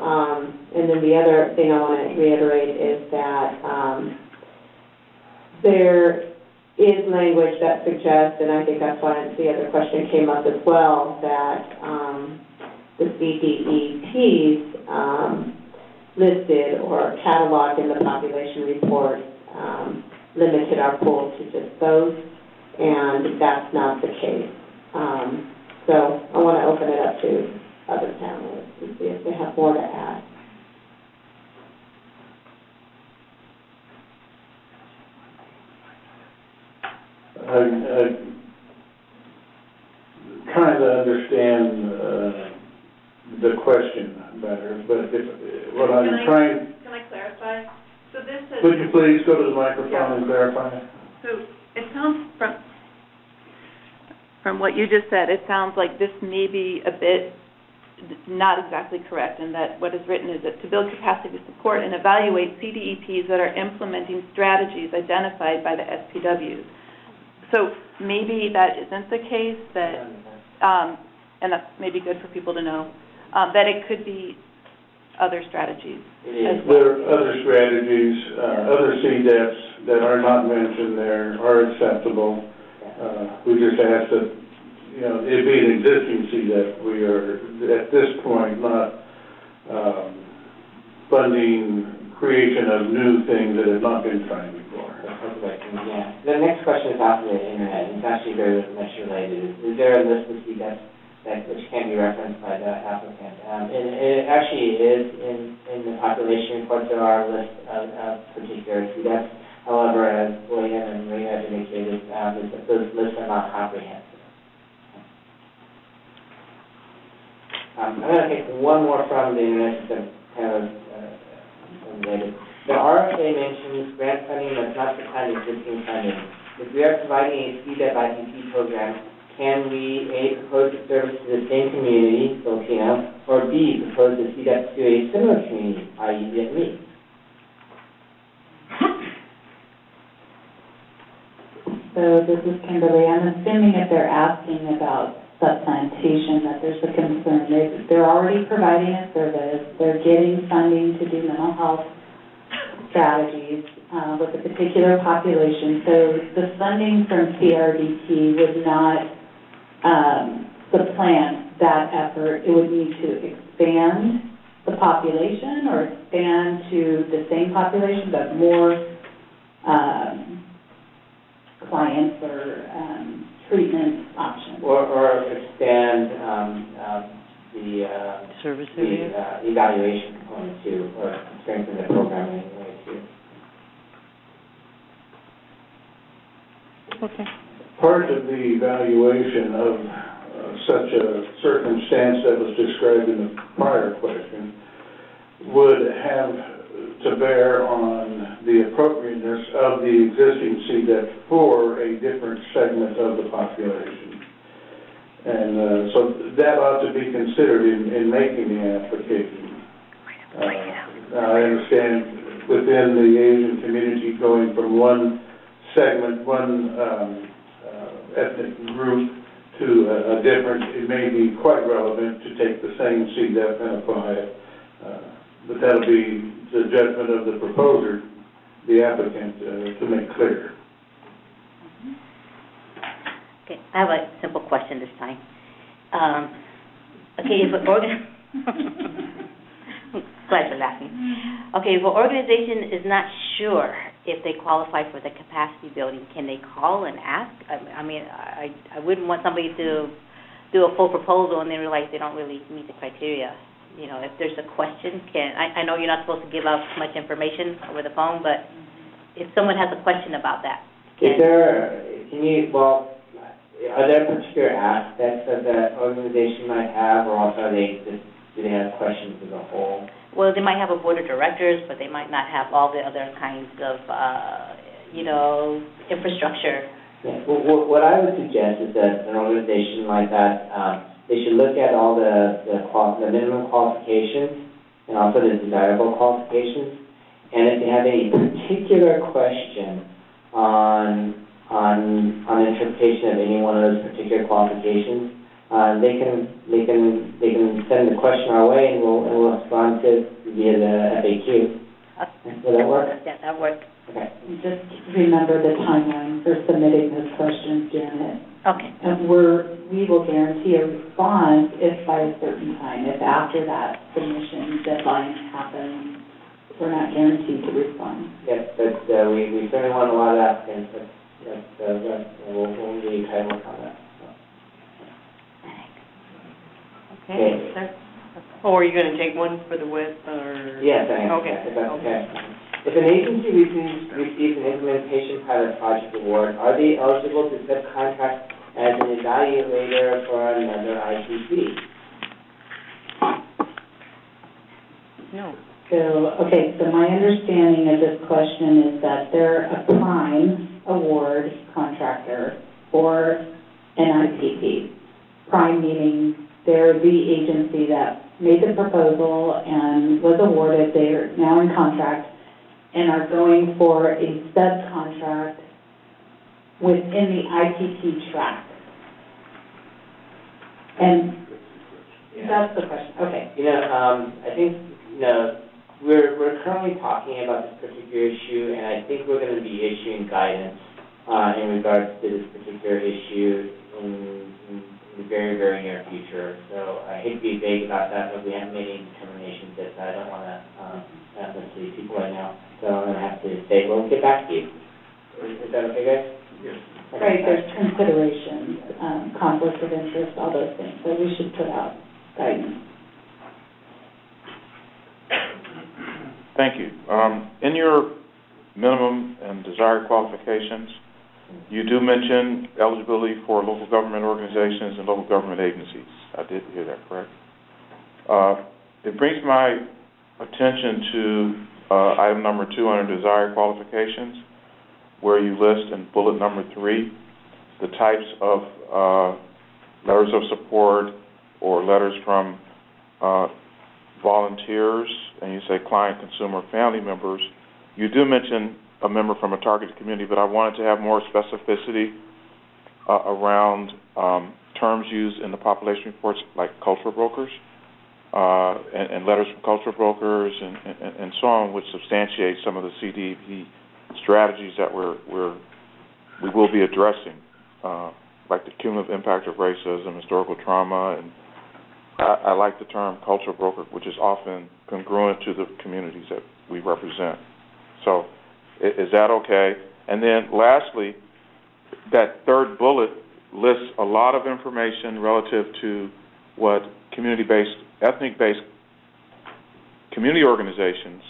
and then the other thing I want to reiterate is that there is language that suggests, and I think that's why the other question came up as well, that the CDEPs listed or cataloged in the population report limited our pool to just those, and that's not the case. So I want to open it up to other panelists to see if they have more to add. I'm trying to understand the question better, but what I'm trying... Can I clarify? So this is... Would you please go to the microphone and clarify? So it sounds from what you just said, it sounds like this may be a bit not exactly correct, and that what is written is that to build capacity to support and evaluate CDEPs that are implementing strategies identified by the SPWs. So maybe that isn't the case, that, and that's maybe good for people to know, that it could be other strategies as well. There are other strategies, other CDEPs that are not mentioned there are acceptable. We just ask that, it be an existing CDEP. We are, at this point, not funding creation of new things that have not been tried before. Yeah. The next question is off the internet, and it's actually very much related. Is there a list of CDEPs which can be referenced by the applicant? And it actually is in the population report. There are lists of particular CDEPs. However, as William and Maria have indicated, those lists are not comprehensive. I'm going to take one more from the internet to kind of related. The RFA mentions grant funding that's not supplying existing funding. If we are providing a CDEP IPP program, can we A, propose the service to the same community, Filipino, or B, propose the CDEP to a similar community, i.e. Vietnamese? So this is Kimberly. I'm assuming if they're asking about supplantation, that there's a concern. They're already providing a service. They're getting funding to do mental health strategies with a particular population. So the funding from CRDP would not supplant that effort. It would need to expand the population or expand to the same population, but more clients or treatment options. Or expand the service area, the evaluation component too, or strengthen the programming way too. Okay. Part of the evaluation of such a circumstance that was described in the prior question would have to bear on the appropriateness of the existing CDEP for a different segment of the population. And so that ought to be considered in making the application. I understand within the Asian community going from one segment, one ethnic group to a different, it may be quite relevant to take the same CDEP and apply it. But that'll be the judgment of the proposer, the applicant, to make clear. Okay, I have a simple question this time. Okay, if glad you're laughing. Okay, if an organization is not sure if they qualify for the capacity building, can they call and ask? I mean, I wouldn't want somebody to do a full proposal and then realize they don't really meet the criteria. You know, if there's a question, I know you're not supposed to give out much information over the phone, but if someone has a question about that. Are there particular aspects that the organization might have, or also do they have questions as a whole? Well, they might have a board of directors, but they might not have all the other kinds of, infrastructure Yeah, well, what I would suggest is that an organization like that, they should look at all the minimum qualifications and also the desirable qualifications. And if they have any particular question on interpretation of any one of those particular qualifications, they can send the question our way, and we'll respond to it via the FAQ. Will that work? Yeah, that works. Okay. Just remember the timeline for submitting those questions, Janet. Okay. And we will guarantee a response if by a certain time. If after that submission deadline happens, we're not guaranteed to respond. Yes, but we certainly want a lot of applicants, but we'll really try to work on that. Okay, sir. Or are you going to take one for the WIP, or? Yes, I am. Okay. If that's okay. If an agency receives an implementation pilot project award, are they eligible to subcontract as an evaluator for another ITC? No. So my understanding of this question is that they're a prime award contractor for an IPP. Prime meaning they're the agency that made the proposal and was awarded. They're now in contract and are going for a subcontract within the IPP track. And that's the question. Okay. I think, we're currently talking about this particular issue, and I think we're going to be issuing guidance in regards to this particular issue in the very, very near future. So I hate to be vague about that, but we haven't made any determinations yet. I don't want to mislead people right now. So I'm going to have to say, we'll get back to you. Is that okay, guys? Yes. Right, there's considerations, conflict of interest, all those things. So we should put out guidance. Thank you. In your minimum and desired qualifications, you do mention eligibility for local government organizations and local government agencies. I did hear that, correct? It brings my attention to item number 2 under desired qualifications, where you list in bullet number 3 the types of letters of support or letters from volunteers, and you say client, consumer, family members. You do mention a member from a targeted community, but I wanted to have more specificity around terms used in the population reports, like cultural brokers, and letters from cultural brokers, and so on, which substantiate some of the CDP strategies that we will be addressing, like the cumulative impact of racism, historical trauma, and I like the term cultural broker, which is often congruent to the communities that we represent. So is that okay? And then lastly, that third bullet lists a lot of information relative to what community-based, ethnic-based community organizations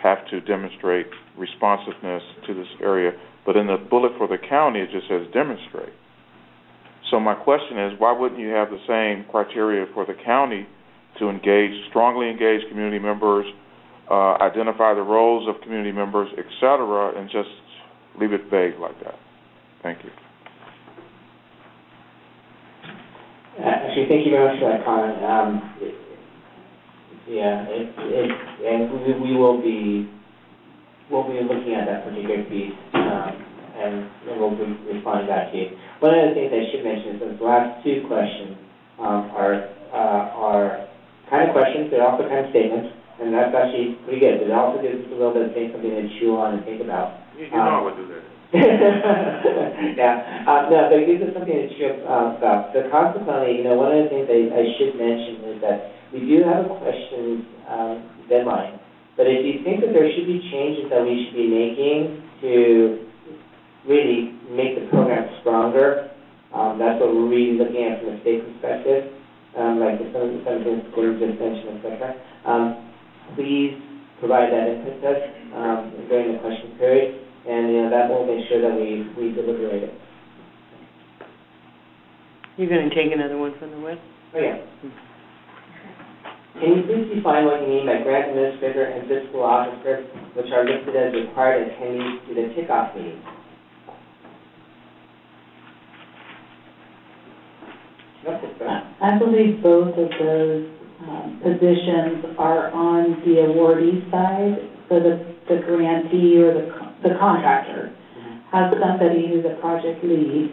have to demonstrate responsiveness to this area. But in the bullet for the county, it just says demonstrate. So my question is, why wouldn't you have the same criteria for the county to strongly engage community members, identify the roles of community members, et cetera, and just leave it vague like that? Thank you. Actually, thank you very much for that comment. And we will be looking at that particular piece, and we'll be responding back to you. One of the things I should mention is that the last 2 questions are kind of questions, they're also kind of statements, and that's actually pretty good. It also gives us a little bit of something to chew on and think about. You know I would do that. Yeah. No, but it gives us something to chew about. So consequently, one of the things I should mention is that we do have a questions deadline, but if you think that there should be changes that we should be making to really make the program stronger, that's what we're really looking at from a state perspective, like some of the things just mentioned, et cetera. Please provide that input to us during the question period, and that will make sure that we deliberate it. You're going to take another one from the web? Oh, yeah. Can you please define what you mean by grant administrator and fiscal officer, which are listed as required attendees to the kickoff meeting? I believe both of those positions are on the awardee side, so the grantee or the contractor has somebody who's a project lead,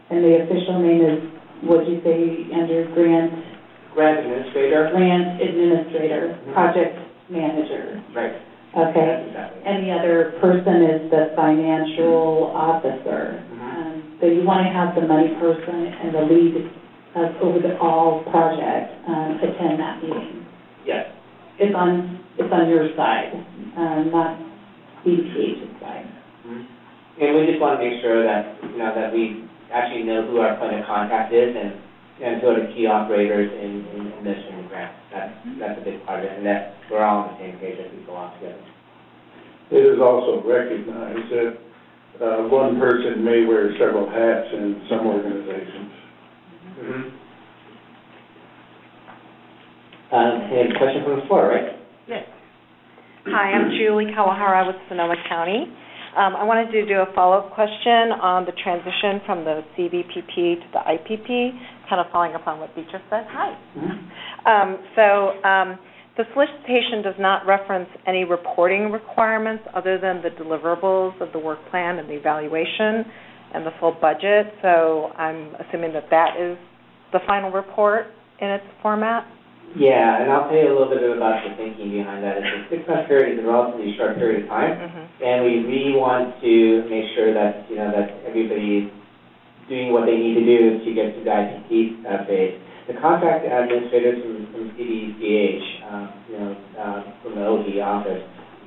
and the official name is, what'd you say, Andrew, Grant administrator, project manager. Right. Okay. Exactly. And the other person is the financial officer. So you want to have the money person and the lead over the all project attend that meeting. Yes. It's on your side, not BDPH's side. And we just want to make sure that, that we actually know who our point of contact is and who are the key operators in administering the grant. That's a big part of it, and that we're all on the same page as we go on together. It is also recognized that one person may wear several hats in some organizations. Any question from the floor, right? Yes. Hi, I'm Julie Kawahara with Sonoma County. I wanted to do a follow-up question on the transition from the CVPP to the IPP, kind of following up on what Beatrice said. Hi. The solicitation does not reference any reporting requirements other than the deliverables of the work plan and the evaluation and the full budget, so I'm assuming that is the final report in its format? Yeah, and I'll tell you a little bit about the thinking behind that. It's a 6-month period, it's a relatively short period of time, and we really want to make sure that, that everybody's doing what they need to do to get to the IPP phase. The contract administrators from CDCH, from the OD office,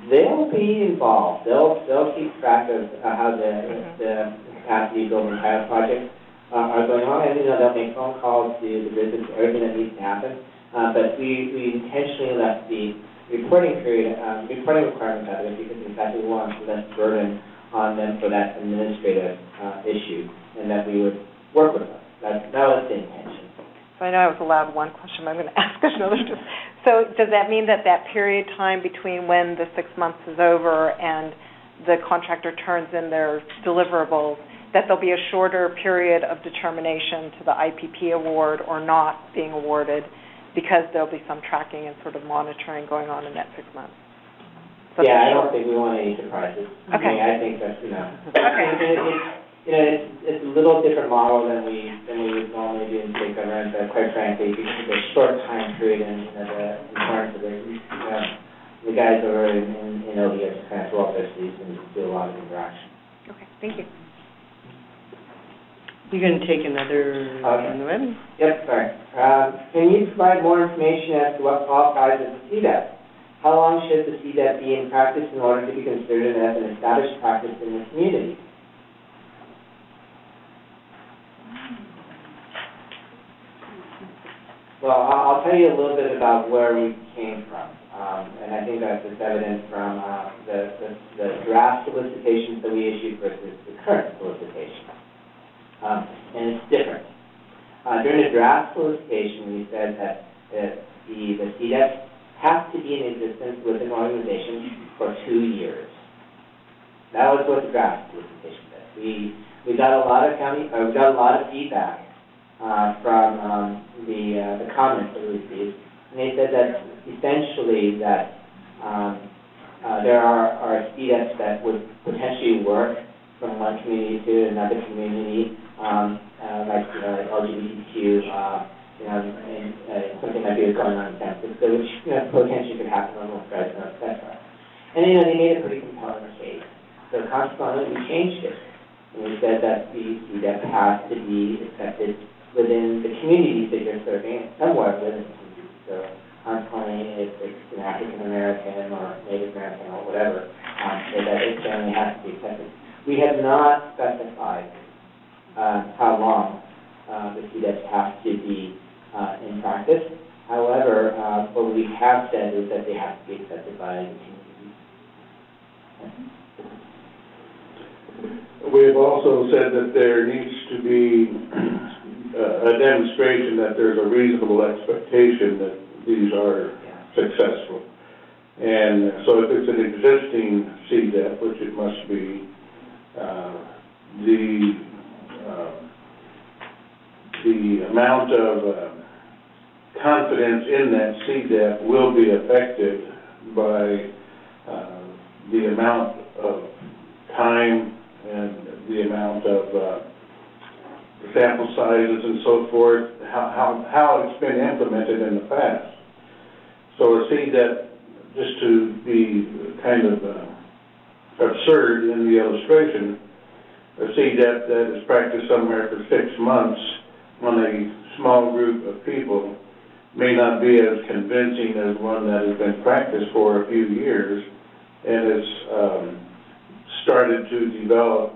they'll be involved. They'll keep track of how the capacity building pilot projects are going on, and they'll make phone calls to the business, everything that needs to happen. But we intentionally left the reporting requirements out of it because in fact we want less burden on them for that administrative issue, and that we would work with them. That was the intention. So I know I was allowed one question, but I'm going to ask another. So does that mean that period of time between when the 6 months is over and the contractor turns in their deliverables, that there'll be a shorter period of determination to the IPP award or not being awarded because there'll be some tracking and sort of monitoring going on in that 6 months? So I don't think we want any surprises. Okay. I think that's, Okay. It's a little different model than we would normally do in state government, but quite frankly, because of the short time period and the importance of it, the guys over in OD just kind of roll up their sleeves and do a lot of interaction. Okay, thank you. You're going to take another on the web? Yep, sorry. Can you provide more information as to what qualifies as a CDEP? How long should the CDEP be in practice in order to be considered as an established practice in the community? Well, I'll tell you a little bit about where we came from, and I think that's evident from the draft solicitations that we issued versus the current solicitation, and it's different. During the draft solicitation, we said that the CDEP has to be in existence with an organization for 2 years. That was what the draft solicitation said. We got a lot of feedback from the comments that we received, and they said that essentially that there are CDEPs that would potentially work from one community to another community, like LGBTQ, something like this going on in San Francisco, which potentially could happen on North Fresno, etc. And they made a pretty compelling case. So consequently, we changed it, and we said that the CDEP has to be accepted within the communities that you're serving, somewhere within the community. So consequently, if it's an African American or Native American or whatever, so that it generally has to be accepted. We have not specified how long the CDEPs have to be in practice. However, what we have said is that they have to be accepted by the community. We have also said that there needs to be a demonstration that there's a reasonable expectation that these are successful. And so if it's an existing CDEP, which it must be, the amount of confidence in that CDEP will be affected by the amount of time and the amount of sample sizes and so forth, how it's been implemented in the past. So a CDEP, just to be kind of absurd in the illustration, a CDEP that is practiced somewhere for 6 months on a small group of people may not be as convincing as one that has been practiced for a few years and has started to develop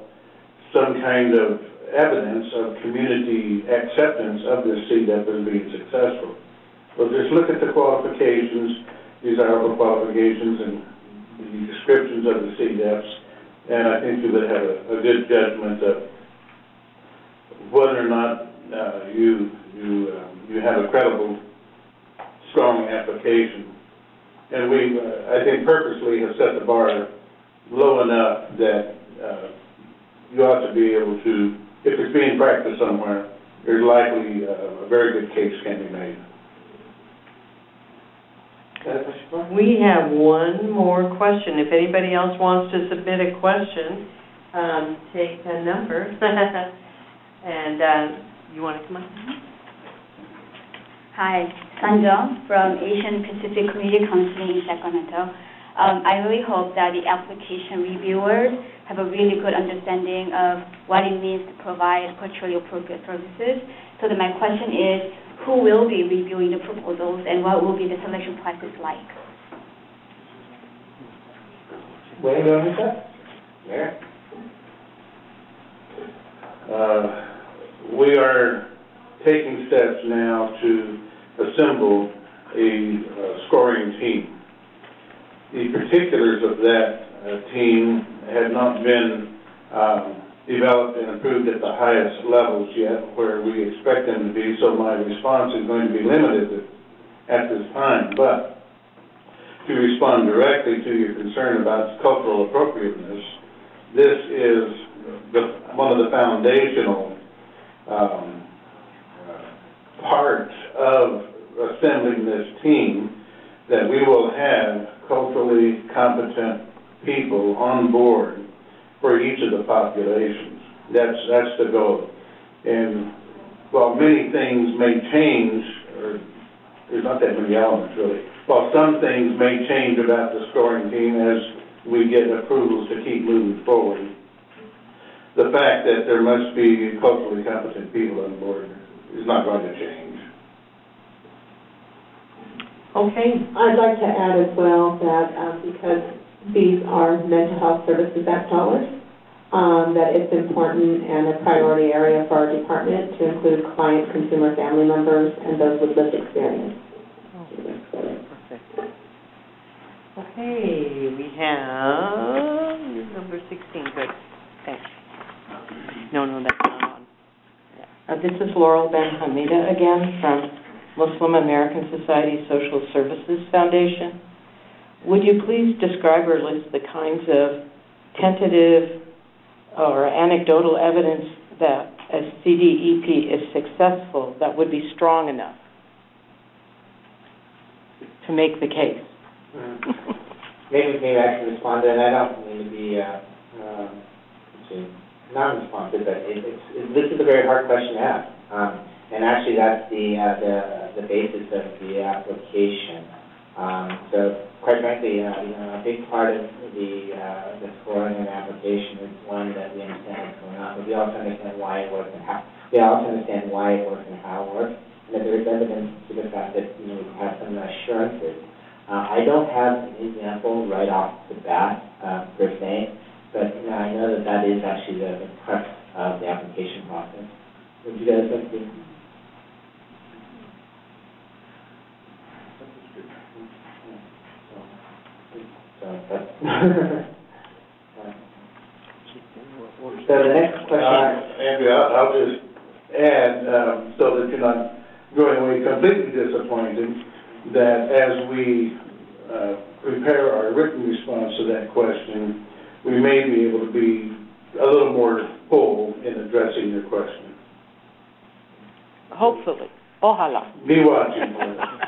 some kind of evidence of community acceptance of this CDEP as being successful. So just look at the qualifications, desirable qualifications, and the descriptions of the CDEPs, and I think you would have a good judgment of whether or not you have a credible, strong application. And we, I think, purposely have set the bar low enough that you ought to be able to, if it's being practiced somewhere, there's likely a very good case can be made. We have one more question. If anybody else wants to submit a question, take a number. And you want to come on? Hi, Sanjong from Asian Pacific Community Counseling in Sacramento. I really hope that the application reviewers have a really good understanding of what it means to provide culturally appropriate services. So that my question is, who will be reviewing the proposals and what will be the selection process like? Where are you going with that? Where? We are taking steps now to assemble a scoring team. The particulars of that team have not been developed and approved at the highest levels yet, where we expect them to be, so my response is going to be limited at this time. But to respond directly to your concern about cultural appropriateness, this is one of the foundational parts of assembling this team, that we will have culturally competent people on board for each of the populations. That's the goal. And while many things may change, or there's not that many elements really, while some things may change about the scoring team as we get approvals to keep moving forward, the fact that there must be culturally competent people on board is not going to change. Okay. I'd like to add as well that because these are mental health services Act dollars, that it's important and a priority area for our department to include client, consumer, family members, and those with lived experience. Perfect. Okay, we have number 16. Good. Thanks. No, that's not on. Yeah. This is Laurel Ben Hamida again from Muslim American Society Social Services Foundation. Would you please describe or list the kinds of tentative or anecdotal evidence that a CDEP is successful that would be strong enough to make the case? Maybe actually respond to that. I don't mean to be non-responsive, but this is a very hard question to ask. And actually that's the basis of the application. So quite frankly, a big part of the scoring and application is one that we understand what's going on, but we also understand why it works and how. We also understand why it works and how it works, and that there is evidence to the fact that we have some assurances. I don't have an example right off the bat per se, but I know that is actually the crux of the application process. Would you guys like to? So the next question. Andrew, I'll just add, so that you're not going away completely disappointed, that as we prepare our written response to that question, we may be able to be a little more full in addressing your question. Hopefully. Ojalá. Be watching.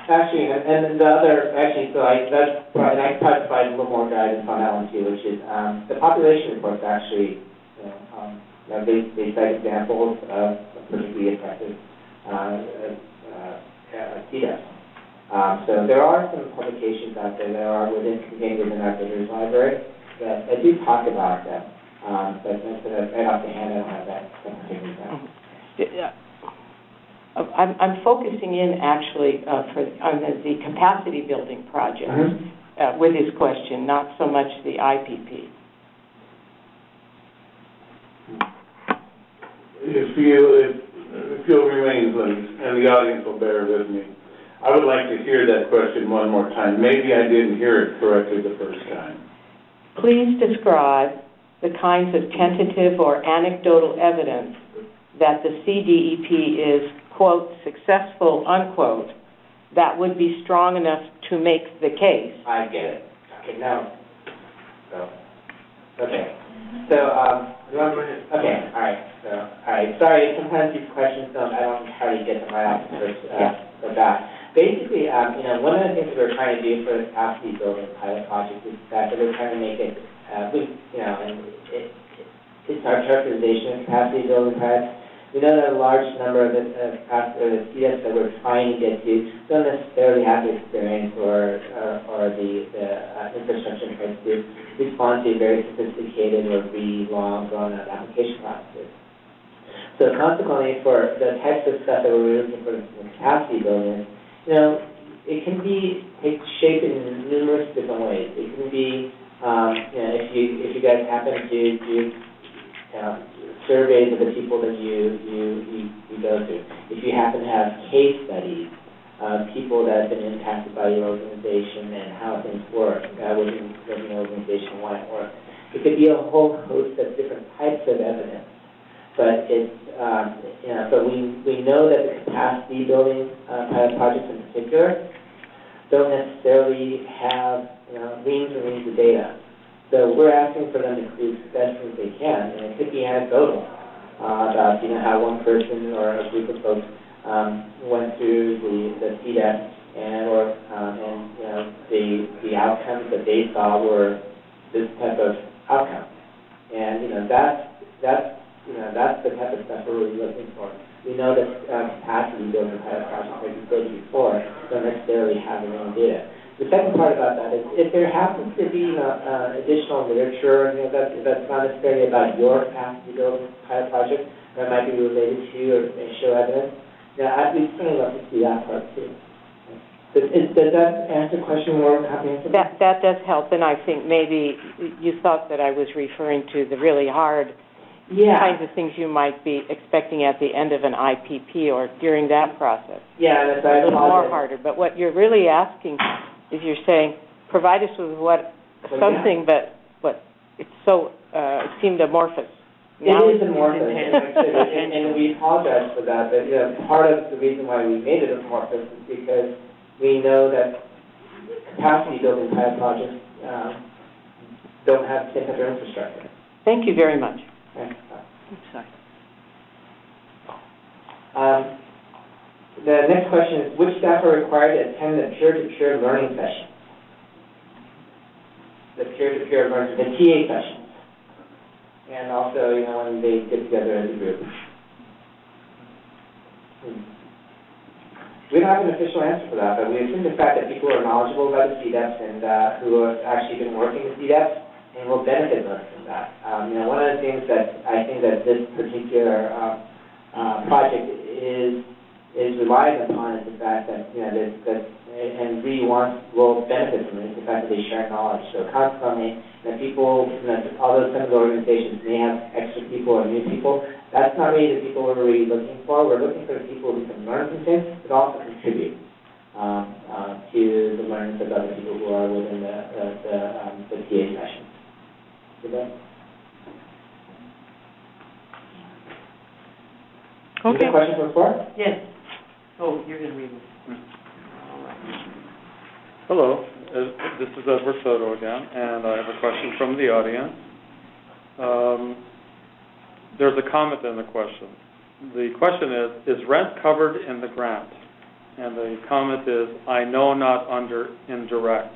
Actually, and then the other, actually, so I can probably provide a little more guidance on that one too, which is, the population reports actually, they cite examples of particularly effective, CDEPs. So there are some publications out there that are contained within our visitors library that do talk about them, but right off the hand, I don't have that particular example. Yeah. I'm focusing in actually on the capacity building project with this question, not so much the IPP. If you'll remain, please, and the audience will bear with me, I would like to hear that question one more time. Maybe I didn't hear it correctly the first time. Please describe the kinds of tentative or anecdotal evidence that the CDEP is, quote, successful, unquote, that would be strong enough to make the case. I get it. Okay, now, okay. So, okay, all right, sorry, sometimes these questions I don't entirely get them right off the first, back. Basically, one of the things that we're trying to do for the capacity building pilot project is that we're trying to make it, and it's our characterization of capacity building pilots. We know that a large number of the CDEPs that we're trying to get to don't necessarily have the experience or the infrastructure types to respond to very sophisticated or really long, drawn-out application processes. So consequently, for the types of stuff that we're looking for in capacity building, it can take shape in numerous different ways. It can be, if you guys happen to do surveys of the people that you go to. If you happen to have case studies of people that have been impacted by your organization and how things work within the organization, why it works. It could be a whole host of different types of evidence, but it's but we know that the capacity building pilot projects in particular don't necessarily have reams and reams of data. So we're asking for them to produce the best things they can, and it could be anecdotal about how one person or a group of folks went through the CDEP and the outcomes that they saw were this type of outcome, and that's the type of stuff we're really looking for. We know that capacity building pilot projects, like you said before, don't necessarily have their own data. The second part about that is if there happens to be additional literature that's not necessarily about your capacity building pilot project that might be related to or may show evidence, we'd certainly love to see that part too. Does that answer the question more comprehensively? That does help, and I think maybe you thought that I was referring to the really hard kinds of things you might be expecting at the end of an IPP or during that process. Yeah, that's a little more harder. But what you're really asking is you're saying, provide us with something, but it's so, it seemed amorphous. It is amorphous, and we apologize for that, but part of the reason why we made it amorphous is because we know that capacity building pilot projects don't have the same type of infrastructure. Thank you very much. Okay. I'm sorry. The next question is, which staff are required to attend the peer-to-peer learning session? The peer-to-peer learning, the TA sessions. And also, when they get together as a group. We don't have an official answer for that, but we assume the fact that people are knowledgeable about the CDEPs and who have actually been working with CDEPs and will benefit most from that. One of the things that I think that this particular project is relied upon is the fact that, and really will benefit from it, is the fact that they share knowledge. So consequently, that people, although some of the organizations may have extra people or new people, that's not really the people we're really looking for. We're looking for the people who can learn from things, but also contribute to the learnings of other people who are within the TA sessions. Okay? Is there a question from the floor? Yes. Oh, you're going to read it. All right. Hello, this is Edward Soto again, and I have a question from the audience. There's a comment in the question. The question is rent covered in the grant? and the comment is, I know not under indirect.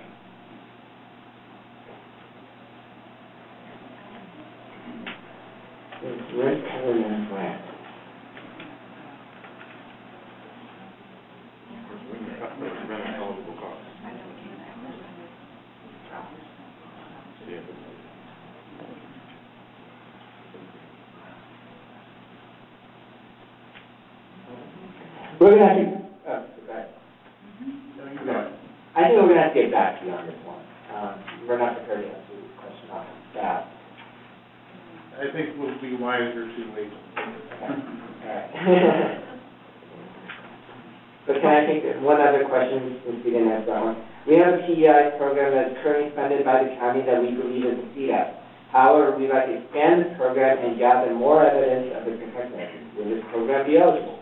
We're gonna have to, I think we're gonna have to get back to you on this one. We're not prepared to answer this question off the bat. I think we'll be wiser to wait. Alright. But can I take one other question, since we didn't answer that one? We have a PEI program that's currently funded by the county that we believe is a CDEP. However, we'd like to expand this program and gather more evidence of its effectiveness. Will this program be eligible?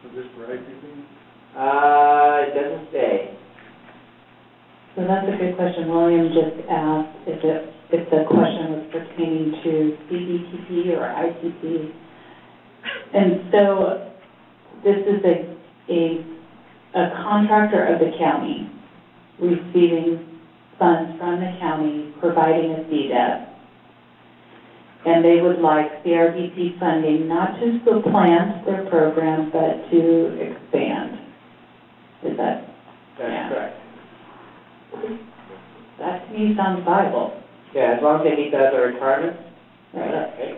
Is this right, you think? It doesn't say. So that's a good question. William just asked if the question was pertaining to CDTP or ITP. And so this is a contractor of the county receiving funds from the county, providing a CDEP. And they would like CRDP funding not to supplant their program, but to expand. Is that? That's correct. That to me sounds viable. Yeah, as long as they meet the other requirements. Right.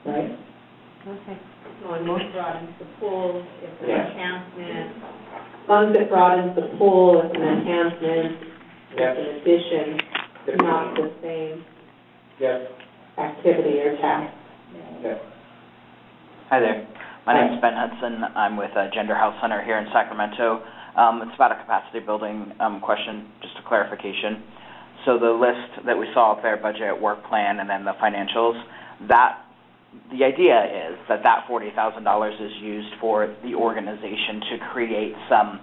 Right. Okay. So it most broadens the pool, it's an enhancement. As long as it broadens the pool, it's an enhancement, it's an addition, not the same activity or task. Hi there. My name's Ben Hudson. I'm with Gender Health Center here in Sacramento. It's about a capacity building question, just a clarification. So the list that we saw up there, budget, work plan, and then the financials, the idea is that $40,000 is used for the organization to create some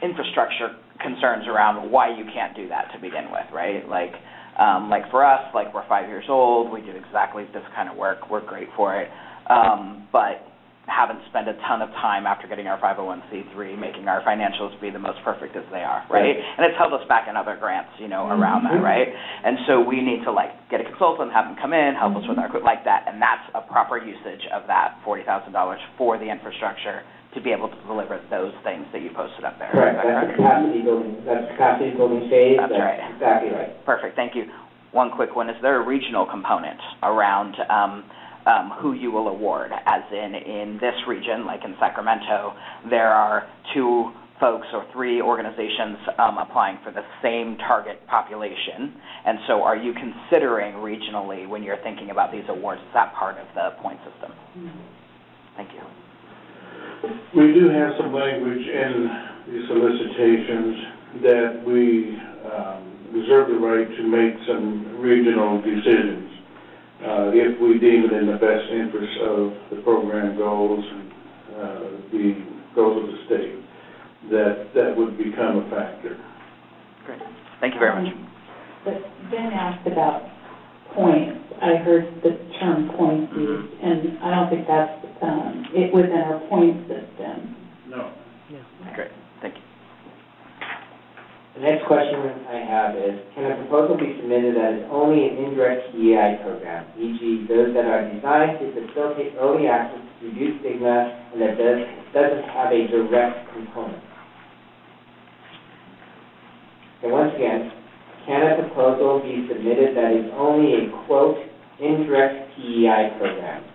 infrastructure concerns around why you can't do that to begin with, right? Like for us, like we're 5 years old, we do exactly this kind of work, we're great for it, but haven't spent a ton of time after getting our 501c3 making our financials be the most perfect as they are, right? And it's held us back in other grants, around that, right? And so we need to get a consultant, have them come in, help us with our, like that, and that's a proper usage of that $40,000 for the infrastructure to be able to deliver those things that you posted up there. Correct, that's capacity building, phase. That's right. Exactly right. Perfect, thank you. One quick one, is there a regional component around who you will award, as in this region, like in Sacramento, there are 2 folks or 3 organizations applying for the same target population, and so are you considering regionally when you're thinking about these awards, is that part of the point system? Thank you. We do have some language in the solicitations that we reserve the right to make some regional decisions if we deem it in the best interest of the program goals and the goals of the state, that would become a factor. Great. Thank you very much. But Ben asked about points. I heard the term points used, and I don't think that's it within our point system. No. Great. Thank you. The next question I have is, can a proposal be submitted that is only an indirect PEI program, e.g. those that are designed to facilitate early access to reduce stigma and that doesn't have a direct component? And once again, can a proposal be submitted that is only a, quote, indirect PEI program,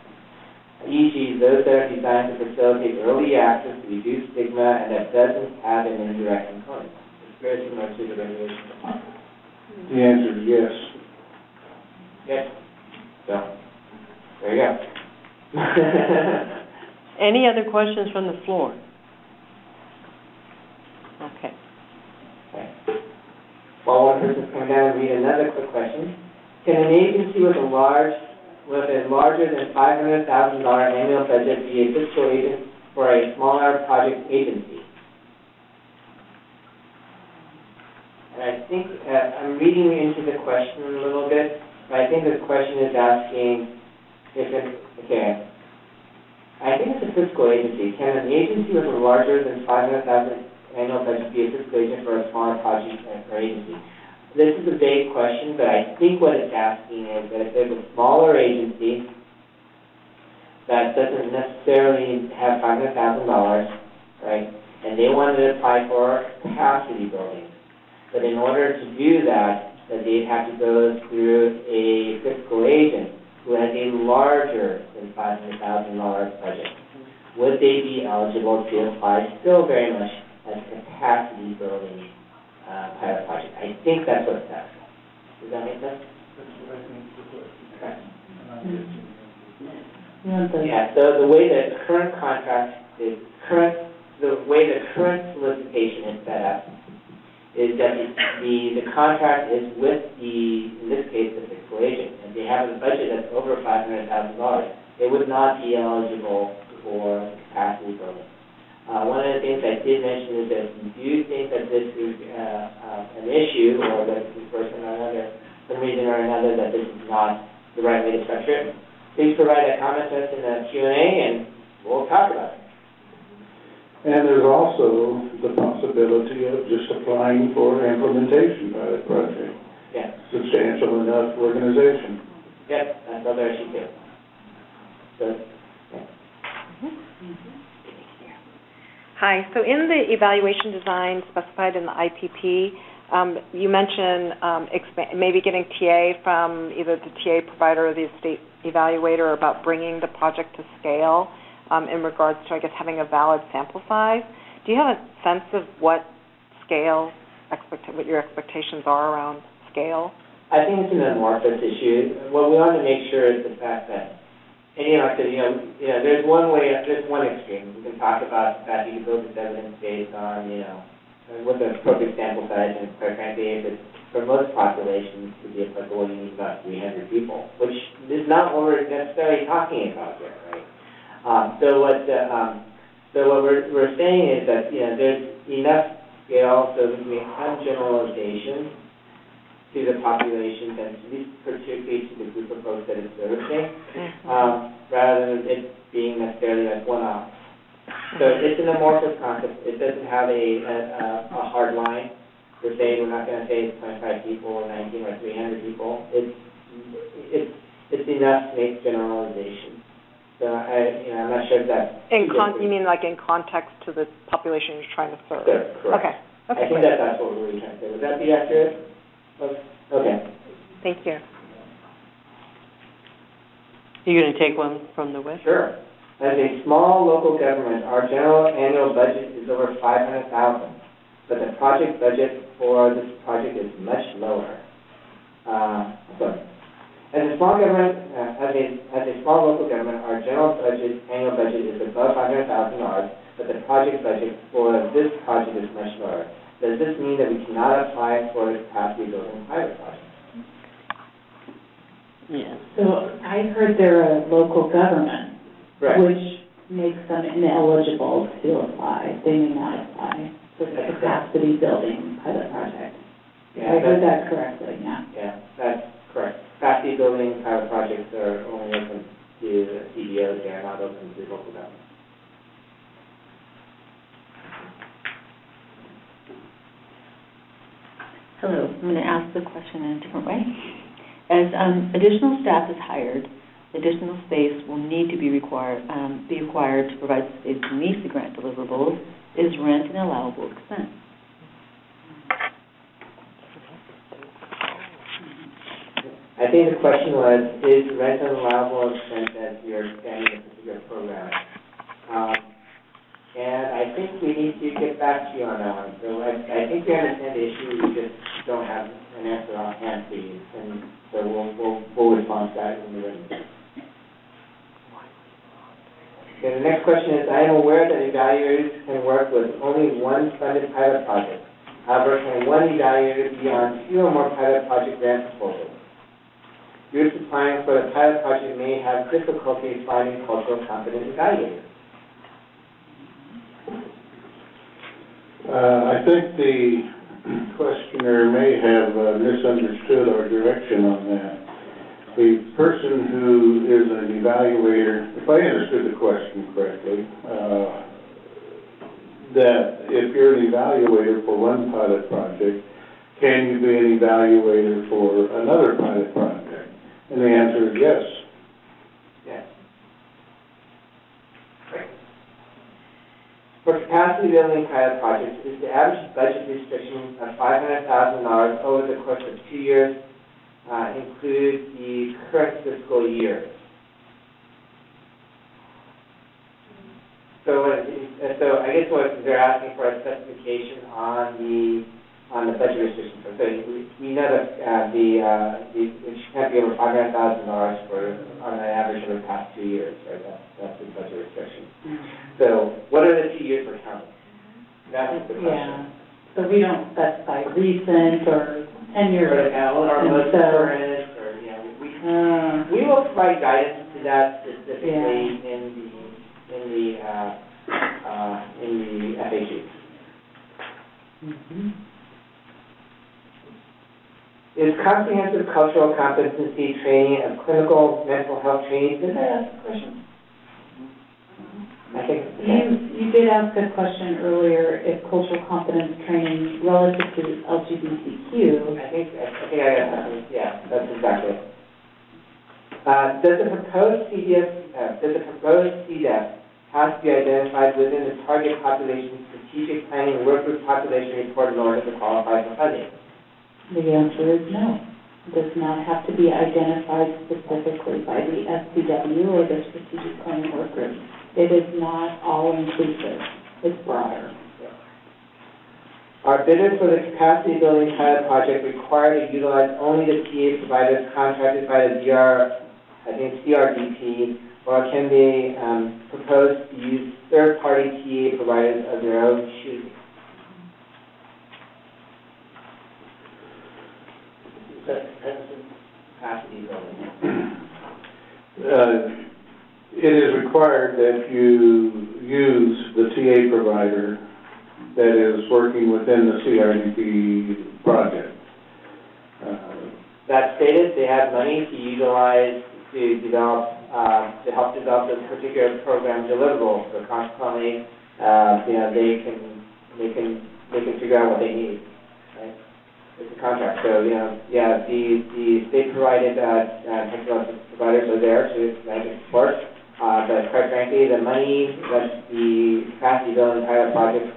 e.g. those that are designed to facilitate early access to reduce stigma and that doesn't have an indirect component? Very similar to the regulation. The answer is yes. Yes. So, there you go. Any other questions from the floor? Okay. While one person's coming down and read another quick question, can an agency with a larger than $500,000 annual budget be a fiscal agent for a smaller project agency? And I think, I'm reading into the question a little bit, but I think the question is asking if I think it's a fiscal agency. Can an agency with a larger than 500,000 annual budget be a fiscal agent for a smaller project or agency? This is a vague question, but I think what it's asking is that if there's a smaller agency that doesn't necessarily have $500,000, right, and they wanted to apply for capacity building, but in order to do that they'd have to go through a fiscal agent who has a larger than $500,000 budget. Would they be eligible to apply still very much as a capacity building pilot project? I think that's what it's asking. Does that make sense? That's what I think the question. Okay. Yeah, so the way that current contract is, the way the current solicitation is set up is that the contract is with in this case, the fiscal agent. If they have a budget that's over $500,000, they would not be eligible for capacity building. One of the things I did mention is that if you do think that this is an issue, or that for some reason or another that this is not the right way to structure it, please provide a comment to us in the Q&A and we'll talk about it. And there's also the possibility of just applying for implementation by the project. Yeah. Substantial enough organization. Yep, that's other issue too. So, yeah. Hi, so in the evaluation design specified in the IPP, you mentioned maybe getting TA from either the TA provider or the estate evaluator about bringing the project to scale in regards to, I guess, having a valid sample size. Do you have a sense of what scale, what your expectations are around scale? I think it's an amorphous issue. What we want to make sure is the fact that, and like I said, there's one extreme. We can talk about the fact that you can build this evidence based on, with an appropriate sample size, and quite frankly, if it's for most populations to be applicable, you need about 300 people, which is not what we're necessarily talking about here, right? So what we're saying is that there's enough scale so that we make some generalization to the population, and at least particularly to the group of folks that it's servicing, rather than it being necessarily like one-off. So it's an amorphous concept. It doesn't have a hard line. We're saying we're not going to say it's 25 people or 19 or 300 people. It's enough to make generalizations. So I'm not sure if that's... You mean like in context to the population you're trying to serve? Sure, correct. Okay. I think that's what we're really trying to say. Would that be accurate? Okay. Thank you. You're going to take one from the west? Sure. As a small local government, our general annual budget is over $500,000, but the project budget for this project is much lower. As a small government, as a small local government, our general annual budget is above $500,000, but the project budget for this project is much lower. Does this mean that we cannot apply for a capacity building pilot project? Yeah. So I heard they're a local government, right, which makes them ineligible to apply. They may not apply for the capacity building pilot project. Yeah, I heard that correctly, yeah. Yeah, that's correct. Capacity building pilot projects are only open to CDOs. They are not open to local government. Hello, I'm going to ask the question in a different way. As additional staff is hired, additional space will need to be acquired to provide space to meet the grant deliverables. Is rent an allowable expense? I think the question was, is rent an allowable expense as you're expanding a particular program? And I think we need to get back to you on that one. So I think we understand the issue, we just don't have an answer on hand for you. And so we'll respond to that when we're ready. Okay, the next question is, I am aware that evaluators can work with only one funded pilot project. However, can one evaluator be on 2 or more pilot project grant proposals? Groups applying for the pilot project may have difficulty finding cultural competent evaluators. I think the questioner may have misunderstood our direction on that. the person who is an evaluator, if I understood the question correctly, that if you're an evaluator for one pilot project, can you be an evaluator for another pilot project? And the answer is yes. Yes. Great. For capacity building pilot projects, is the average budget restriction of $500,000 over the course of 2 years include the current fiscal year? So I guess what they're asking for a specification on the budget restriction. So we know that it can't be over $500,000 on an average over the past 2 years, right? That's the budget restriction. So what are the 2 years we're counting? That's the question. Yeah. So we don't specify recent or 10 years ago. Or most current, or, we will provide guidance to that specifically in the FAQs. Mm-hmm. Is comprehensive cultural competency training of clinical mental health training? Did I ask the question? I think you did ask a question earlier if cultural competence training relative to LGBTQ. I think I got that. Yeah, that's exactly it. Does the proposed CDF has to be identified within the target population strategic planning work group population report in order to qualify for funding? The answer is no. It does not have to be identified specifically by the SPW or the strategic planning work group. It is not all-inclusive. It's broader. Are bidders for the capacity building pilot project required to utilize only the TA providers contracted by the CRDP, or can they propose to use third-party TA providers of their own choosing? Capacity building. It is required that you use the TA provider that is working within the CRDP project. That stated, they have money to utilize to develop, to help develop this particular program deliverable. So consequently, they can figure out what they need. Right? It's a contract. So the state provided technology providers are there to provide support. But quite frankly, the money that the capacity building pilot projects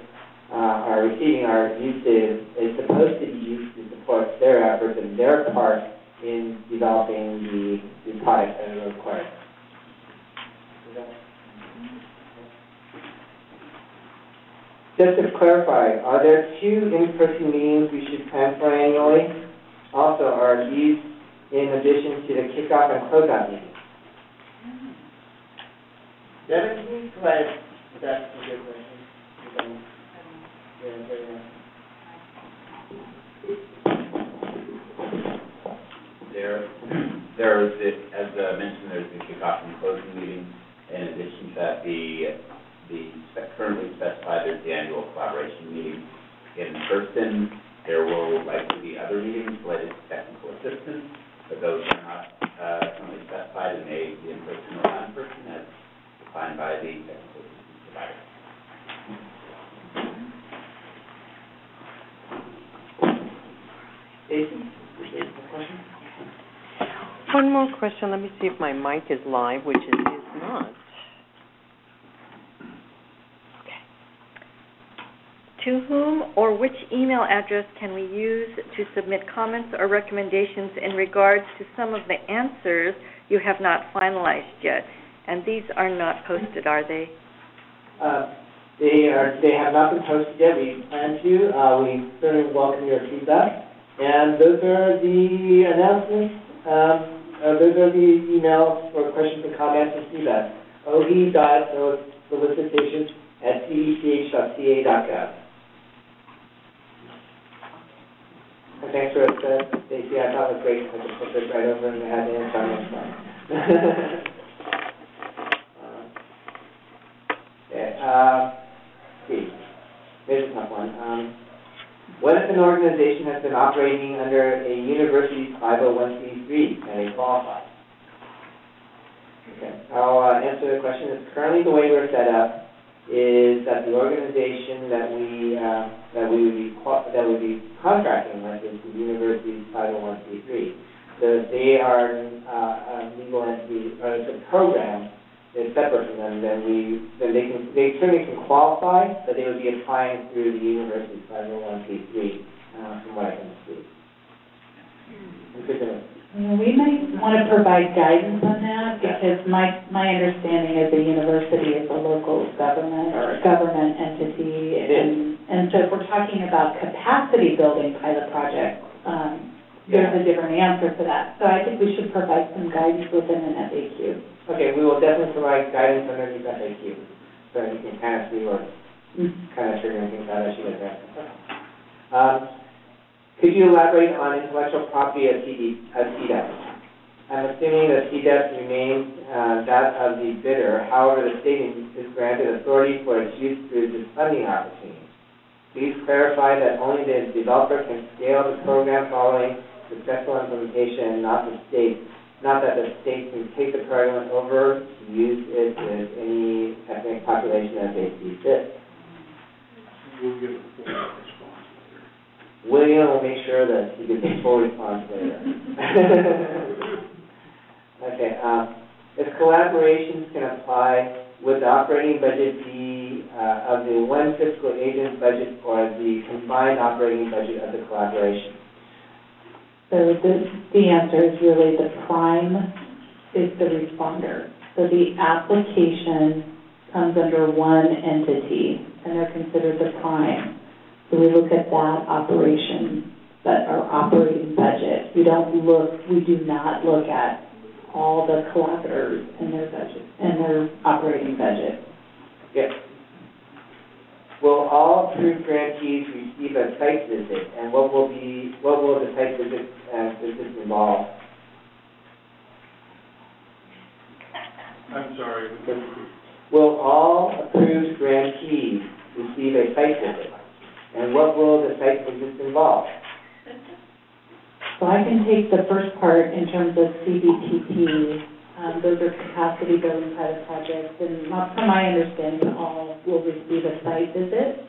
are receiving is supposed to be used to support their efforts and their part in developing the products that are required. Just to clarify, are there 2 in-person meetings we should plan for annually? Also, are these in addition to the kickoff and closeout meetings? Devin, can you provide that to your question? There is, as mentioned, there's the kickoff and closing meeting. In addition to that, the currently specified there's the annual collaboration meeting in person. There will likely be other meetings related to technical assistance, but those are not currently specified and may be in person or non person as defined by the technical assistance provider. Jason, question? One more question. Let me see if my mic is live, which it is not. To whom or which email address can we use to submit comments or recommendations in regards to some of the answers you have not finalized yet? And these are not posted, are they? They have not been posted yet. We plan to. We certainly welcome your feedback. And those are the announcements. Those are the emails for questions and comments and feedback. OE.solicitations@cdch.ca.gov. And thanks for Stacey. I thought it was great. I just put this right over and I had the answer on next time. See, here's a tough one. What if an organization has been operating under a university's 501c3 and they qualify? Okay, I'll answer the question. It's currently the way we're set up is that the organization that we would be contracting with is the university's 501c3. So they are a legal entity, or it's a program that's separate from them. They certainly can qualify, but they would be applying through the university's 501c3, from what I can see. We might want to provide guidance on that, because my understanding is the university is a local government or a government entity. And so if we're talking about capacity building pilot projects, there's a different answer for that. So I think we should provide some guidance within an FAQ. Okay, we will definitely provide guidance underneath FAQ, so you can kind of see where kind of figuring things out as you get there. Could you elaborate on intellectual property of CDEP? I'm assuming that CDEP remains that of the bidder. However, the state is granted authority for its use through this funding opportunity. Please clarify that only the developer can scale the program following successful implementation, and not that the state can take the program over to use it with any ethnic population as they see fit. We'll give a full response. William will make sure that he gets a full response later. Okay, if collaborations can apply, would the operating budget be of the one fiscal agent's budget or the combined operating budget of the collaboration? So the answer is really the prime is the responder. So the application comes under one entity, and they're considered the prime. So we look at that operation, but our operating budget. We do not look at all the collaborators and their budget and their operating budget. Yes. Will all approved grantees receive a site visit, and what will the site visit involve? I'm sorry. Will all approved grantees receive a site visit? And what will the site visits involve? So I can take the first part in terms of CDTP. Those are capacity building pilot projects, and from my understanding, all will receive a site visit.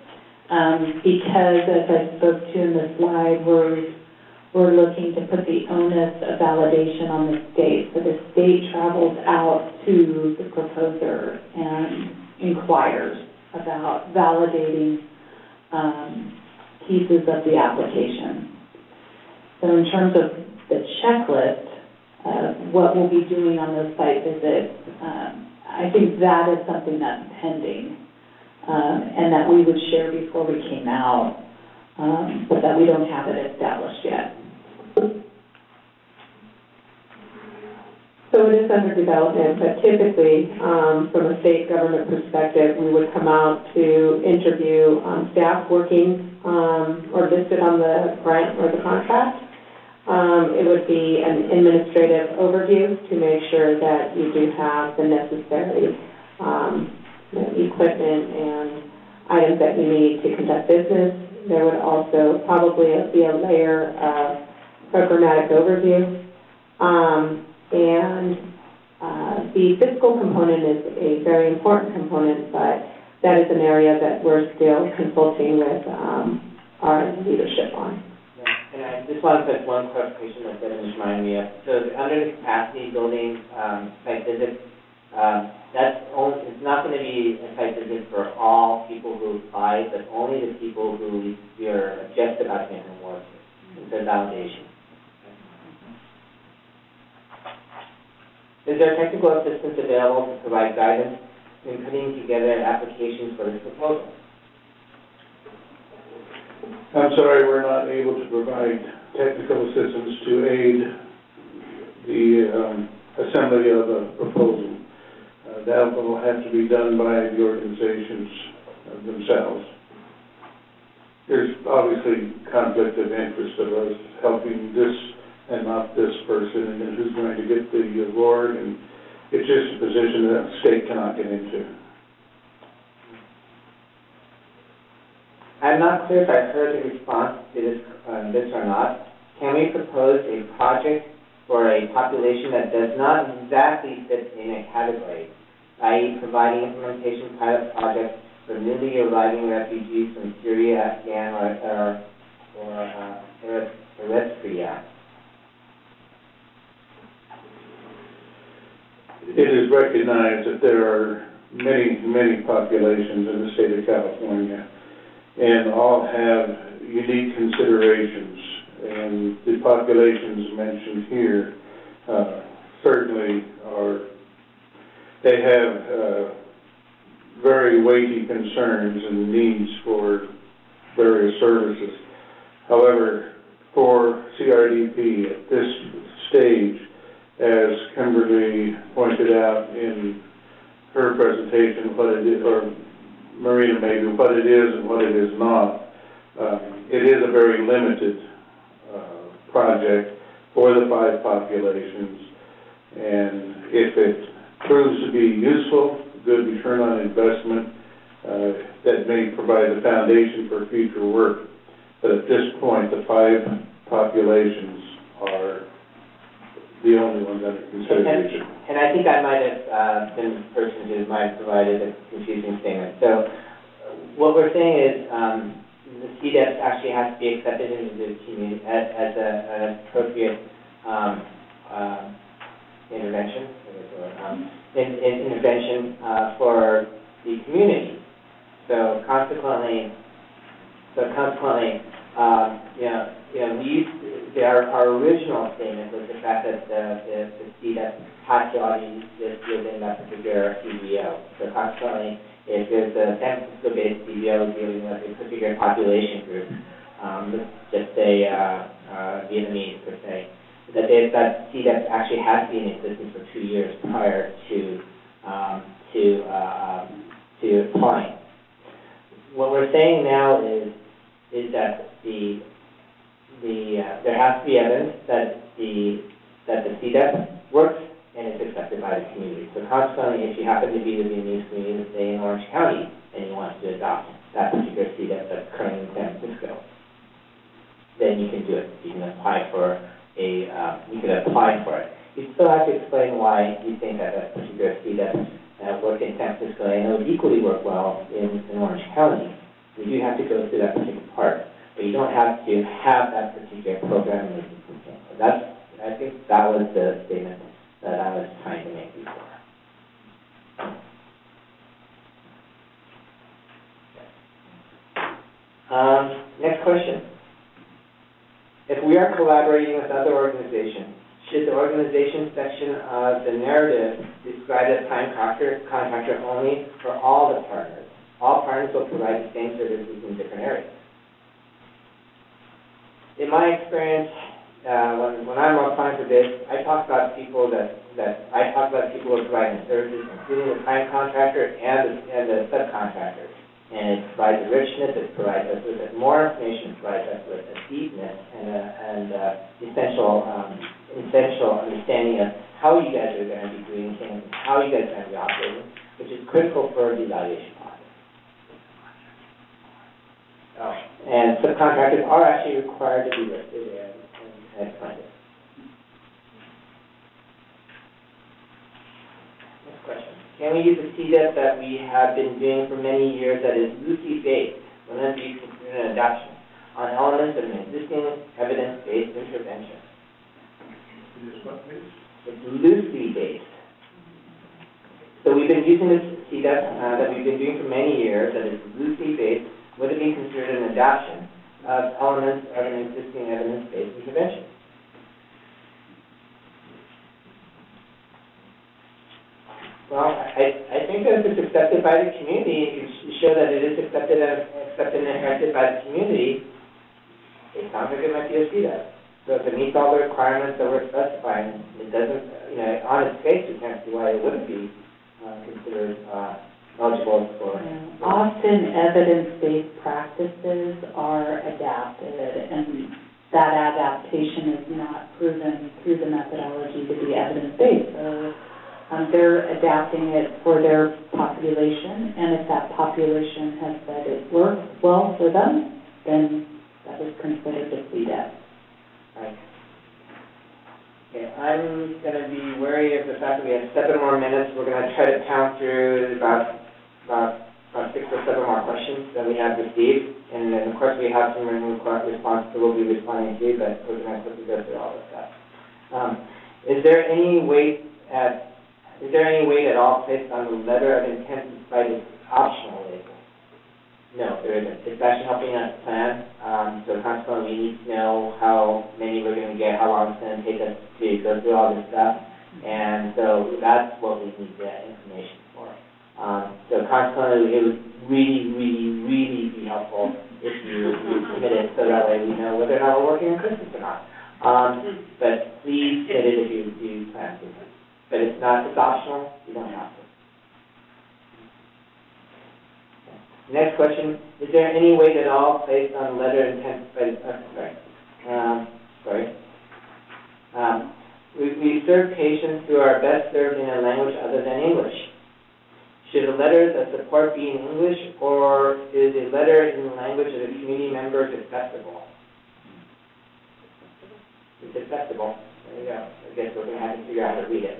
Because, as I spoke to in the slide, we're looking to put the onus of validation on the state. So the state travels out to the proposer and inquires about validating pieces of the application. So in terms of the checklist of what we'll be doing on those site visits, I think that is something that's pending, and that we would share before we came out, but that we don't have it established yet. So it is under development, but typically, from a state government perspective, we would come out to interview staff working or listed on the grant or the contract. It would be an administrative overview to make sure that you do have the necessary equipment and items that you need to conduct business. There would also probably be a layer of programmatic overview. The fiscal component is a very important component, but that is an area that we're still consulting with our leadership on. Yeah. And I just want to put one clarification that Devin reminded me of. So under the capacity building site visit, it's not going to be a site visit for all people who apply, but only the people who we are just about to get an award with. It's a validation. Is there technical assistance available to provide guidance in putting together applications for this proposal? I'm sorry, we're not able to provide technical assistance to aid the assembly of a proposal. That will have to be done by the organizations themselves. There's obviously conflict of interest of us helping this and not this person, and then who's going to get the award, and it's just a position that the state cannot get into. I'm not clear if I heard the response to this or not. Can we propose a project for a population that does not exactly fit in a category, i.e. providing implementation pilot projects for newly arriving refugees from Syria, Afghan, or Eritrea. It is recognized that there are many populations in the state of California, and all have unique considerations. And the populations mentioned here certainly they have very weighty concerns and needs for various services. However, for CRDP at this stage, as Kimberly pointed out in her presentation, what it is, or Marina maybe, what it is and what it is not, it is a very limited project for the 5 populations, and if it proves to be useful, good return on investment, that may provide the foundation for future work. But at this point, the 5 populations are the only ones under consideration. And I think I might have been the person who might have provided a confusing statement. So what we're saying is the CDEP actually has to be accepted into the community as an appropriate intervention for the community. So consequently, our original statement was the fact that the CDEP had to already exist within that particular CBO. So consequently, if there's a San Francisco-based CBO dealing with a particular population group, let's just say Vietnamese per se, that CDEP actually has to be in existence for 2 years prior to applying. What we're saying now is that there has to be evidence that the CDEP works and is accepted by the community. So consequently, if you happen to be the Vietnamese community, say in Orange County, and you want to adopt that particular CDEP that's currently in San Francisco, then you can do it. You can apply for it. You still have to explain why you think that particular CDEP worked in San Francisco and it would equally work well in Orange County. You do have to go through that particular part, but you don't have to have that particular program in existence. So I think that was the statement that I was trying to make before. Next question. If we are collaborating with other organizations, should the organization section of the narrative describe the prime contractor only for all the partners? All partners will provide the same services in different areas. In my experience, when I'm applying for this, I talk about people who are providing services, including the prime contractor and the subcontractors. And it provides a richness, it provides us with more information, it provides us with a deepness and essential understanding of how you guys are going to be doing things, how you guys are going to be operating, which is critical for the evaluation process. And subcontractors are actually required to be listed and explained. Next question. Can we use a CDEP that we have been doing for many years that is loosely based, when that be considered an adoption, on elements of an existing evidence-based intervention? It's loosely based. So we've been using this CDEP that we've been doing for many years that is loosely based. Would it be considered an adoption of elements of an existing evidence-based intervention? Well, I think that if it's accepted by the community, if you show that it is accepted and effective by the community, it sounds like it might be a CDEP. So if it meets all the requirements that we're specifying, it doesn't, on its face, we can't see why it wouldn't be considered eligible for. Often evidence-based practices are adapted, and that adaptation is not proven through the methodology to be evidence-based. So they're adapting it for their population, and if that population has said it works well for them, then that is considered a CDEP. Right. Okay. I'm going to be wary of the fact that we have 7 more minutes. We're going to try to count through about 6 or 7 more questions that we have received. And then, of course, we have some written responses that we'll be responding to, but we're going to quickly go through all of that. Is there any weight at all placed on the letter of intent despite its optional label? No, there isn't. It's actually helping us plan. So consequently, we need to know how many we're going to get, how long it's going to take us to go through all this stuff. And so that's what we need the information for. So consequently, it would really, really, really be helpful if you submit it so that way we know whether or not we're working on Christmas or not. But please submit it if you plan to. But it's optional. You don't have to. Next question, is there any weight at all placed on letter intent? We serve patients who are best served in a language other than English. Should a letter that support be in English, or is a letter in the language of the community members acceptable? It's acceptable. There you go. I guess we're going to have to figure out how to read it.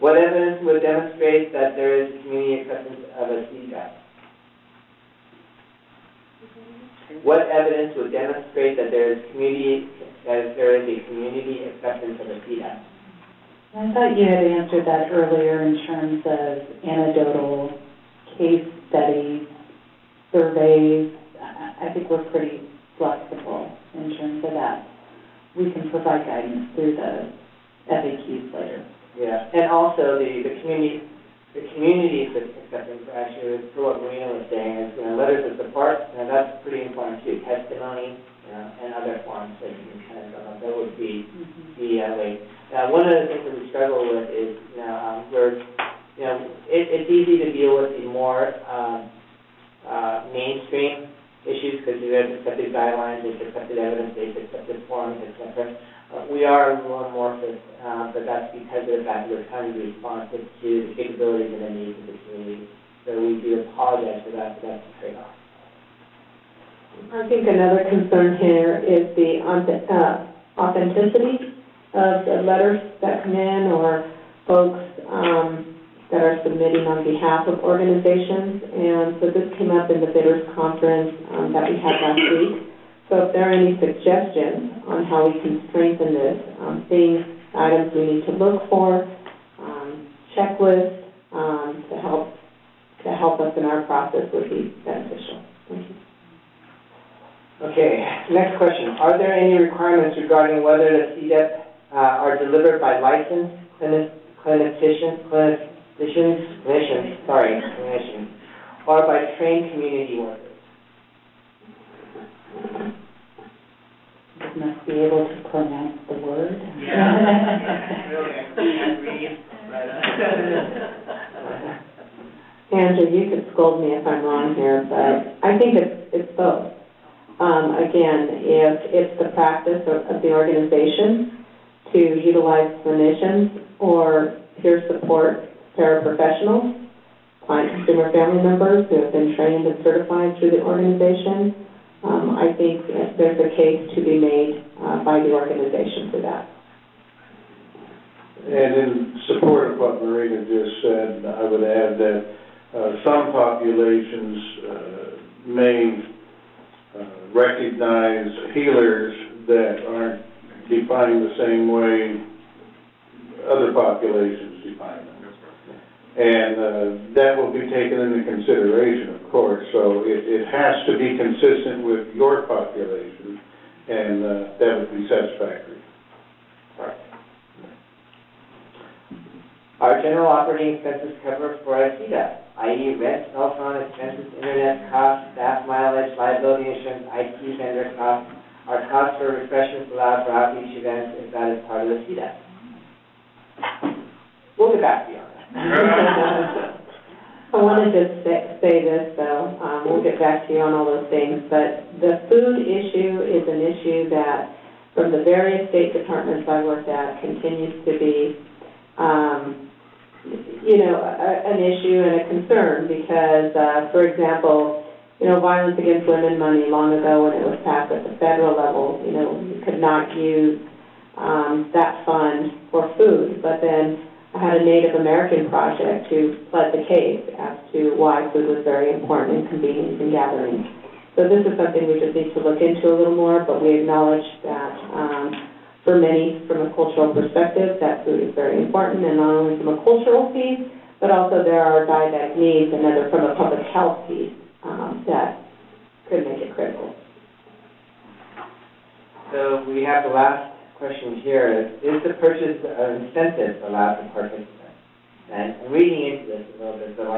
What evidence would demonstrate that there is community acceptance of a CDAP? What evidence would demonstrate that there is a community acceptance of a CDAP? I thought you had answered that earlier in terms of anecdotal case studies, surveys. I think we're pretty flexible in terms of that. We can provide guidance through the FAQs later. Yeah, and also the community acceptance, actually, for what Marina was saying, is letters of support, and that's pretty important too. Testimony, and other forms that you can kind of that would be like. One of the things that we struggle with is it's easy to deal with the more mainstream issues because you have accepted guidelines, there's accepted evidence, there's accepted forms, etc. We are a little amorphous, but that's because of the fact that we're trying to be responsive to the capabilities and the needs of the community. So we do apologize for that, but that's a trade-off. I think another concern here is the authenticity of the letters that come in, or folks that are submitting on behalf of organizations. And so this came up in the bidders conference that we had last week. So if there are any suggestions on how we can strengthen this, items we need to look for, checklist to help us in our process would be beneficial. Thank you. Okay, next question. Are there any requirements regarding whether the CDEP are delivered by licensed clinicians, or by trained community workers? You must be able to pronounce the word. Andrew, you could scold me if I'm wrong here, but I think it's both. Again, if it's the practice of the organization to utilize clinicians or peer support paraprofessionals, client, consumer, family members who have been trained and certified through the organization, I think there's a case to be made by the organization for that. And in support of what Marina just said, I would add that some populations may recognize healers that aren't defined the same way other populations define them. And that will be taken into consideration, of course. So it has to be consistent with your population, and that would be satisfactory. Are general operating expenses covered for a CDAP, i.e. rent, cell phone expenses, internet costs, staff mileage, liability insurance, IT vendor costs? Are costs for refreshments allowed for outreach events if that is part of the CDAP? We'll get back to you on that. I want to just say this, though. We'll get back to you on all those things, but the food issue is an issue that, from the various state departments I worked at, continues to be an issue and a concern because, for example, violence against women money long ago when it was passed at the federal level. You could not use that fund for food, but then I had a Native American project who pled the case as to why food was very important in convenience and gatherings. So this is something we just need to look into a little more, but we acknowledge that for many, from a cultural perspective, that food is very important, and not only from a cultural piece, but also there are diabetic needs and other from a public health piece that could make it critical. So we have the last question here. Is the purchase incentive allowed for participants? And I'm reading into this a little bit, so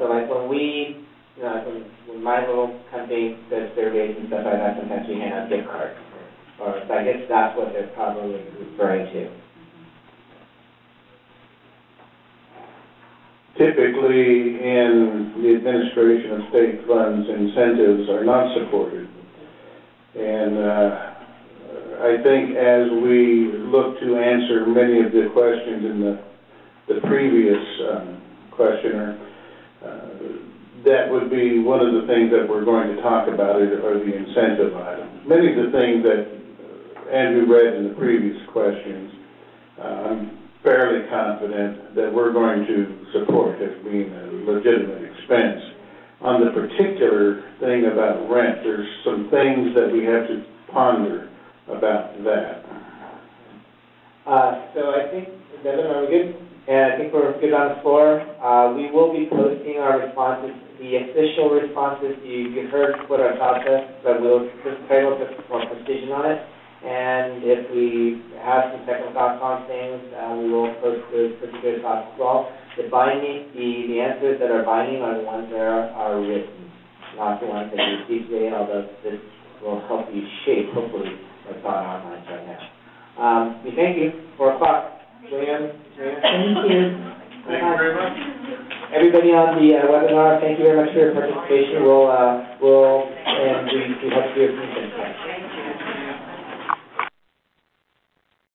when we, when my little company does surveys and stuff like that, sometimes we hand out gift cards. So I guess that's what they're probably referring to. Typically, in the administration of state funds, incentives are not supported. And I think as we look to answer many of the questions in the previous questioner, that would be one of the things that we're going to talk about are the incentive items. Many of the things that Andrew read in the previous questions, I'm fairly confident that we're going to support as being a legitimate expense. On the particular thing about rent, there's some things that we have to ponder about that. So I think, Devin, are we good? And I think we're good on the floor. We will be posting our responses, the official responses. You heard what our thoughts are, but we'll just try to put more precision on it. And if we have some second thoughts on things, we will post those particular thoughts as well. The answers that are binding are the ones that are written, not the ones that you receive today, although this will help you shape, hopefully, what's on our minds right now. We thank you. 4 o'clock. William? Thank you. Thank you very much. Everybody on the webinar, thank you very much for your participation. We hope to hear from you soon.